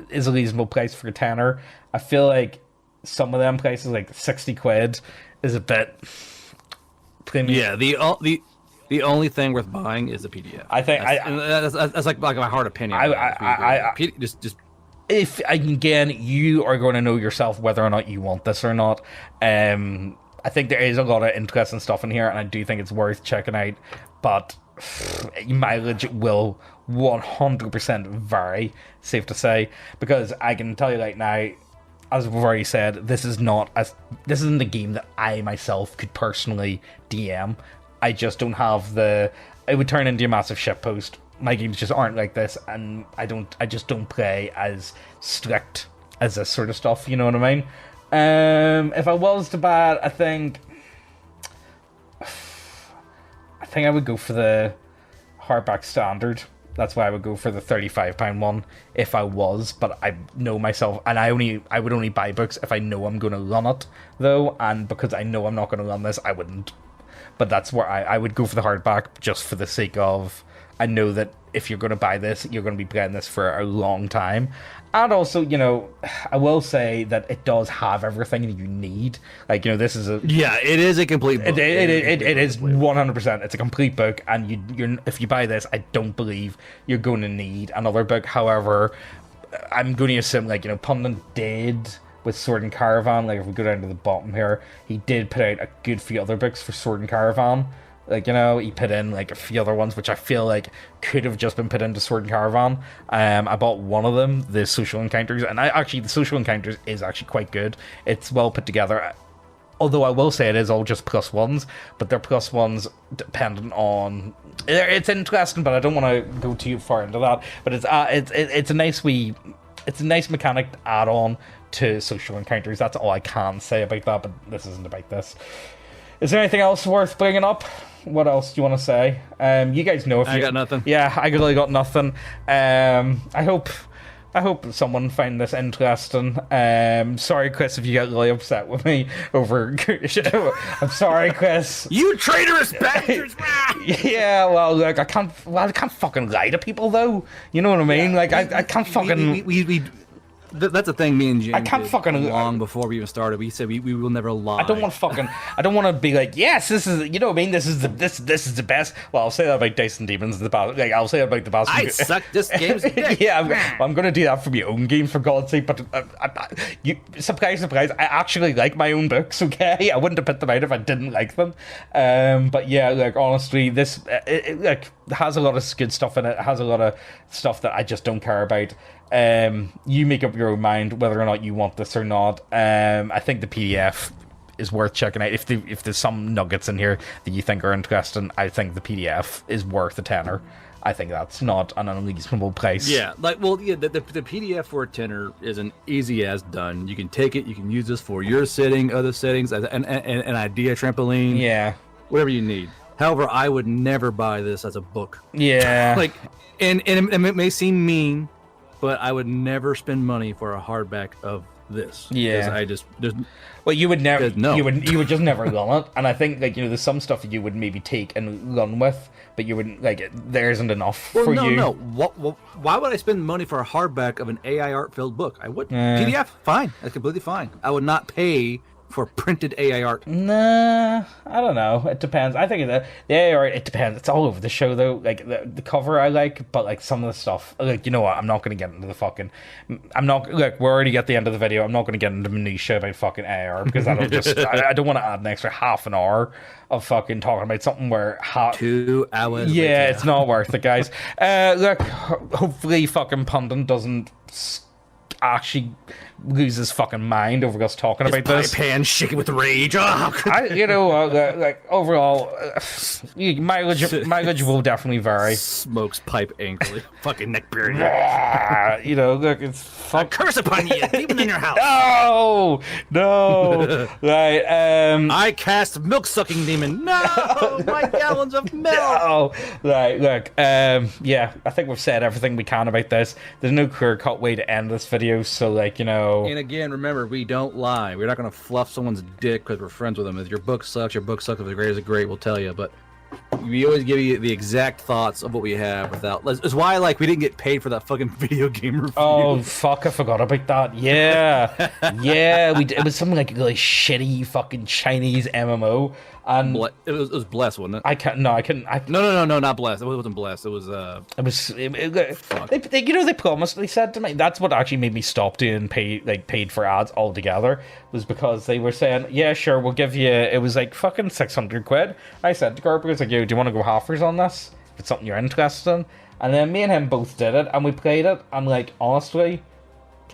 is a reasonable price for a tenner. I feel like some of them prices, like 60 quid, is a bit premium. Yeah, the only thing worth buying is the PDF. I think that's like my hard opinion. Just if again, you are going to know yourself whether or not you want this or not. I think there is a lot of interesting stuff in here, and I do think it's worth checking out. But mileage will 100% vary, safe to say, because I can tell you right now, as we've already said, this isn't a game that I myself could personally DM. I just don't have it would turn into a massive shitpost. My games just aren't like this, and I just don't play as strict as this sort of stuff, you know what I mean? If I was to buy it, I think I would go for the hardback standard. That's why I would go for the £35 one if I was, but I know myself, and I would only buy books if I know I'm going to run it, though, and because I know I'm not going to run this, I wouldn't. But that's where I would go for the hardback, just for the sake of, I know that if you're going to buy this, you're going to be playing this for a long time. And also, you know, I will say that it does have everything that you need. Like, you know, this is a... Yeah, it is a complete book. It is 100%. It's a complete book, and you're if you buy this, I don't believe you're going to need another book. However, I'm going to assume, like, you know, Pundit did with Sword and Caravan. Like, if we go down to the bottom here, he did put out a good few other books for Sword and Caravan. Like, you know, he put in, like, a few other ones, which I feel like could have just been put into Sword and Caravan. I bought one of them, the Social Encounters, and the Social Encounters is actually quite good. It's well put together. Although I will say it is all just +1s, but they're +1s dependent on... It's interesting, but I don't want to go too far into that. But it's a nice mechanic to add on to Social Encounters. That's all I can say about that, but this isn't about this. Is there anything else worth bringing up? What else do you want to say? You guys know if I got nothing. Yeah, I really got nothing. I hope someone find this interesting. Sorry, Chris, if you get really upset with me over... I'm sorry, Chris. You traitorous bastards! Yeah, well, look, I can't fucking lie to people, though. You know what I mean? Like, I can't fucking... that's the thing. Me and James. I can't did fucking long before we even started. We said we will never lie. I don't want to be like, yes, this is, you know what I mean, this is the best. Well, I'll say that about Dice and Demons, I'll say that about the best. I suck this game's dick. Yeah, I'm gonna do that for my own game, for God's sake. But surprise, surprise, I actually like my own books. Okay, I wouldn't have put them out if I didn't like them. But yeah, like honestly, this like has a lot of good stuff in it. It has a lot of stuff that I just don't care about. You make up your own mind whether or not you want this or not. I think the PDF is worth checking out. If there's some nuggets in here that you think are interesting, I think the PDF is worth a tenner. I think that's not an unreasonable price. Yeah, the PDF for a tenner is an easy as done. You can take it, you can use this for your setting, other settings, as an idea trampoline. Yeah. Whatever you need. However, I would never buy this as a book. Yeah. Like, and it may seem mean, but I would never spend money for a hardback of this. Yeah. Well, you would never. No. You would just never run it. And I think there's some stuff you would maybe take and run with, but you wouldn't there isn't enough for you. No. Why would I spend money for a hardback of an AI art filled book? I would. PDF, fine. That's completely fine. I would not pay for printed AI art. Nah, I don't know. It depends. I think the AI art, it depends. It's all over the show though. Like the cover I like, but some of the stuff, you know what? I'm not going to get into the fucking. I'm not we're already at the end of the video. I'm not going to get into minutia about fucking AI art because I don't just. I don't want to add an extra half an hour of fucking talking about something where 2 hours. Yeah, later. It's not worth it, guys. Hopefully, fucking Pundit doesn't actually lose his fucking mind over us talking about this. Pan shaking with rage. Overall, mileage will definitely vary. Smokes pipe angrily. Fucking Neckbeardia. It's fuck. Curse upon you, demon in your house. No. Right. I cast milk sucking demon. No, my gallons of milk. No. Right. Look. Yeah. I think we've said everything we can about this. There's no clear-cut way to end this video, so And again, remember, we don't lie. We're not going to fluff someone's dick because we're friends with them. If your book sucks, If the great is great, we'll tell you. But we always give you the exact thoughts of what we have without. That's why, we didn't get paid for that fucking video game review. Oh, fuck, I forgot about that. Yeah. Yeah, we did. It was something like a really shitty fucking Chinese MMO. And it was Bless, wasn't it? I couldn't. No, not Bless. It wasn't Bless. It was. They promised. They said to me, that's what actually made me stop doing paid for ads altogether. Was because they were saying, yeah, sure, we'll give you. It was fucking 600 quid. I said to Garber, yo, do you want to go halfers on this? If it's something you're interested in. And then me and him both did it, and we played it. And honestly,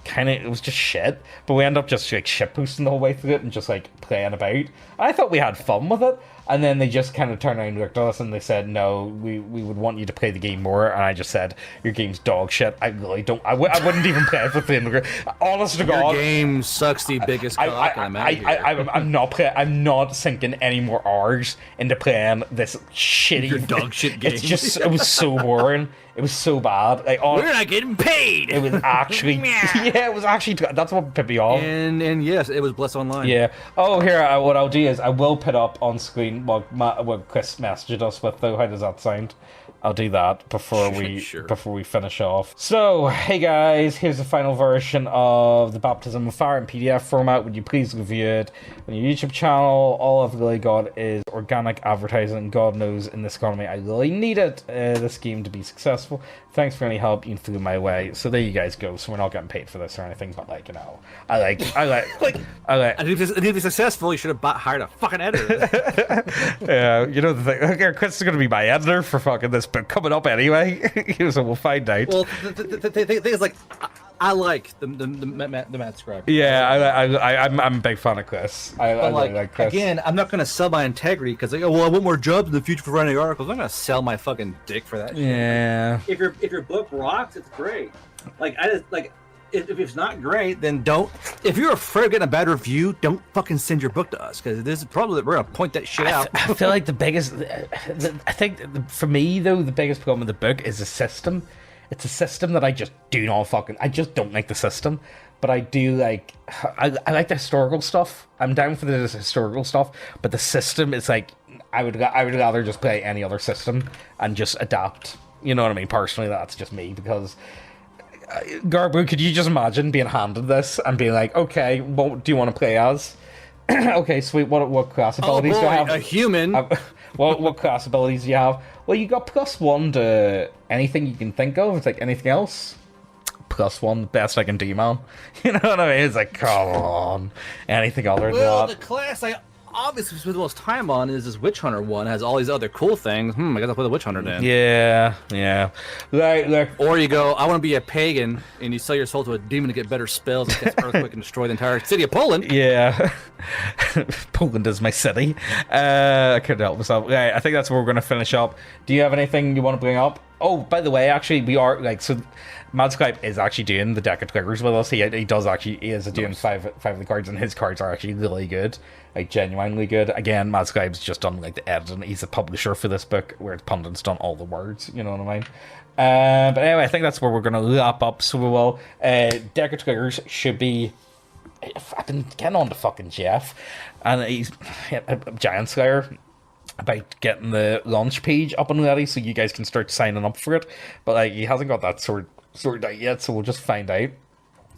it was just shit, but we ended up just shit posting the whole way through it and just playing about. And I thought we had fun with it, and then they just kind of turned around and looked at us and they said, no, we would want you to play the game more. And I just said, your game's dog shit. I really don't. I wouldn't even play it with the honest to God, your game sucks the biggest cock. I'm not sinking any more hours into playing this shitty your dog shit game. It was so boring. It was so bad. We're not getting paid. It was actually, that's what put me off. And yes, it was Bless Online. Yeah. Oh, here, what I'll do is I will put up on screen what Chris messaged us with, though. How does that sound? I'll do that before we finish off. So, hey guys, here's the final version of the Baptism of Fire in PDF format. Would you please review it on your YouTube channel? All I've really got is organic advertising. God knows in this economy I really need it, this game to be successful. Thanks for any help you threw my way. So there you guys go. So we're not getting paid for this or anything, but I like. And if to be successful, you should have hired a fucking editor. Yeah, the thing. Chris is going to be my editor for fucking this book coming up anyway. So we'll find out. Well, the thing is, I like the Matt Scribe. Yeah, I'm a big fan of Chris. I like Chris. Again, I'm not going to sell my integrity because I want more jobs in the future for writing articles. I'm not going to sell my fucking dick for that. Yeah. Shit. If your book rocks, it's great. If it's not great, then don't. If you're afraid of getting a bad review, don't fucking send your book to us because this is probably we're gonna point that shit out. I feel like I think for me though, the biggest problem with the book is the system. It's a system that I just don't like the system. But I do like, I like the historical stuff. I'm down for the historical stuff, but the system is I would rather just play any other system and just adapt. You know what I mean? Personally, that's just me because Garbu, could you just imagine being handed this and being like, okay, what do you want to play as? Okay, sweet. What class abilities do you have? A human. What class abilities do you have? Well, you got +1 to anything you can think of. It's like anything else. +1, best I can do, man. You know what I mean? It's like, come on. Anything other than Well, that? the class I obviously spent the most time on is this Witch Hunter one. It has all these other cool things. I guess I'll play the Witch Hunter then. Yeah. Like, Or you go, I want to be a pagan, and you sell your soul to a demon to get better spells and cast earthquake and destroy the entire city of Poland. yeah. Poland is my city. I couldn't help myself. Right, I think that's where we're going to finish up. Do you have anything you want to bring up? Oh, by the way, actually, we are, like, so Mad Skype is actually doing the deck of triggers with us. He is doing five of the cards, and his cards are actually really good, like genuinely good. Again, Mad Skype's just done like the editing. He's the publisher for this book, where Pundit's done all the words. You know what I mean? But anyway, I think that's where we're gonna wrap up. So we will. Deck of triggers should be. I've been getting on to fucking Jeff, and he's a Giant Slayer, about getting the launch page up and ready so you guys can start signing up for it, but like he hasn't got that sorted out yet, so we'll just find out,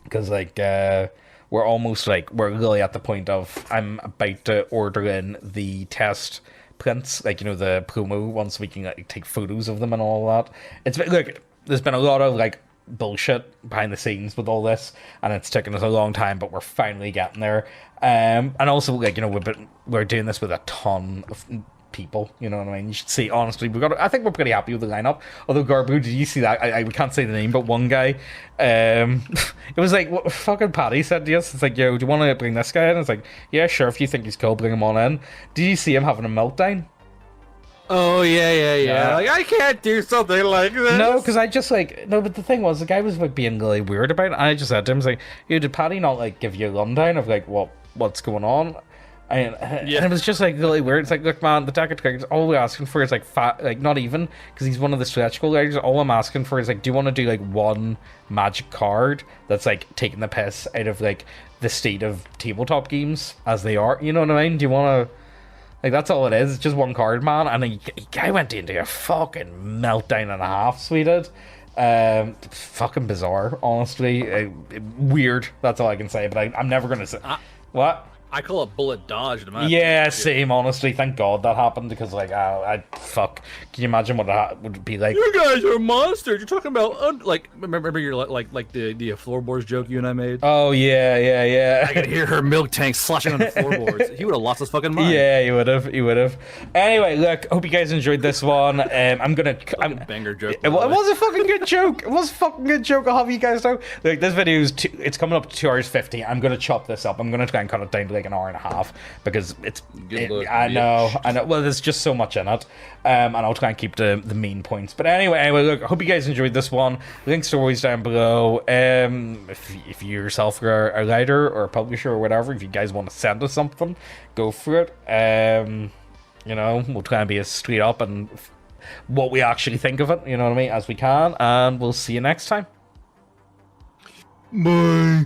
because like we're almost like, we're really at the point of I'm about to order in the test prints, like, you know, the promo ones, so we can like take photos of them and all that. It's look, there's been a lot of like bullshit behind the scenes with all this, and it's taken us a long time, but we're finally getting there. And also, like, you know, we're doing this with a ton of people, you know what I mean? You should see, honestly, I think we're pretty happy with the lineup. Although, Garbu, did you see that? We can't say the name, but one guy, it was like, what fucking Paddy said to us, it's like, yo, do you want to bring this guy in? It's like, yeah, sure, if you think he's cool, bring him on in. Did you see him having a meltdown? Oh, yeah. Like, I can't do something like this. No, because I just, like, no, but the thing was, the guy was, like, being really weird about it, and I just said to him, I was like, yo, did Paddy not, like, give you a rundown of, like, what's going on? And it was just like really weird. It's like, look, man, the deck of triggers, all we're asking for is like not even, because he's one of the stretch goal guys. All I'm asking for is like, do you want to do like one magic card that's like taking the piss out of like the state of tabletop games as they are? You know what I mean? Do you want to, like, that's all it is. It's just one card, man. And the guy went into a fucking meltdown and a half, sweetheart. Fucking bizarre, honestly. Weird. That's all I can say. But I'm never gonna say what. I call it bullet dodged. Yeah, same, honestly. Thank God that happened, because, like, fuck. Can you imagine what it would be like? You guys are monsters. You're talking about, like, remember your, like the floorboards joke you and I made? Oh, yeah. I could hear her milk tank sloshing on the floorboards. He would have lost his fucking mind. Yeah, he would have. Anyway, look, hope you guys enjoyed this one. I'm banger joke. It was a fucking good joke. It was a fucking good joke. I'll have you guys know. Like, this video is it's coming up to 2 hours 50. I'm gonna chop this up. I'm gonna try and cut it down to like an hour and a half, because I know. Well, there's just so much in it, and I'll try and keep the main points. But anyway, look, I hope you guys enjoyed this one. Links are always down below. If you yourself are a writer or a publisher or whatever, if you guys want to send us something, go for it. You know, we'll try and be as straight up and what we actually think of it, you know what I mean, as we can, and we'll see you next time. Bye.